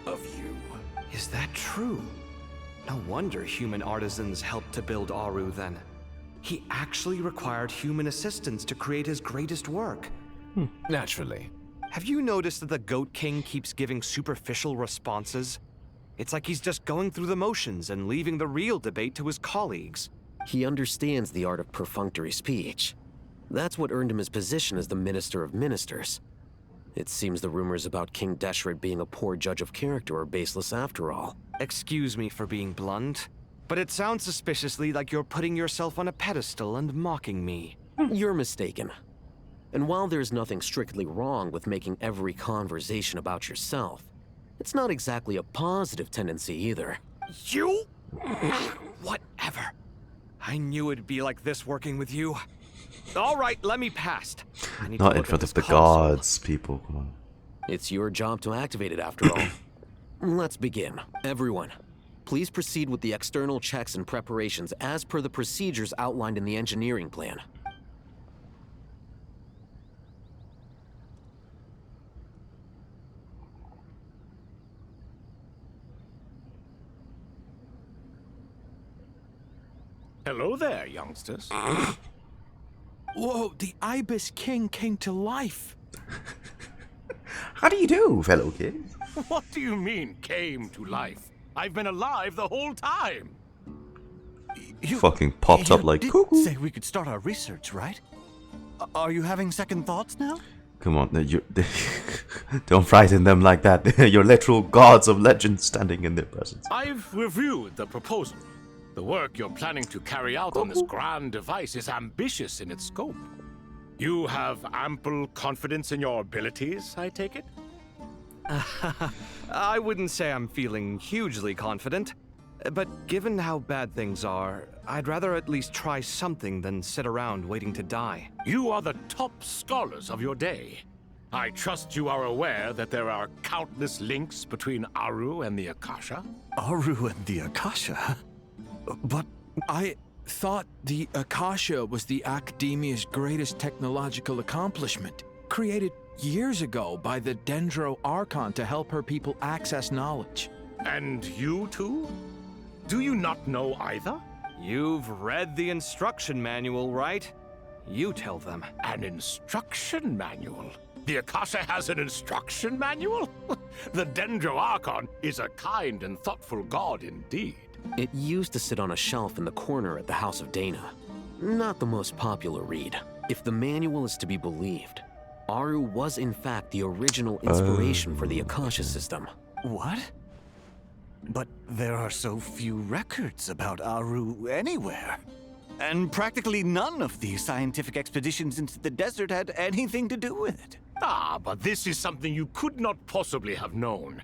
of you. Is that true? No wonder human artisans helped to build Aru then. He actually required human assistance to create his greatest work. Naturally. Have you noticed that the Goat King keeps giving superficial responses? It's like he's just going through the motions and leaving the real debate to his colleagues. He understands the art of perfunctory speech. That's what earned him his position as the Minister of Ministers. It seems the rumors about King Deshret being a poor judge of character are baseless after all. Excuse me for being blunt, but it sounds suspiciously like you're putting yourself on a pedestal and mocking me. You're mistaken. And while there's nothing strictly wrong with making every conversation about yourself, it's not exactly a positive tendency either. You? Whatever. I knew it'd be like this working with you. All right, let me past. Not in front of the gods, people. Come on. It's your job to activate it after all. Let's begin. Everyone, please proceed with the external checks and preparations as per the procedures outlined in the engineering plan. Hello there, youngsters. Whoa, the Ibis King came to life. How do you do, fellow kids? What do you mean, came to life? I've been alive the whole time. You fucking popped up like cuckoo. Say we could start our research, right? Are you having second thoughts now? Come on, don't frighten them like that. You're literal gods of legend standing in their presence. I've reviewed the proposal. The work you're planning to carry out on this grand device is ambitious in its scope. You have ample confidence in your abilities, I take it? I wouldn't say I'm feeling hugely confident, but given how bad things are, I'd rather at least try something than sit around waiting to die. You are the top scholars of your day. I trust you are aware that there are countless links between Aru and the Akasha? Aru and the Akasha? But I thought the Akasha was the Academia's greatest technological accomplishment, created years ago by the Dendro Archon to help her people access knowledge. And you too? Do you not know either? You've read the instruction manual, right? You tell them. An instruction manual? The Akasha has an instruction manual? The Dendro Archon is a kind and thoughtful god indeed. It used to sit on a shelf in the corner at the House of Dana. Not the most popular read. If the manual is to be believed, Aru was in fact the original inspiration for the Akasha system. What? But there are so few records about Aru anywhere. And practically none of the scientific expeditions into the desert had anything to do with it. Ah, but this is something you could not possibly have known.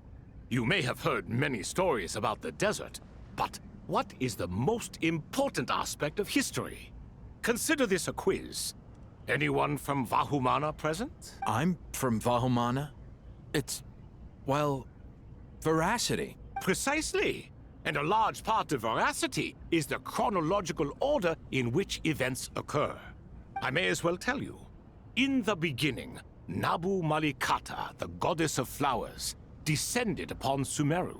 You may have heard many stories about the desert, but what is the most important aspect of history? Consider this a quiz. Anyone from Vahumana present? I'm from Vahumana. It's, well, veracity. Precisely. And a large part of veracity is the chronological order in which events occur. I may as well tell you. In the beginning, Nabu Malikata, the goddess of flowers, descended upon Sumeru.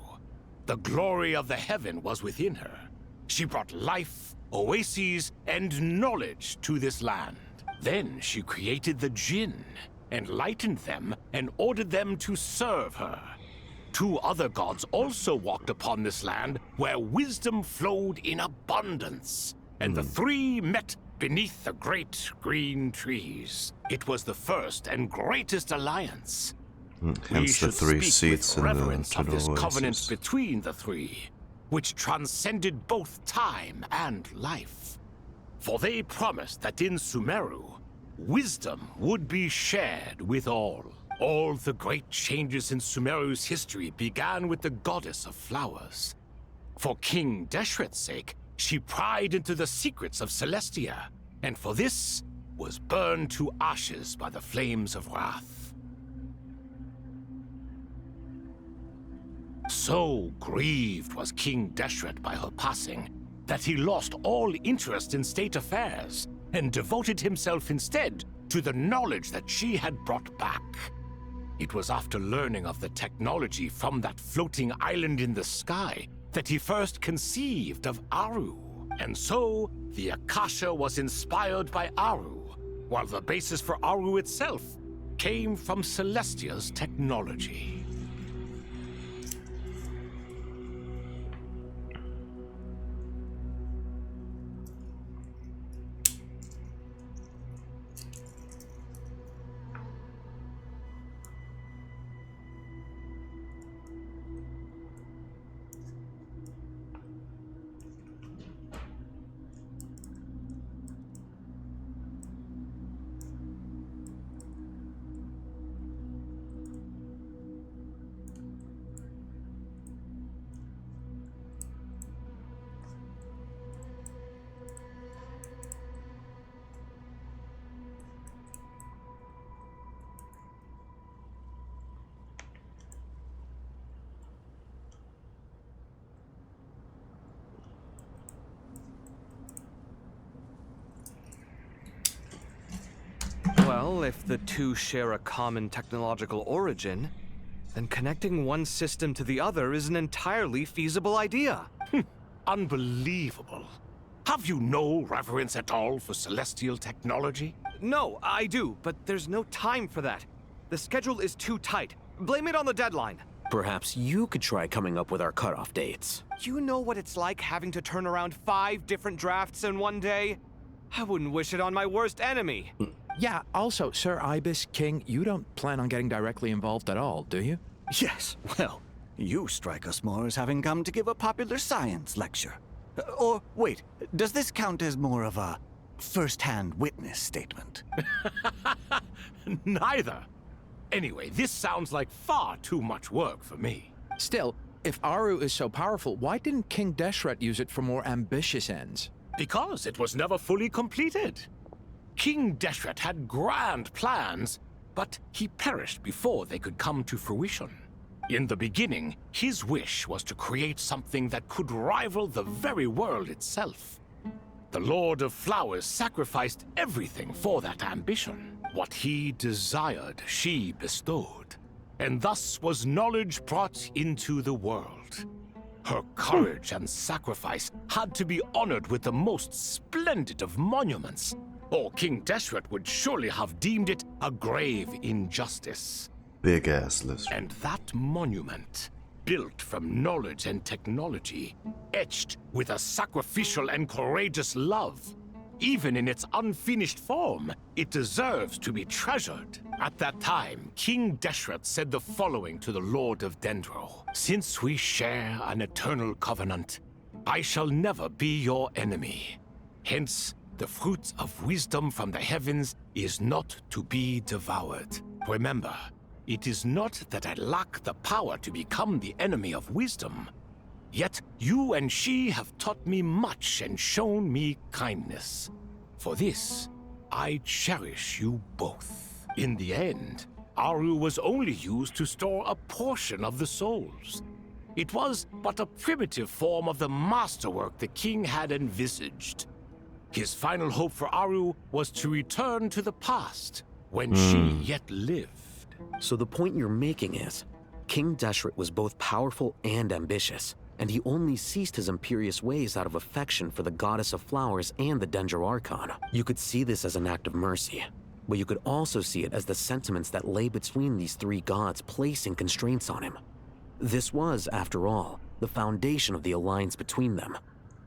The glory of the heaven was within her. She brought life, oases, and knowledge to this land. Then she created the Jinn, enlightened them, and ordered them to serve her. Two other gods also walked upon this land where wisdom flowed in abundance, and the three met beneath the great green trees. It was the first and greatest alliance. Hence the three seats in the of this covenant oasis. between the three, which transcended both time and life. For they promised that in Sumeru, wisdom would be shared with all. All the great changes in Sumeru's history began with the goddess of flowers. For King Deshret's sake, she pried into the secrets of Celestia, and for this was burned to ashes by the flames of wrath. So grieved was King Deshret by her passing that he lost all interest in state affairs and devoted himself instead to the knowledge that she had brought back. It was after learning of the technology from that floating island in the sky that he first conceived of Aru. And so, the Akasha was inspired by Aru, while the basis for Aru itself came from Celestia's technology. Well, if the two share a common technological origin, then connecting one system to the other is an entirely feasible idea. Unbelievable. Have you no reverence at all for celestial technology? No, I do, but there's no time for that. The schedule is too tight. Blame it on the deadline. Perhaps you could try coming up with our cutoff dates. You know what it's like having to turn around 5 different drafts in one day? I wouldn't wish it on my worst enemy. Yeah, also, Sir Ibis, King, you don't plan on getting directly involved at all, do you? Yes, well, you strike us more as having come to give a popular science lecture. Or, wait, does this count as more of a first-hand witness statement? Neither. Anyway, this sounds like far too much work for me. Still, if Aru is so powerful, why didn't King Deshret use it for more ambitious ends? Because it was never fully completed. King Deshret had grand plans, but he perished before they could come to fruition. In the beginning, his wish was to create something that could rival the very world itself. The Lord of Flowers sacrificed everything for that ambition. What he desired, she bestowed. And thus was knowledge brought into the world. Her courage and sacrifice had to be honored with the most splendid of monuments, or King Deshret would surely have deemed it a grave injustice. Big ass list. And that monument, built from knowledge and technology, etched with a sacrificial and courageous love, even in its unfinished form, it deserves to be treasured. At that time, King Deshret said the following to the Lord of Dendro: "Since we share an eternal covenant, I shall never be your enemy. Hence, the fruit of wisdom from the heavens is not to be devoured. Remember, it is not that I lack the power to become the enemy of wisdom. Yet you and she have taught me much and shown me kindness. For this, I cherish you both." In the end, Aru was only used to store a portion of the souls. It was but a primitive form of the masterwork the king had envisaged. His final hope for Aru was to return to the past, when she yet lived. So the point you're making is, King Deshret was both powerful and ambitious, and he only ceased his imperious ways out of affection for the Goddess of Flowers and the Dendro Archon. You could see this as an act of mercy, but you could also see it as the sentiments that lay between these three gods placing constraints on him. This was, after all, the foundation of the alliance between them.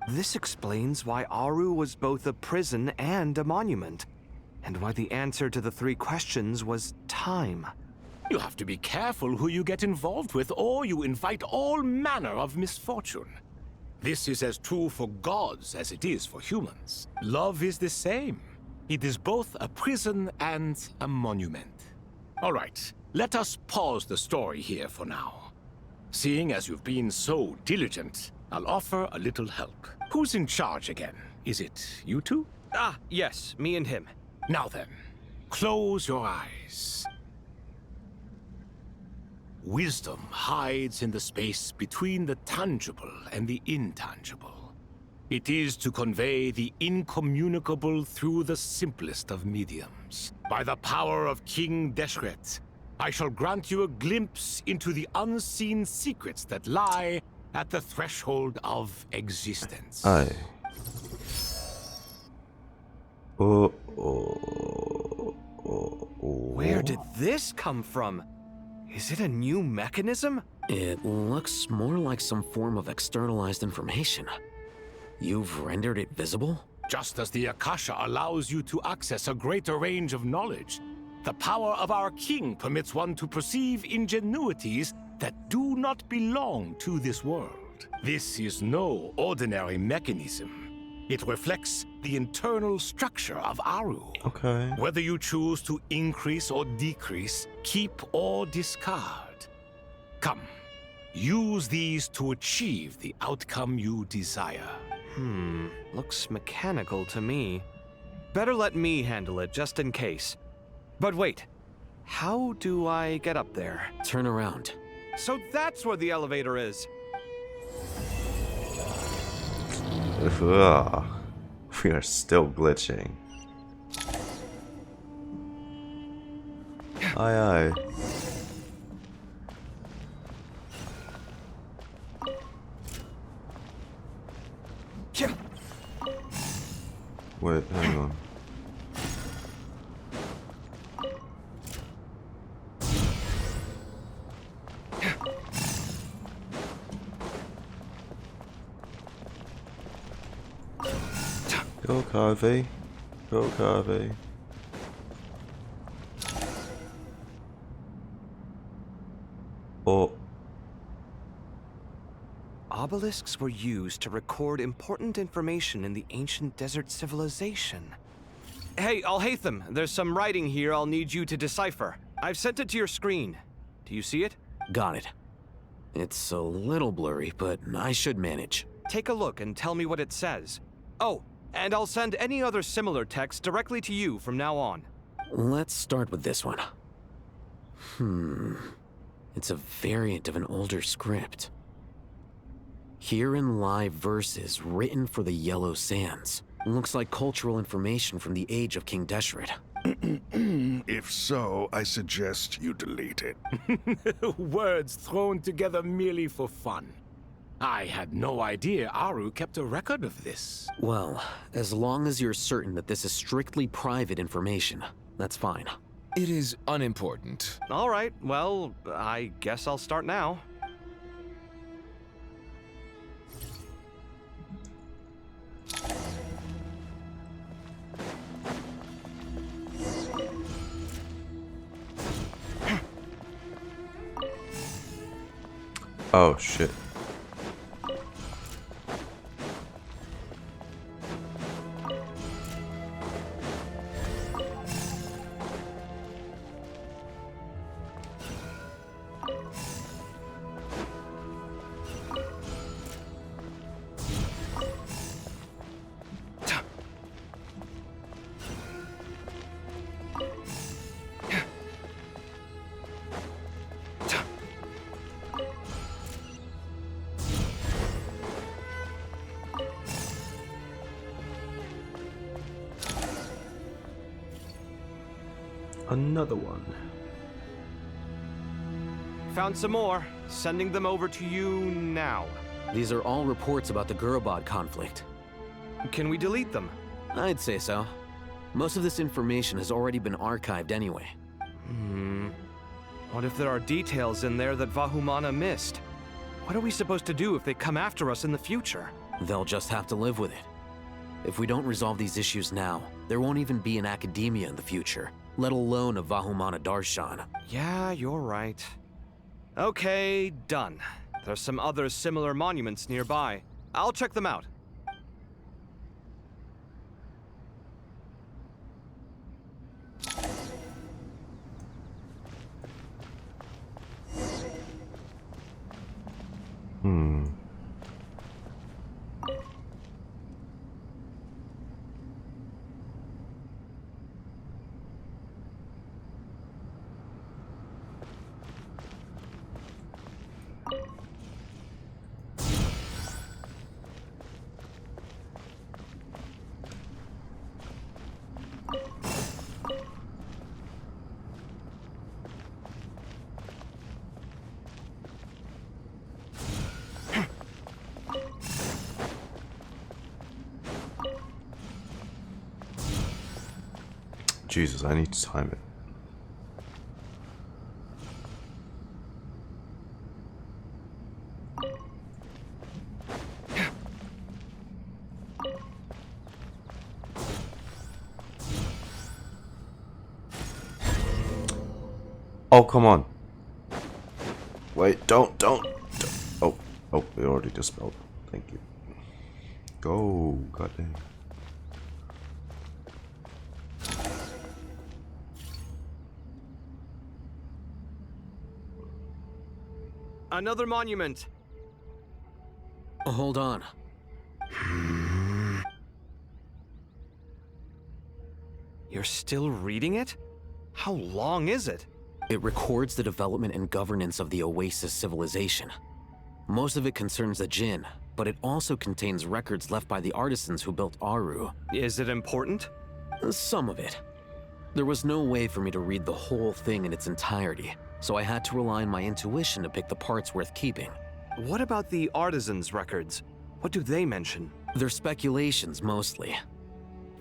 This explains why Aru was both a prison and a monument, and why the answer to the 3 questions was time. You have to be careful who you get involved with, or you invite all manner of misfortune. This is as true for gods as it is for humans. Love is the same. It is both a prison and a monument. All right, let us pause the story here for now. Seeing as you've been so diligent, I'll offer a little help. Who's in charge again? Is it you two? Ah, yes, me and him. Now then, close your eyes. Wisdom hides in the space between the tangible and the intangible. It is to convey the incommunicable through the simplest of mediums. By the power of King Deshret, I shall grant you a glimpse into the unseen secrets that lie at the threshold of existence. Aye. Oh. Where did this come from? Is it a new mechanism? It looks more like some form of externalized information. You've rendered it visible? Just as the Akasha allows you to access a greater range of knowledge, the power of our king permits one to perceive ingenuities that do not belong to this world. This is no ordinary mechanism. It reflects the internal structure of Aru. Okay. Whether you choose to increase or decrease, keep or discard. Come, use these to achieve the outcome you desire. Looks mechanical to me. Better let me handle it, just in case. But wait, how do I get up there? Turn around. So that's where the elevator is. Ugh. We are still glitching. Aye aye. Wait, hang on. Go Carvey. Go Carvey. Oh. Obelisks were used to record important information in the ancient desert civilization. Hey, Al-Haytham, there's some writing here I'll need you to decipher. I've sent it to your screen. Do you see it? Got it. It's a little blurry, but I should manage. Take a look and tell me what it says. Oh, and I'll send any other similar text directly to you from now on. Let's start with this one. It's a variant of an older script. Herein lie verses written for the Yellow Sands. Looks like cultural information from the age of King Deshret. If so, I suggest you delete it. Words thrown together merely for fun. I had no idea Aru kept a record of this. Well, as long as you're certain that this is strictly private information, that's fine. It is unimportant. All right, well, I guess I'll start now. Oh shit. Another one. Found some more. Sending them over to you now. These are all reports about the Gurubad conflict. Can we delete them? I'd say so. Most of this information has already been archived anyway. What if there are details in there that Vahumana missed? What are we supposed to do if they come after us in the future? They'll just have to live with it. If we don't resolve these issues now, there won't even be an academia in the future, let alone a Vahumana Darshan. Yeah, you're right. Okay, done. There's some other similar monuments nearby. I'll check them out. Jesus, I need to time it. Oh, come on. Wait, don't. Oh, we already dispelled. Thank you. Go, goddamn. Another monument. Hold on. You're still reading it? How long is it? It records the development and governance of the Oasis civilization. Most of it concerns the Jinn, but it also contains records left by the artisans who built Aru. Is it important? Some of it. There was no way for me to read the whole thing in its entirety, so I had to rely on my intuition to pick the parts worth keeping. What about the artisans' records? What do they mention? They're speculations, mostly.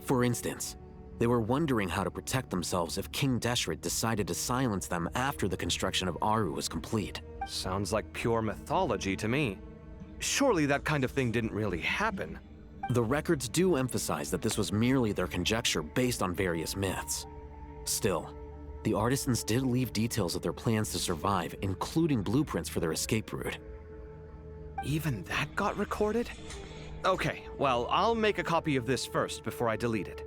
For instance, they were wondering how to protect themselves if King Deshret decided to silence them after the construction of Aru was complete. Sounds like pure mythology to me. Surely that kind of thing didn't really happen. The records do emphasize that this was merely their conjecture based on various myths. Still, the artisans did leave details of their plans to survive, including blueprints for their escape route. Even that got recorded? Okay, well, I'll make a copy of this first before I delete it.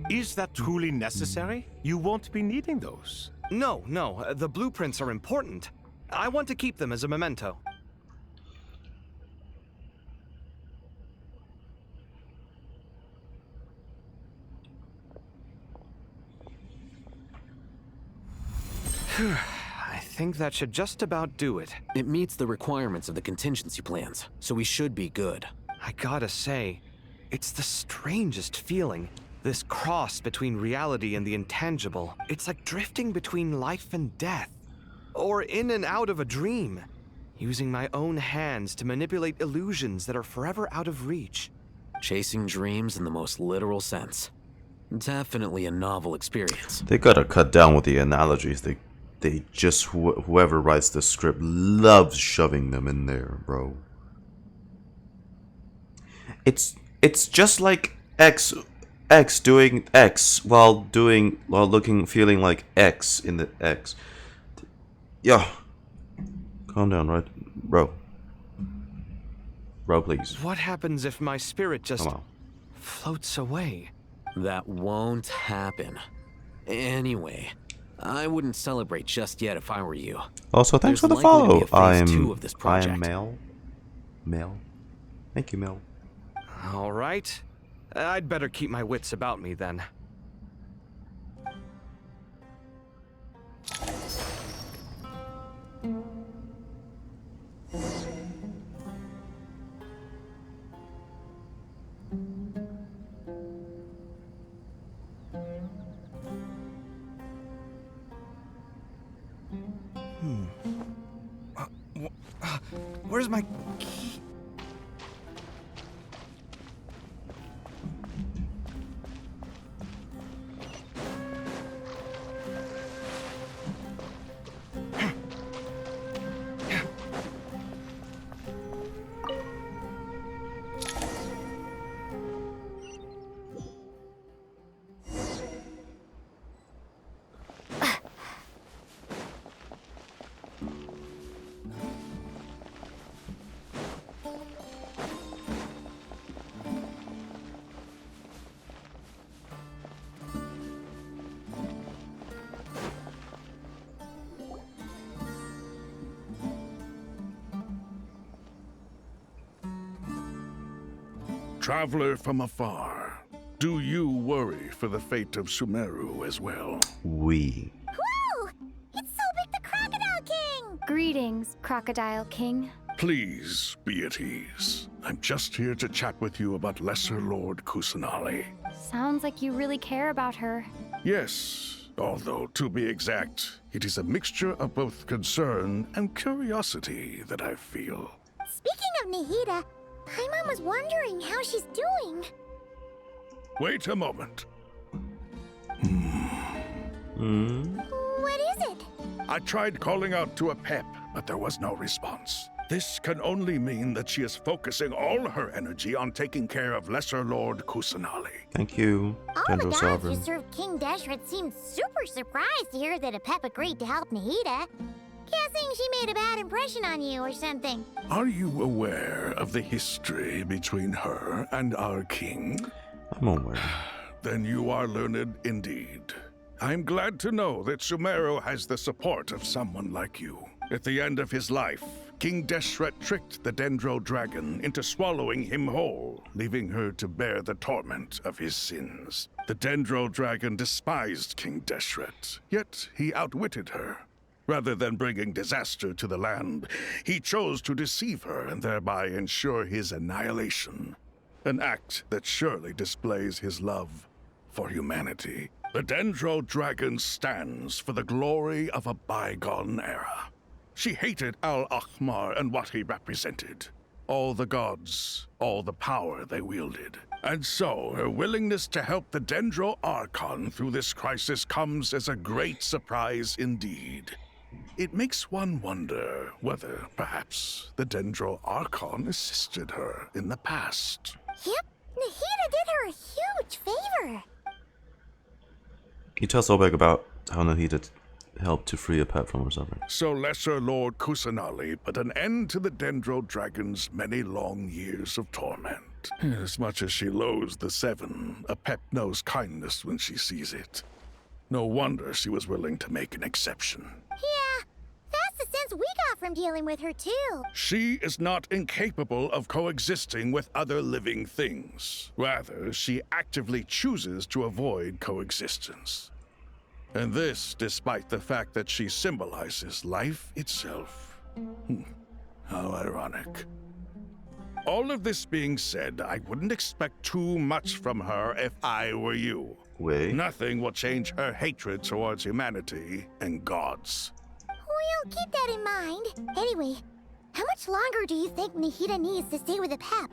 Is that truly necessary? You won't be needing those. No, the blueprints are important. I want to keep them as a memento. I think that should just about do it. It meets the requirements of the contingency plans, so we should be good. I gotta say, it's the strangest feeling. This cross between reality and the intangible. It's like drifting between life and death. Or in and out of a dream. Using my own hands to manipulate illusions that are forever out of reach. Chasing dreams in the most literal sense. Definitely a novel experience. They gotta cut down with the analogies. They just, whoever writes the script loves shoving them in there, bro. It's just like X doing X while feeling like X in the X. Yo, calm down, right, bro, please. What happens if my spirit just floats away? That won't happen. Anyway, I wouldn't celebrate just yet if I were you. Also, thanks for the follow. I am Mel. Thank you, Mel. All right. I'd better keep my wits about me then. Where's my key? Traveler from afar, do you worry for the fate of Sumeru as well? We. Whoa! It's Sobek the Crocodile King! Greetings, Crocodile King. Please be at ease. I'm just here to chat with you about Lesser Lord Kusanali. Sounds like you really care about her. Yes, although to be exact, it is a mixture of both concern and curiosity that I feel. Speaking of Nahida, Paimon was wondering how she's doing. Wait a moment. What is it? I tried calling out to Apep, but there was no response. This can only mean that she is focusing all her energy on taking care of Lesser Lord Kusanali. Thank you, All the Dendro gods Sovereign. who served King Deshret seemed super surprised to hear that Apep agreed to help Nahida. Guessing she made a bad impression on you or something. Are you aware of the history between her and our king? I'm aware. Then you are learned indeed. I'm glad to know that Sumeru has the support of someone like you. At the end of his life, King Deshret tricked the Dendro Dragon into swallowing him whole, leaving her to bear the torment of his sins. The Dendro Dragon despised King Deshret, yet he outwitted her. Rather than bringing disaster to the land, he chose to deceive her and thereby ensure his annihilation. An act that surely displays his love for humanity. The Dendro Dragon stands for the glory of a bygone era. She hated Al-Ahmar and what he represented. All the gods, all the power they wielded. And so, her willingness to help the Dendro Archon through this crisis comes as a great surprise indeed. It makes one wonder whether, perhaps, the Dendro Archon assisted her in the past. Yep, Nahida did her a huge favor. He tells Obek about how Nahida helped to free Apep from her suffering. So Lesser Lord Kusanali put an end to the Dendro Dragon's many long years of torment. As much as she loathes the Seven, Apep knows kindness when she sees it. No wonder she was willing to make an exception. Yeah, that's the sense we got from dealing with her too. She is not incapable of coexisting with other living things. Rather, she actively chooses to avoid coexistence. And this despite the fact that she symbolizes life itself. How ironic. All of this being said, I wouldn't expect too much from her if I were you. Wait. Nothing will change her hatred towards humanity and gods. We'll keep that in mind. Anyway, how much longer do you think Nahida needs to stay with Apep?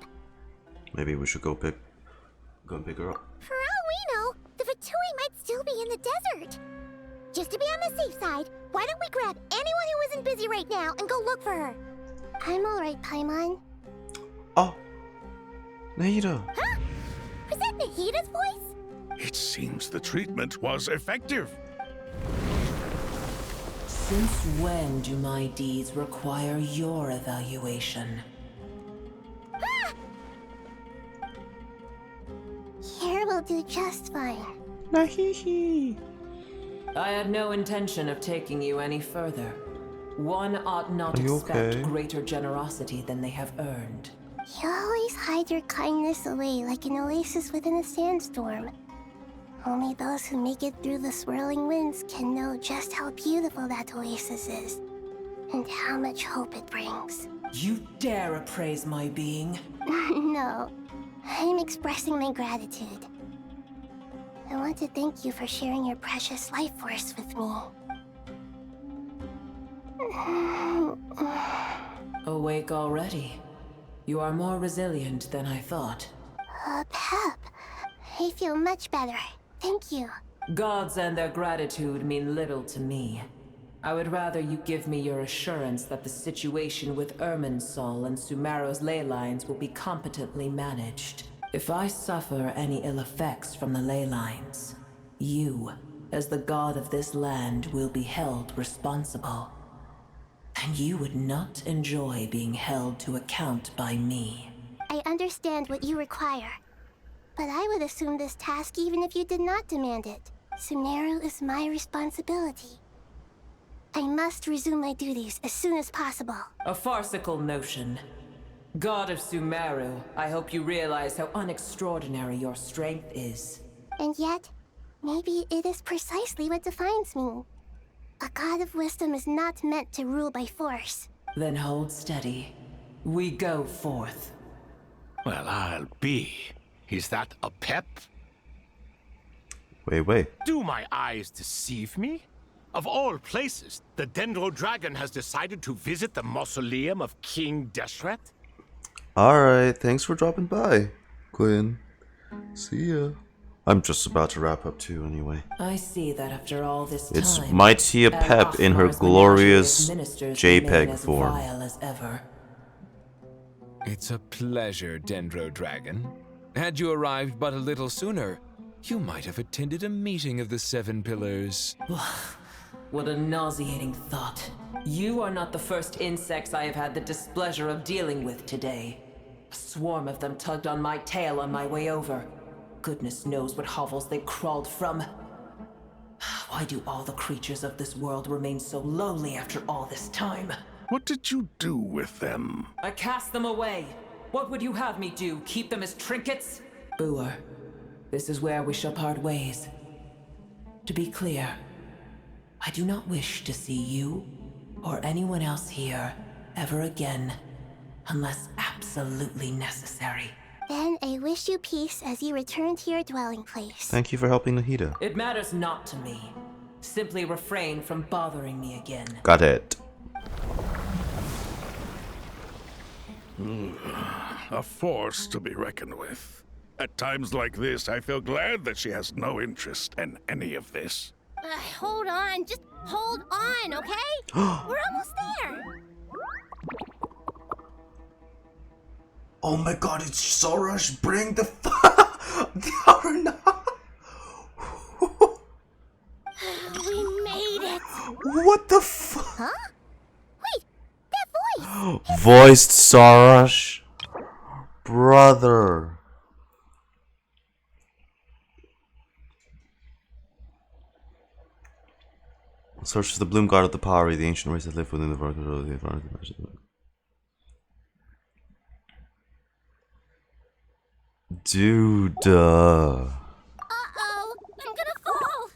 Maybe we should go and pick her up. For all we know, the Fatui might still be in the desert. Just to be on the safe side, why don't we grab anyone who isn't busy right now and go look for her? I'm alright, Paimon. Oh, Nahida. Huh? Was that Nahida's voice? It seems the treatment was effective. Since when do my deeds require your evaluation? Here will do just fine. Nahihi. I had no intention of taking you any further. One ought not Are you expect okay? greater generosity than they have earned. You always hide your kindness away like an oasis within a sandstorm. Only those who make it through the swirling winds can know just how beautiful that oasis is, and how much hope it brings. You dare appraise my being? No, I'm expressing my gratitude. I want to thank you for sharing your precious life force with me. Awake already. You are more resilient than I thought. Pep, I feel much better. Thank you. Gods and their gratitude mean little to me. I would rather you give me your assurance that the situation with Irminsul and Sumeru's ley lines will be competently managed. If I suffer any ill effects from the ley lines, you, as the god of this land, will be held responsible. And you would not enjoy being held to account by me. I understand what you require, but I would assume this task even if you did not demand it. Sumeru is my responsibility. I must resume my duties as soon as possible. A farcical notion. God of Sumeru, I hope you realize how unextraordinary your strength is. And yet, maybe it is precisely what defines me. A god of wisdom is not meant to rule by force. Then hold steady. We go forth. Well, I'll be. Is that a pep? Wait. Do my eyes deceive me? Of all places, the Dendro Dragon has decided to visit the mausoleum of King Deshret? Alright, thanks for dropping by, Quinn. See ya. I'm just about to wrap up too, anyway. I see that after all this time, It's Mighty Pep in her glorious JPEG form. Vile as ever. It's a pleasure, Dendro Dragon. Had you arrived but a little sooner, you might have attended a meeting of the Seven Pillars. What a nauseating thought. You are not the first insects I have had the displeasure of dealing with today. A swarm of them tugged on my tail on my way over. Goodness knows what hovels they crawled from. Why do all the creatures of this world remain so lowly after all this time? What did you do with them? I cast them away. What would you have me do? Keep them as trinkets? Boer, this is where we shall part ways. To be clear, I do not wish to see you or anyone else here ever again, unless absolutely necessary. Then I wish you peace as you return to your dwelling place. Thank you for helping Nahida. It matters not to me. Simply refrain from bothering me again. Got it. A force to be reckoned with. At times like this, I feel glad that she has no interest in any of this. Hold on, just hold on, okay? We're almost there. Oh my god, it's Sorash, bring the the Arna. We made it. What the fuck? Huh? Wait, that voice. Voiced Sorash. Brother. Sorash is the bloom god of the Pari, the ancient race that lived within the vertical of the environment. Dude. Uh-oh, I'm gonna fall.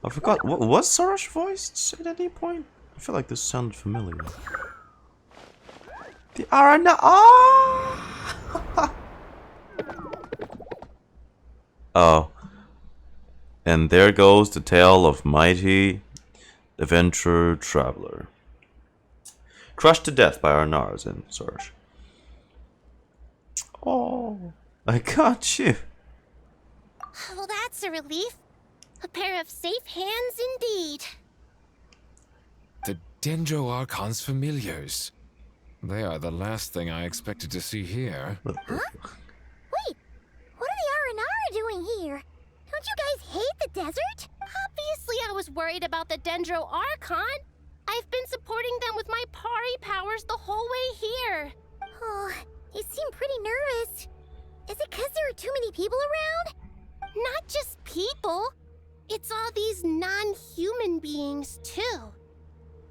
I forgot. What was Sorash voiced at any point? I feel like this sounded familiar. The Arana. Oh. And there goes the tale of Mighty Adventure Traveler. Crushed to death by Arnars and Sorash. Oh, I got you. Well, that's a relief. A pair of safe hands indeed. The Dendro Archon's familiars. They are the last thing I expected to see here. Huh? Wait, what are the Aranara doing here? Don't you guys hate the desert? Obviously, I was worried about the Dendro Archon. I've been supporting them with my Pari powers the whole way here. Oh, you seem pretty nervous. Is it because there are too many people around? Not just people. It's all these non-human beings, too.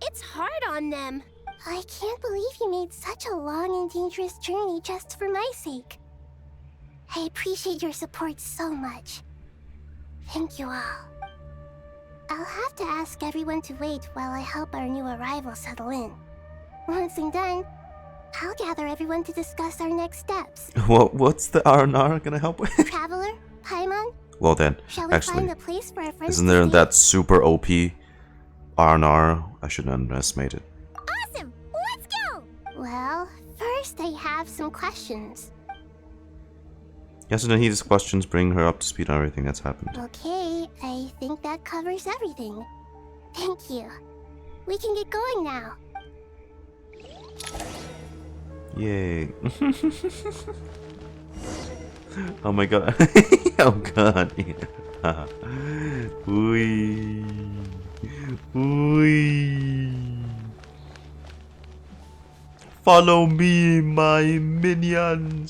It's hard on them. I can't believe you made such a long and dangerous journey just for my sake. I appreciate your support so much. Thank you all. I'll have to ask everyone to wait while I help our new arrival settle in. Once I'm done, I'll gather everyone to discuss our next steps. What's the R&R gonna help with? Traveler? Paimon? Well then, Shall we actually, find a place for our friends isn't to there stay? that super OP R&R? I shouldn't underestimate it. Awesome! Let's go! Well, first I have some questions. Yes, and Nahida's questions bring her up to speed on everything that's happened. Okay, I think that covers everything. Thank you. We can get going now. Yay. Oh my god. Oh god. Yeah. Wee. Wee. Follow me, my minions.